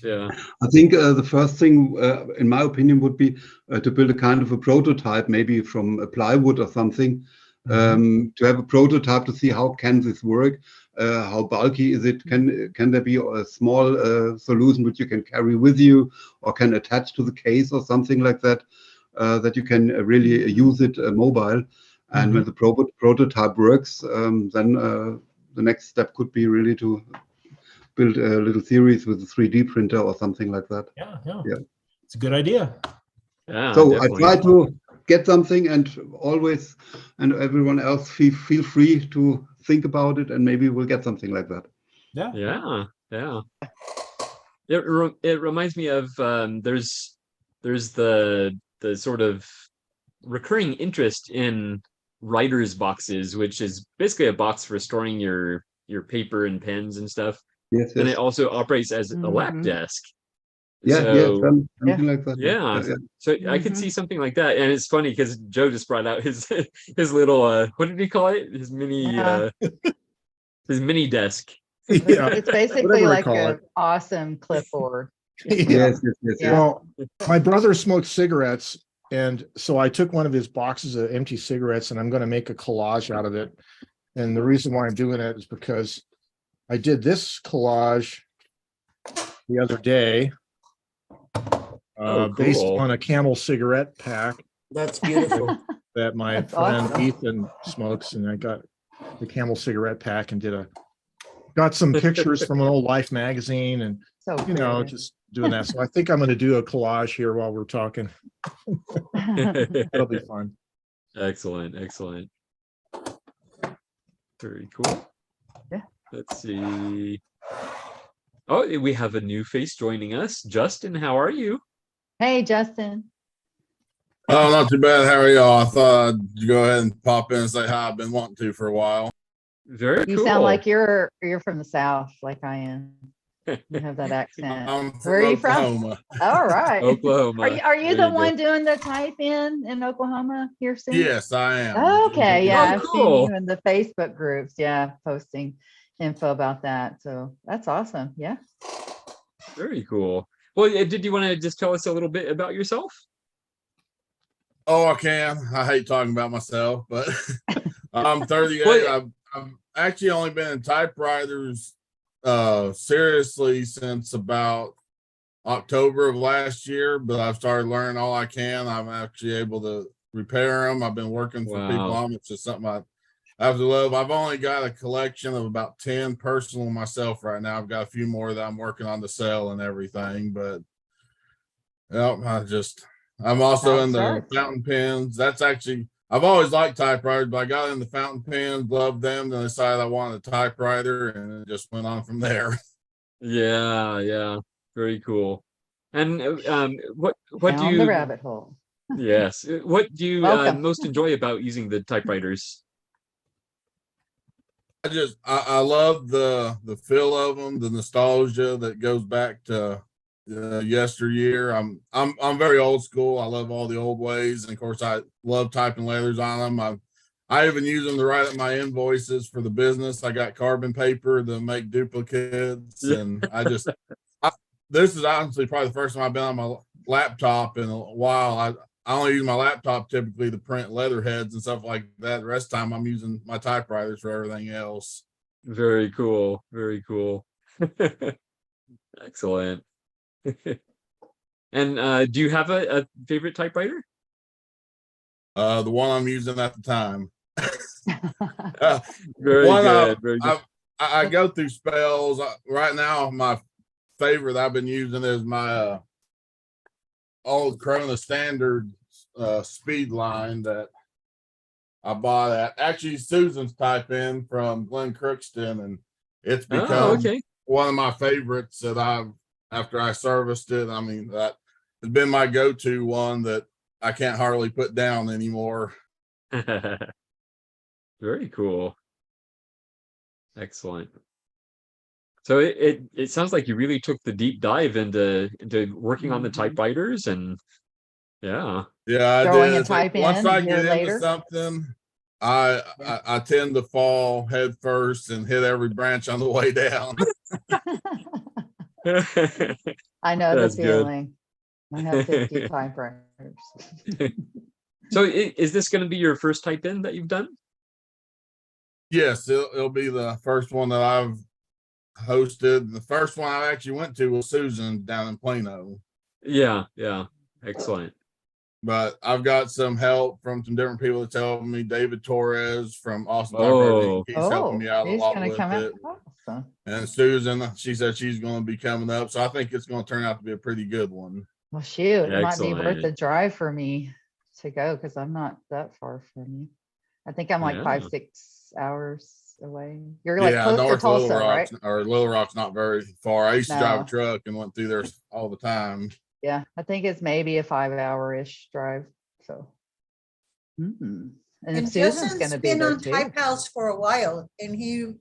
Yeah, I think the first thing, in my opinion, would be to build a kind of a prototype, maybe from a plywood or something, to have a prototype to see how can this work, how bulky is it, can there be a small solution which you can carry with you or can attach to the case or something like that, that you can really use it mobile. And when the prototype works, then the next step could be really to build a little series with a 3D printer or something like that. Yeah. It's a good idea. Yeah. So definitely. I try to get something, and always, and everyone else feel free to think about it, and maybe we'll get something like that. Yeah. It reminds me of there's the sort of recurring interest in writer's boxes, which is basically a box for storing your paper and pens and stuff. Yes. And it also operates as a lap desk. Something like that. Yeah. So I could see something like that. And it's funny because Joe just brought out his little what did he call it? His mini desk. It's basically like an awesome clipboard. Yes. Well, my brother smoked cigarettes, and so I took one of his boxes of empty cigarettes, and I'm going to make a collage out of it. And the reason why I'm doing it is because I did this collage the other day, based on a Camel cigarette pack. That's beautiful. That my friend Ethan smokes, and I got the Camel cigarette pack and got some pictures from an old Life magazine, and just doing that. So I think I'm going to do a collage here while we're talking. That'll be fun. Excellent. Very cool. Yeah. Let's see. Oh, we have a new face joining us. Justin, how are you? Hey, Justin. Oh, not too bad. How are y'all? I thought I'd go ahead and pop in and say hi. I've been wanting to for a while. Very cool. You sound like you're from the South, like I am. You have that accent. I'm from Where are you Oklahoma. from? All right. Oklahoma. Are you There the you one doing the type in Oklahoma here soon? Yes, I am. Okay, yeah, I've cool. seen you in the Facebook groups, posting info about that. So that's awesome. Yeah. Very cool. Well, did you want to just tell us a little bit about yourself? Oh, I can. I hate talking about myself, but I'm 38. I've actually only been in typewriters seriously since about October of last year, but I've started learning all I can. I'm actually able to repair them. I've been working for people on it. It's just something I have to love. I've only got a collection of about 10 personal myself right now. I've got a few more that I'm working on to sell and everything, but I'm also in the fountain pens. That's actually, I've always liked typewriters, but I got in the fountain pens, loved them, then decided I wanted a typewriter, and it just went on from there. Yeah. Very cool. And what Down do you the rabbit hole. Yes. What do you Welcome. most enjoy about using the typewriters? I love the feel of them, the nostalgia that goes back to yesteryear. I'm very old school. I love all the old ways, and of course I love typing letters on them. I even use them to write up my invoices for the business. I got carbon paper to make duplicates, and this is honestly probably the first time I've been on my laptop in a while. I only use my laptop typically to print letterheads and stuff like that. The rest of the time I'm using my typewriters for everything else. Very cool. Very cool. Excellent. And do you have a favorite typewriter? The one I'm using at the time. Very One good. Very good. I go through spells. Right now, my favorite I've been using is my old Corona Standard speed line that I bought at actually Susan's Type In from Glen Crookston, and it's become one of my favorites that after I serviced it. I mean, that has been my go-to one that I can't hardly put down anymore. Very cool. Excellent. So it sounds like you really took the deep dive into working on the typewriters, and yeah. Yeah, I Throwing did. a It's like type once in I a year get into later. something, I tend to fall head first and hit every branch on the way down. I know the That's good. feeling. I have 50 typewriters. So is this going to be your first type in that you've done? Yes, it'll be the first one that I've hosted. The first one I actually went to was Susan down in Plano. Yeah, yeah. Excellent. But I've got some help from some different people that's helping me. David Torres from Austin Typewriter, he's helping me out a he's lot gonna with come out. it. Awesome. And Susan, she said she's going to be coming up. So I think it's going to turn out to be a pretty good one. Well, shoot, it might be worth the Excellent. drive for me to go because I'm not that far from you. I think I'm like Yeah. 5-6 hours away. You're like Yeah, close to North Little Tulsa, right? Rock's or Little Rock's not very far. I used to drive a No. truck and went through there all the time. Yeah, I think it's maybe a 5-hour-ish drive. So, and if And Susan's Justin's going to be been there on too. Type House for a while, and he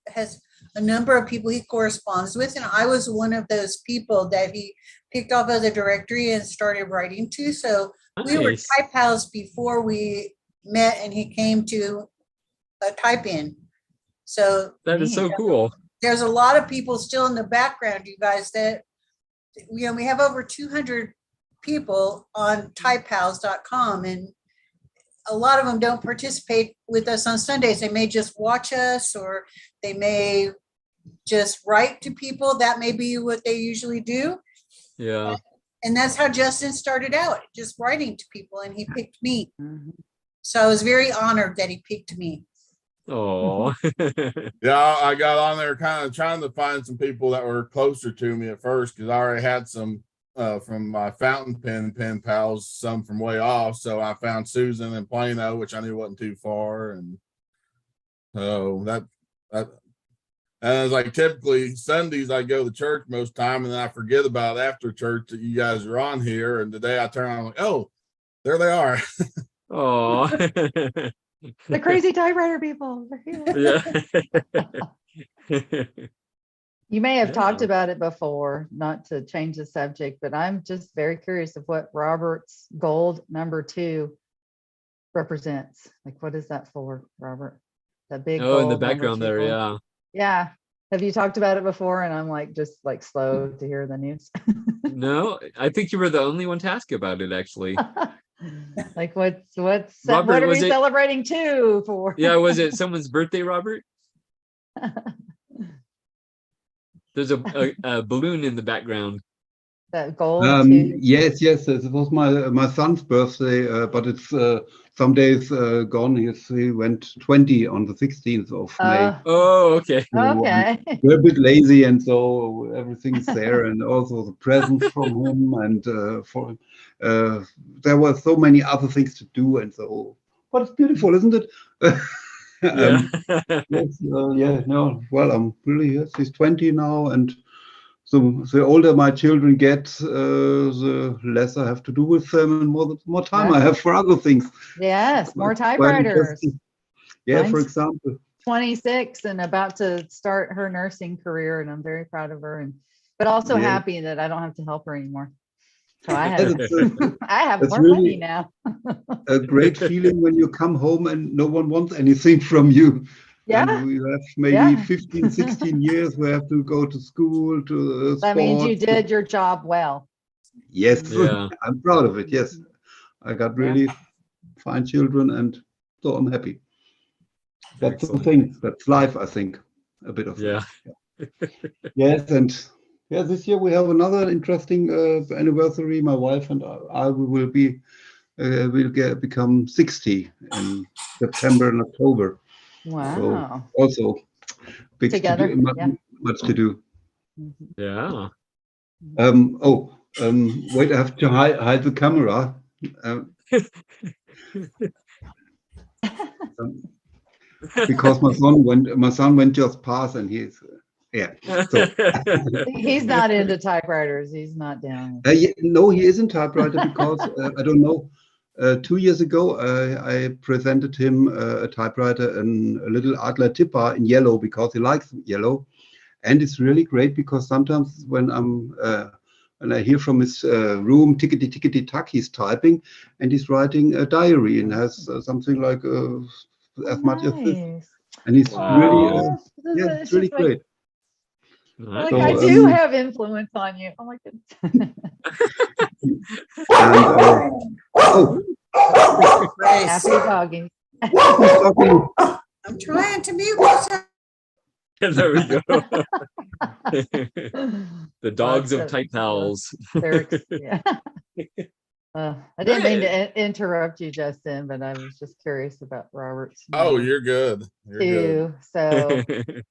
has a number of people he corresponds with, and I was one of those people that he picked off of the directory and started writing to. So we were Nice. Type House before we met, and he came to a Type In. So That is so cool. there's a lot of people still in the background, you guys, that we have over 200 people on typehouse.com, and a lot of them don't participate with us on Sundays. They may just watch us, or they may just write to people. That may be what they usually do. Yeah. And that's how Justin started out, just writing to people, and he picked me. Mhm. So I was very honored that he picked me. Oh. Yeah, I got on there kind of trying to find some people that were closer to me at first because I already had some from my fountain pen pals, some from way off. So I found Susan in Plano, which I knew wasn't too far. And so that and it's like typically Sundays I go to church most time, and then I forget about after church that you guys are on here. And today I turn on, I'm like, oh, there they are. Oh. The crazy typewriter people. Yeah. You may have talked Yeah. about it before, not to change the subject, but I'm just very curious of what Robert's gold number 2 represents. Like, what is that for, Robert? That big Oh, in the gold number background 2 there, gold? yeah. Yeah. Have you talked about it before? And I'm like, just like slow to hear the news. No, I think you were the only one to ask about it, actually. Like, what Robert, are was we it- celebrating 2 for? Yeah, was it someone's birthday, Robert? There's a balloon in the background. That gold 2. Yes, it was my son's birthday, but it's some days gone. He went 20 on the 16th of May. Oh, okay. So, Okay. we're a bit lazy, and so everything's there, and also the presents from him, and there were so many other things to do, and so. But it's beautiful, isn't it? Yeah. Yes, yeah, no. Well, I'm really, yes, he's 20 now, and so the older my children get, the less I have to do with them, and more time I have for other things. Yes, more Quite typewriters. interesting. Yeah, for Mine's example. 26 and about to start her nursing career, and I'm very proud of her, but also Yeah. happy that I don't have to help her anymore. So I have I have It's more money really now. a great feeling when you come home and no one wants anything from you. Yeah. And we have maybe Yeah. 15, 16 years. We have to go to school, to That means you sports. did your job well. Yes, Yeah. I'm proud of it. Yes, I got really fine children, and so I'm happy. That's the thing. That's life, I think. A bit of Yeah. Yes, and yeah, this year we have another interesting anniversary. My wife and I we will be become 60 in September and October. Wow. So also big Together, to do, yeah. much to do. Yeah. Wait, I have to hide the camera. Because my son went just past, and he's So He's not into typewriters. He's not down. no, he isn't typewriter because I don't know. 2 years ago, I presented him a typewriter and a little Adler Tipper in yellow because he likes yellow, and it's really great because sometimes when I hear from his room, tickety tickety tack, he's typing and he's writing a diary and has something like as much as this, and he's really it's really great. Like, So, I do have influence on you. Oh my goodness. Happy doggy. I'm trying to mute myself. There we go. The dogs of Type Pals. Yeah. I didn't mean to interrupt you, Justin, but I was just curious about Robert's. Oh, you're good. You're good. So,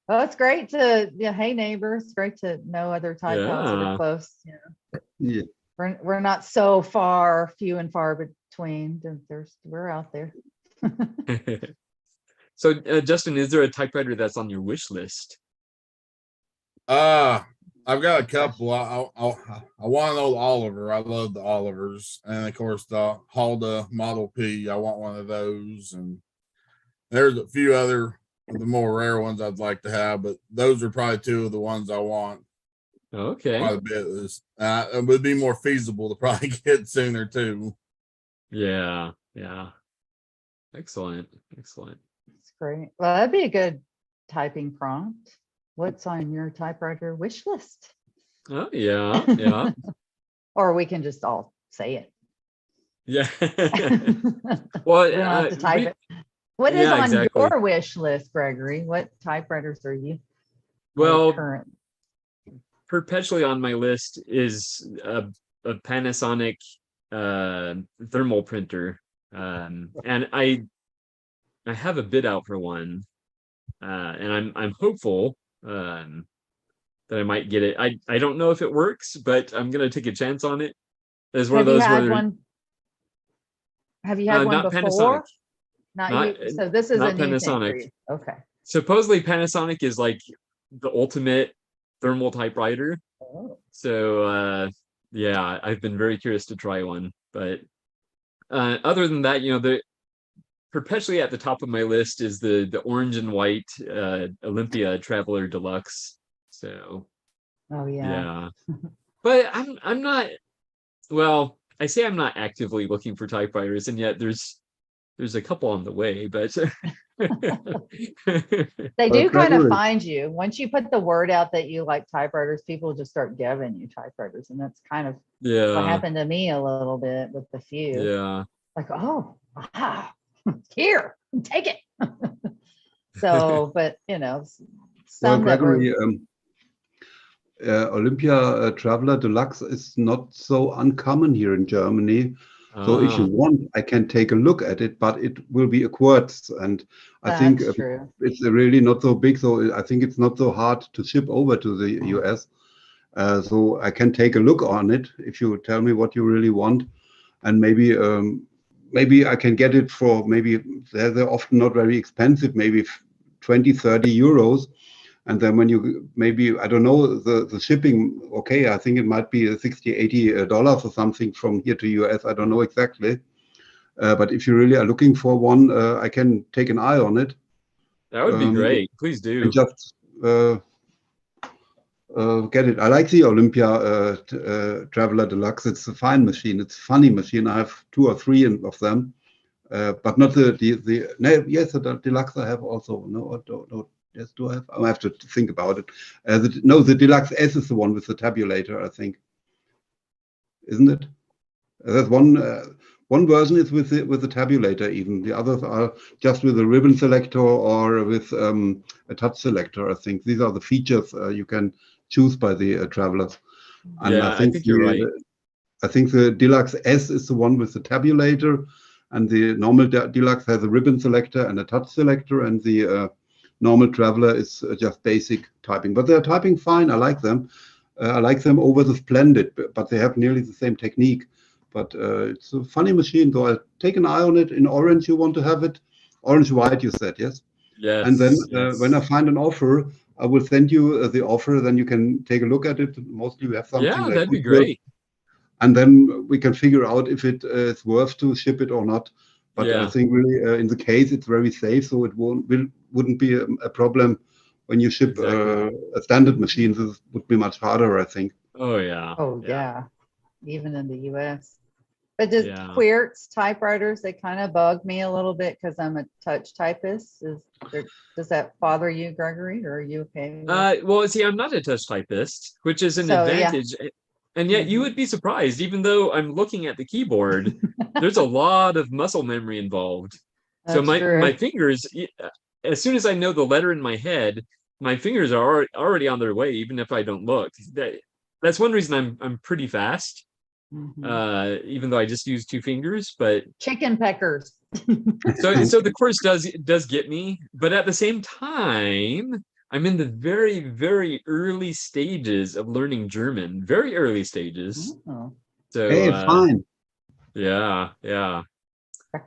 well, it's great to, hey neighbors, it's great to know other Type Pals that are close. Yeah. We're not so far, few and far between. We're out there. So, Justin, is there a typewriter that's on your wish list? I've got a couple. I want an old Oliver. I love the Olivers, and of course the Halda Model P. I want one of those, and there's a few other the more rare ones I'd like to have, but those are probably two of the ones I want. Okay. Quite a bit. It would be more feasible to probably get sooner too. Yeah. Excellent. That's great. Well, that'd be a good typing prompt. What's on your typewriter wish list? Oh, yeah. Or we can just all say it. Yeah. Well, we don't have to type it. What is on your wish list, Gregory? What typewriters are you? Well, current? Perpetually on my list is a Panasonic thermal printer, and I have a bid out for one, and I'm hopeful that I might get it. I don't know if it works, but I'm gonna take a chance on it. It's one of those where have you had one not before? Panasonic. Not you. So this is a new thing for you. Okay. Supposedly Panasonic is like the ultimate thermal typewriter. Oh. So yeah, I've been very curious to try one. But other than that, the perpetually at the top of my list is the orange and white Olympia Traveler Deluxe. So yeah. But I'm not, well, I say I'm not actively looking for typewriters, and yet there's a couple on the way, but they do kind of find you. Once you put the word out that you like typewriters, people just start giving you typewriters, and that's kind of what happened to me a little bit with the few. Yeah. Like, oh, wow, here, take it. So, but some Gregory, Olympia Traveler Deluxe is not so uncommon here in Germany. So if you want, I can take a look at it, but it will be a quartz, and I think it's really not so big. So I think it's not so hard to ship over to the US. So I can take a look on it if you tell me what you really want, and maybe I can get it for they're often not very expensive, maybe 20, 30 euros. And then when you I don't know the shipping, okay, I think it might be $60, $80 or something from here to US. I don't know exactly. But if you really are looking for one, I can take an eye on it. That would be great. Please do. And just get it. I like the Olympia Traveler Deluxe. It's a fine machine. It's a funny machine. I have 2 or 3 of them, but not the Deluxe I have also. No, no. Yes, do I have? I have to think about it. The Deluxe S is the one with the tabulator, I think. Isn't it? There's one One version is with the tabulator even. The others are just with a ribbon selector or with a touch selector. I think these are the features you can choose by the travelers. And Yeah, I think you're right. I think the Deluxe S is the one with the tabulator, and the normal Deluxe has a ribbon selector and a touch selector, and the normal Traveler is just basic typing. But they're typing fine. I like them. I like them over the Splendid, but they have nearly the same technique. But it's a funny machine, though. I'll take an eye on it. In orange, you want to have it. Orange white, you said, yes? Yes. And then yes. when I find an offer, I will send you the offer. Then you can take a look at it. Mostly you have something Yeah, like that'd be Goodwill. great. And then we can figure out if it is worth to ship it or not. But I Yeah. think really in the case, it's very safe. So it wouldn't be a problem when you ship Exactly. a standard machine. This would be much harder, I think. Oh, yeah. Oh, yeah. Even in the US. But does Yeah. Querts typewriters, they kind of bug me a little bit because I'm a touch typist. Does that bother you, Gregory, or are you okay with Well, see, I'm not a touch typist, which is an So, yeah. advantage. And yet you would be surprised, even though I'm looking at the keyboard, there's a lot of muscle memory involved. So That's my true. fingers, as soon as I know the letter in my head, my fingers are already on their way, even if I don't look. That's one reason I'm pretty fast, even though I just use two fingers. But chicken peckers? so the course does get me, but at the same time, I'm in the very, very early stages of learning German. Very early stages. Oh. So Hey, fine. yeah.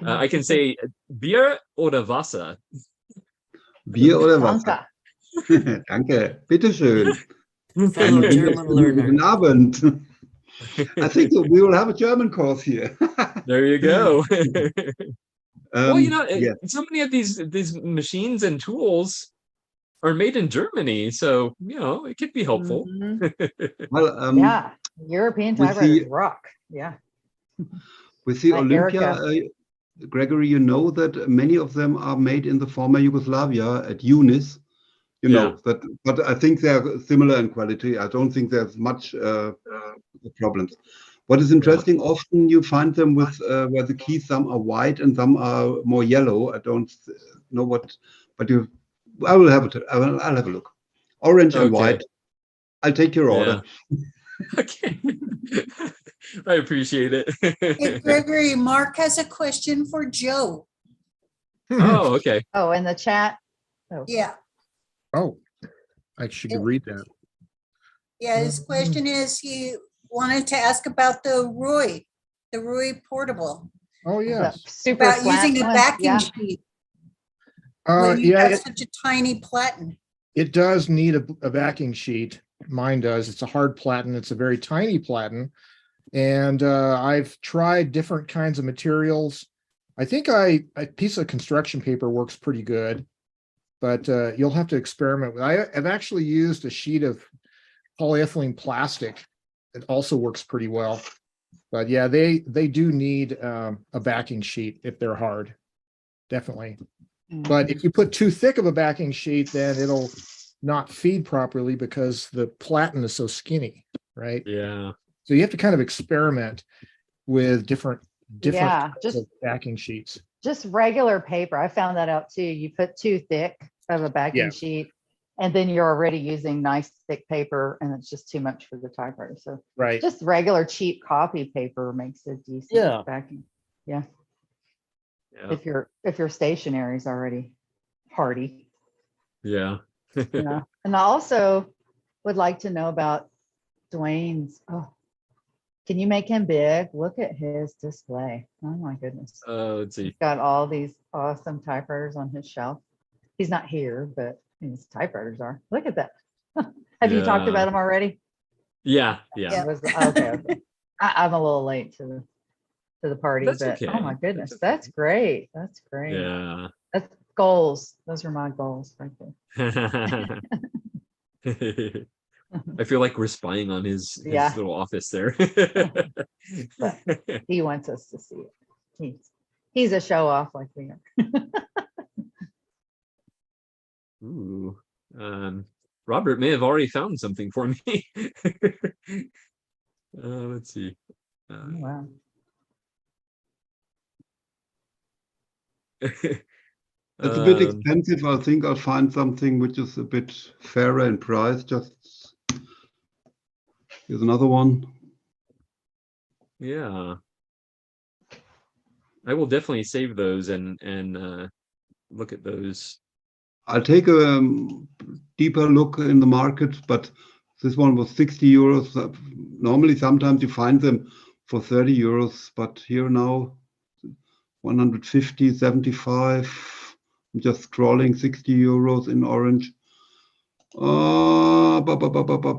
I can say Bier oder Wasser. Bier oder Wasser? Danke. Bitteschön. Fellow German learner. Guten Abend. I think we will have a German course here. There you go. Well, yeah. so many of these machines and tools are made in Germany, so it could be helpful. Well, yeah, European typewriters rock. Yeah. With the Like Olympia, Erica. Gregory, you know that many of them are made in the former Yugoslavia at Unis. You know that, but I think they are similar in quality. I don't think there's much problems. What is interesting, often you find them with where the keys, some are white and some are more yellow. I don't know what, but I will have it. I'll have a look. Orange and white. I'll take your order. Okay. I appreciate it. Hey, Gregory, Mark has a question for Joe. Oh, okay. Oh, in the chat. Oh. Yeah. Oh, I should read that. Yeah, his question is he wanted to ask about the Roy portable. Oh, yes. Super about flat using a one, backing yeah. sheet. When you have such a tiny platen. It does need a backing sheet. Mine does. It's a hard platen. It's a very tiny platen. And I've tried different kinds of materials. I think a piece of construction paper works pretty good, but you'll have to experiment with. I've actually used a sheet of polyethylene plastic. It also works pretty well. But yeah, they do need a backing sheet if they're hard, definitely. But if you put too thick of a backing sheet, then it'll not feed properly because the platen is so skinny, right? Yeah. So you have to kind of experiment with different Yeah, types of backing sheets. Just regular paper. I found that out too. You put too thick of a backing sheet, and then you're already using nice thick paper, and it's just too much for the typewriter. So just regular cheap copy paper makes a decent backing. Yeah. If your stationery is already hardy. Yeah. Yeah. And I also would like to know about Dwayne's. Oh, can you make him big? Look at his display. Oh my goodness. Let's see. He's got all these awesome typewriters on his shelf. He's not here, but his typewriters are. Look at that. Have you talked about him already? Yeah. Okay. I'm a little late to the party, That's but okay. oh my goodness, that's great. That's great. Yeah. That's goals. Those are my goals right there. I feel like we're spying on his little office there. But he wants us to see it. He's a show off like we are. Ooh. Robert may have already found something for me. Let's see. Wow. It's a bit Um, expensive. I think I'll find something which is a bit fairer in price. Just here's another one. yeah, I will definitely save those and look at those. I'll take a deeper look in the market, but this one was 60 euros. Normally, sometimes you find them for 30 euros, but here now 150, 75. I'm just scrolling 60 euros in orange.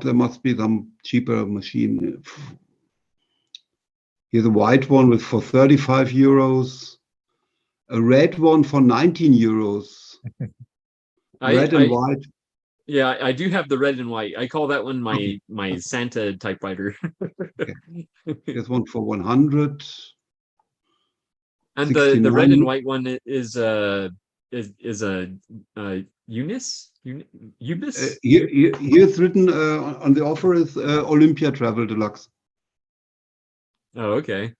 There must be some cheaper machine. Here's a white one with for 35 euros. A red one for 19 euros. Red and white. Yeah, I do have the red and white. I call that one my Santa typewriter. Here's one for 100. And the red 69. and white one is a Eunice? Eunice? Here's written on the offer is Olympia Travel Deluxe. Oh, okay.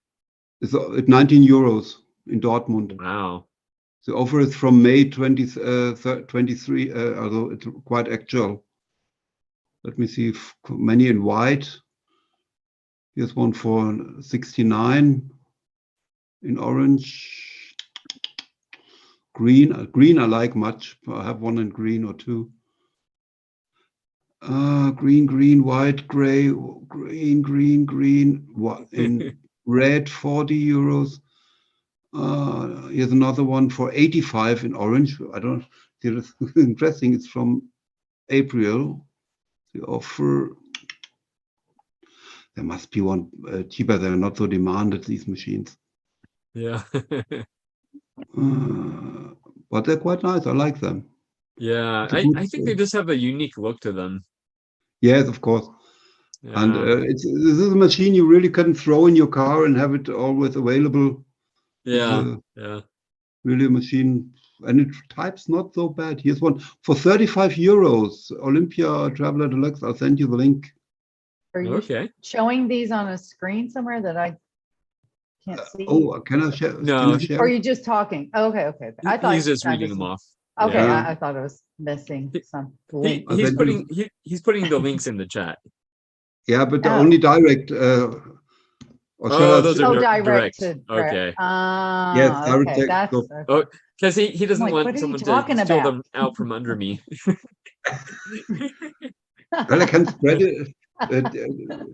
It's at 19 euros in Dortmund. Wow. The offer is from May 23, although it's quite actual. Let me see if many in white. Here's one for 69 in orange. Green I like much. I have one in green or two. Green, white, gray, green. What in red, 40 euros. Here's another one for 85 in orange. I don't. It's interesting. It's from April. The offer. There must be one cheaper. They're not so demanded, these machines. Yeah. But they're quite nice. I like them. Yeah, I think they just have a unique look to them. Yes, of course. Yeah. And this is a machine you really can throw in your car and have it always available. Yeah, yeah. Really a machine, and it types not so bad. Here's one for 35 euros. Olympia Traveler Deluxe. I'll send you the link. Are you showing these on a screen somewhere that I can't see? Oh, can I share? No. Can I share? Or are you just talking? Oh, okay. I thought He's just reading them off. Okay, Yeah. I thought I was missing some link. He's putting the links in the chat. Yeah, but only direct. Those are direct. Okay. Yes, direct okay. text. That's Oh, because he doesn't like, want what are you someone to talking steal about? them out from under me. Well, I can spread it.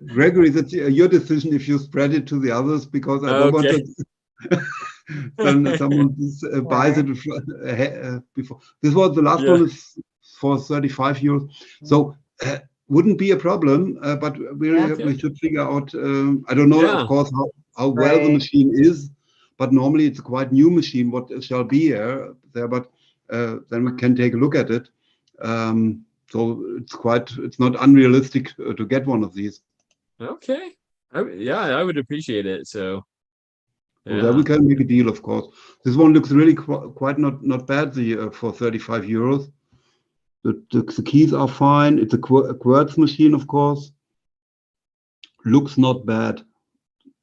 Gregory, that's your decision if you spread it to the others, because I don't want to. Then someone buys it before. This was the last one is for 35 euros. So wouldn't be a problem, but we should figure out. I don't know, of course, how well the machine is, but normally it's a quite new machine. What shall be there? But then we can take a look at it. So it's not unrealistic to get one of these. Okay. I would appreciate it. So. Well, then we can make a deal, of course. This one looks really quite not bad for 35 euros. The keys are fine. It's a quartz machine, of course. Looks not bad,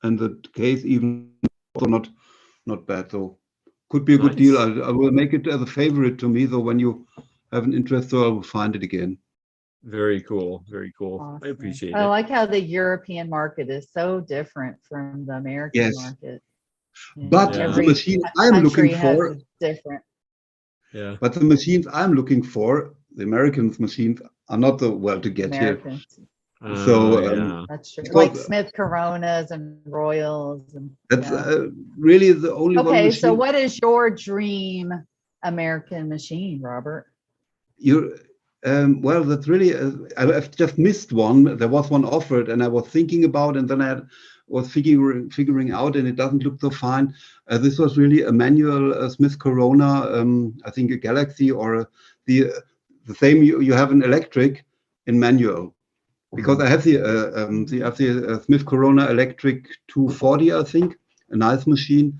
and the case even also not bad. So could be a good deal. I will make it as a favorite to me. So when you have an interest, so I will find it again. Very cool. Very cool. awesome. I appreciate I it. like how the European market is so different from the American market. But the machine I'm looking for different. Yeah. But the machines I'm looking for, the Americans' machines, are not so well to get Americans. here. So that's true. Like Smith Coronas and Royals, and that's really the only one. Okay, so what is your dream American machine, Robert? Well, that's really I've just missed one. There was one offered, and I was thinking about, and then I was figuring out, and it doesn't look so fine. This was really a manual Smith Corona, I think a Galaxy, or the same you have an electric in manual, because I have the Smith Corona Electric 240, I think, a nice machine,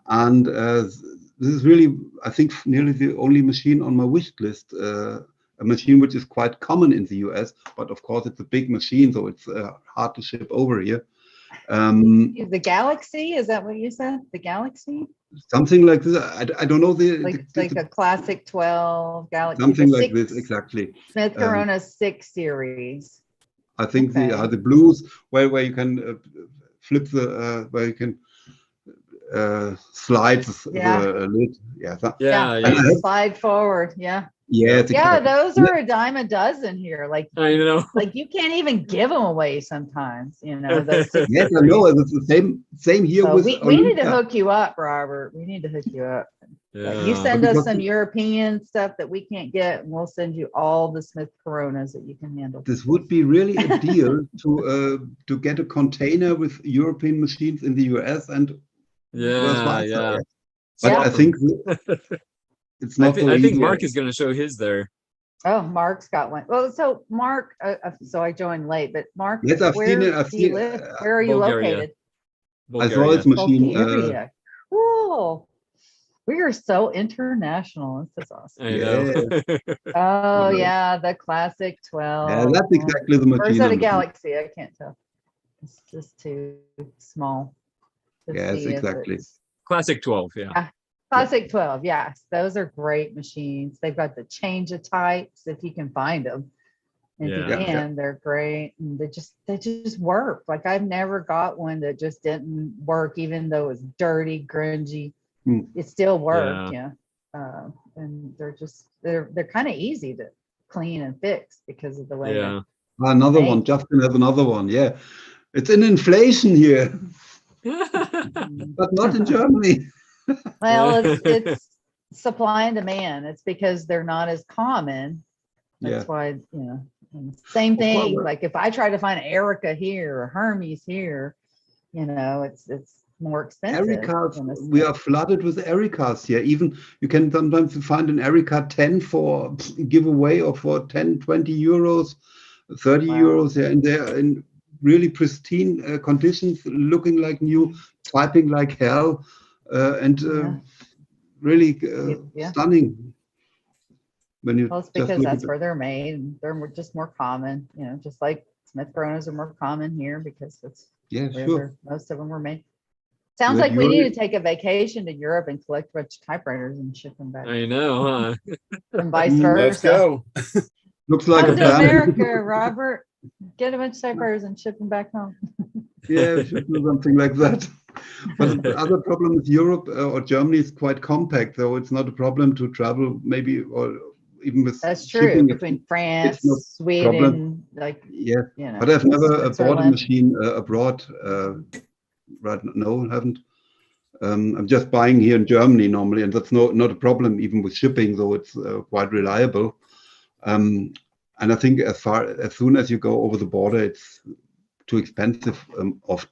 and this is really, I think, nearly the only machine on my wish list. A machine which is quite common in the US, but of course it's a big machine, so it's hard to ship over here. The Galaxy, is that what you said? The Galaxy? something like this. I don't know like a classic 12 Galaxy. something the like six, this exactly. Smith Corona 6 series. I think Okay. the blues where you can flip the where you can slide Yeah. the lid. Yeah. Yeah, And I have, slide forward. Yeah. yes, Yeah, exactly. those are a dime a dozen here. Like I know. like you can't even give them away sometimes, you know. Those 6 Yes, I series. know. It's the same here So with we need to Olympia. hook you up, Robert. We need to hook you up. But you Yeah. send us Because some European stuff that we can't get, and we'll send you all the Smith Coronas that you can handle. this would be really a deal to get a container with European machines in the US and vice Yeah, versa. yeah. But I Awesome. think it's not so I think easy. Mark is going to show his there. Oh, Mark's got one. Well, so Mark, so I joined late, but Mark, Yes, I've where seen it. I've do you seen. live? Where are you Bulgaria. located? I saw Bulgaria. his machine. Bulgaria. Cool. We are so international. This is awesome. I know. Oh yeah, the classic 12. Yeah, that's exactly the Or is machine. that a I'm looking- Galaxy? I can't tell. It's just too small to Yes, see if exactly. it's- Classic 12, yeah. Classic 12, yes. Those are great machines. They've got the change of types if you can find them. If you Yeah. can, they're great. And they just work. Like I've never got one that just didn't work, even though it was dirty, grungy. It still worked, yeah. And they're kind of easy to clean and fix because of the way Yeah. Another Hey. one. Justin has another one. Yeah, it's in inflation here, but not in Germany. well, it's supply and demand. It's because they're not as common. That's Yeah. why, and same thing. well- Like if I try to find Erica here or Hermes here, it's more expensive. Ericas, than this we stuff. are flooded with Ericas here. Even you can sometimes find an Erica 10 for giveaway or for 10, 20 euros, 30 Wow. euros. Yeah, and they're in really pristine conditions, looking like new, typing like hell, and Yeah. really Yeah. stunning. When you Well, it's just because look that's at where they're made. And just more common, just like Smith Coronas are more common here because it's yeah, where sure. most of them were made. Sounds With like we need Europe- to take a vacation to Europe and collect a bunch of typewriters and ship them back. I know, huh? And vice versa. Let's go. Looks like Come a to family. America, Robert. Get a bunch of typewriters and ship them back home. Yeah, we should do something like that. But the other problem with Europe or Germany is quite compact, so it's not a problem to travel maybe or even with That's true. shipping. Between France, no Sweden, problem. like Yes, but I've never bought a Switzerland. machine abroad. Right? No, I haven't. I'm just buying here in Germany normally, and that's not a problem even with shipping, though it's quite reliable. And I think as soon as you go over the border, it's too expensive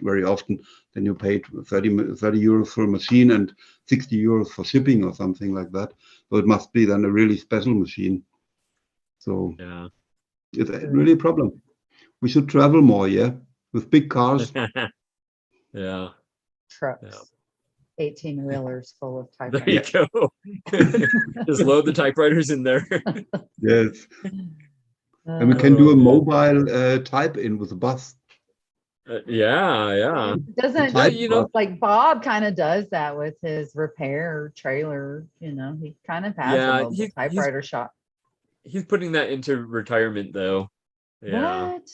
very often. Then you paid 30 euros for a machine and 60 euros for shipping or something like that. So it must be then a really special machine. So Yeah. it's really a problem. We should travel more, yeah, with big cars. Yeah. Trucks. 18 wheelers full of There typewriters. you go. Just load the typewriters in there. Yes. And we can do Oh, a man. mobile type in with a bus. Yeah. Doesn't Type bus. like Bob kind of does that with his repair trailer, he kind of has Yeah, a mobile typewriter shop. He's putting that into retirement though. Yeah. What?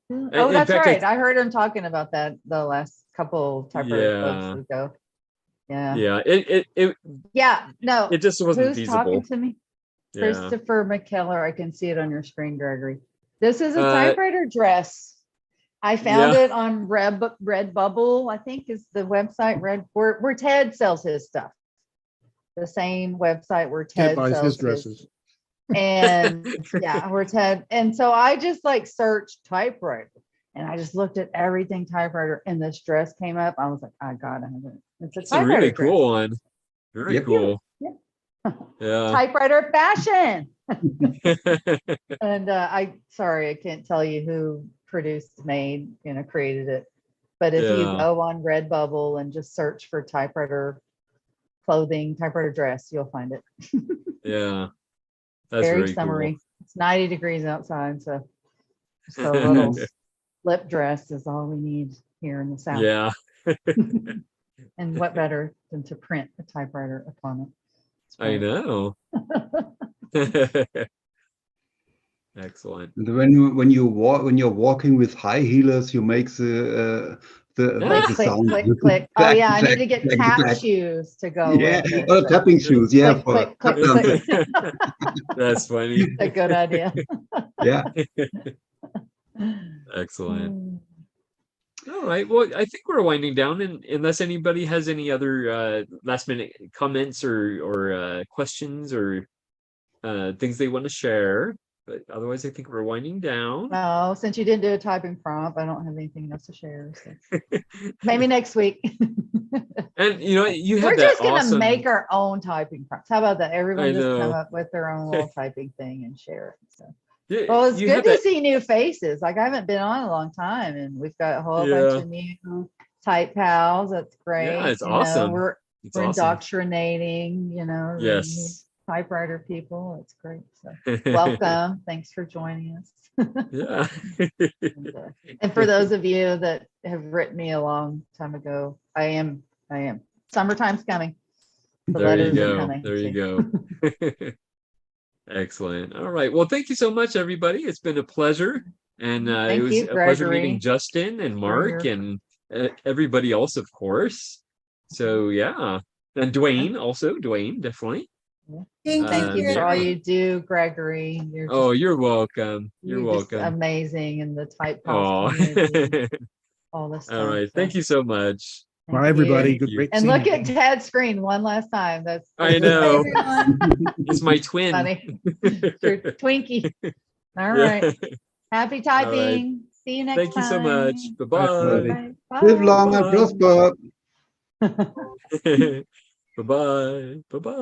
In Oh, that's fact, right. I heard him talking about that the last couple typewriter Yeah. posts ago. Yeah. Yeah. It Yeah. No. it just wasn't Who's feasible. talking to me? Yeah. Christopher McKellar. I can see it on your screen, Gregory. This is a Uh, typewriter dress. I found Yeah. it on Redbubble, I think is the website. Where Ted sells his stuff. The same website where Ted Ted buys sells his dresses. And yeah, where Ted. And so I just searched typewriter and I just looked at everything typewriter and this dress came up. I was like, I gotta have it. It's a It's a typewriter really dress. cool one. Very Yep. cool. Yeah. Yeah. Typewriter fashion. And I can't tell you who created it. But if you Yeah. go on Redbubble and just search for typewriter clothing, typewriter dress, you'll find it. Yeah. That's Very very summery. It's 90 degrees outside, so just a little slip dress is all we need here in the cool. South. Yeah. And what better than to print a typewriter upon it? It's I great. know. Excellent. And when you're walking with high heelers, you make the Click, the click, sound. click, click. Oh Clack, yeah, I need clack, to get clack, tap clack. shoes to go Yeah, with it. or but tapping shoes. Yeah, click, for click, click, click. That's funny. A good idea. Yeah. Excellent. All right. Well, I think we're winding down, and unless anybody has any other last minute comments or questions or things they want to share, but otherwise, I think we're winding down. No, since you didn't do a typing prompt, I don't have anything else to share. So. Maybe next week. And you know, you We're have that just gonna awesome. make our own typing prompts. How about that? Everyone I just come know. up with their own little typing thing and share it. So. Yeah, Well, it's you good have to that. see new faces. Like I haven't been on a long time, and we've got a whole Yeah. bunch of new type pals. That's great. Yeah, it's You know, awesome. we're It's we're awesome. indoctrinating, you know, the new Yes. typewriter people. It's great. So welcome. Thanks for joining us. Yeah. And for those of you that have written me a long time ago, I am. Summertime's coming. The There you letters are go. coming. There you go. Excellent. All right. Well, thank you so much, everybody. It's been a pleasure. And it Thank was you, a pleasure meeting Gregory, Justin and for Mark your- and everybody else, of course. So, yeah. And Dwayne also. Dwayne, definitely. Thank you for all yeah. you do, Gregory. You're just, Oh, you're welcome. You're just welcome. amazing in the type Oh. house community. All this stuff. All right. so Thank you so much. thank Bye, everybody. you. Good, great And seeing look you. at Ted's screen one last time. That's I that's know. Everyone. It's my twin. funny. Your Twinkie. All Yeah. right. Happy typing. See you next Thank you so time. much. Bye, Bye-bye. everybody. Bye. Live long and Bye. prosper. Bye-bye. Bye-bye.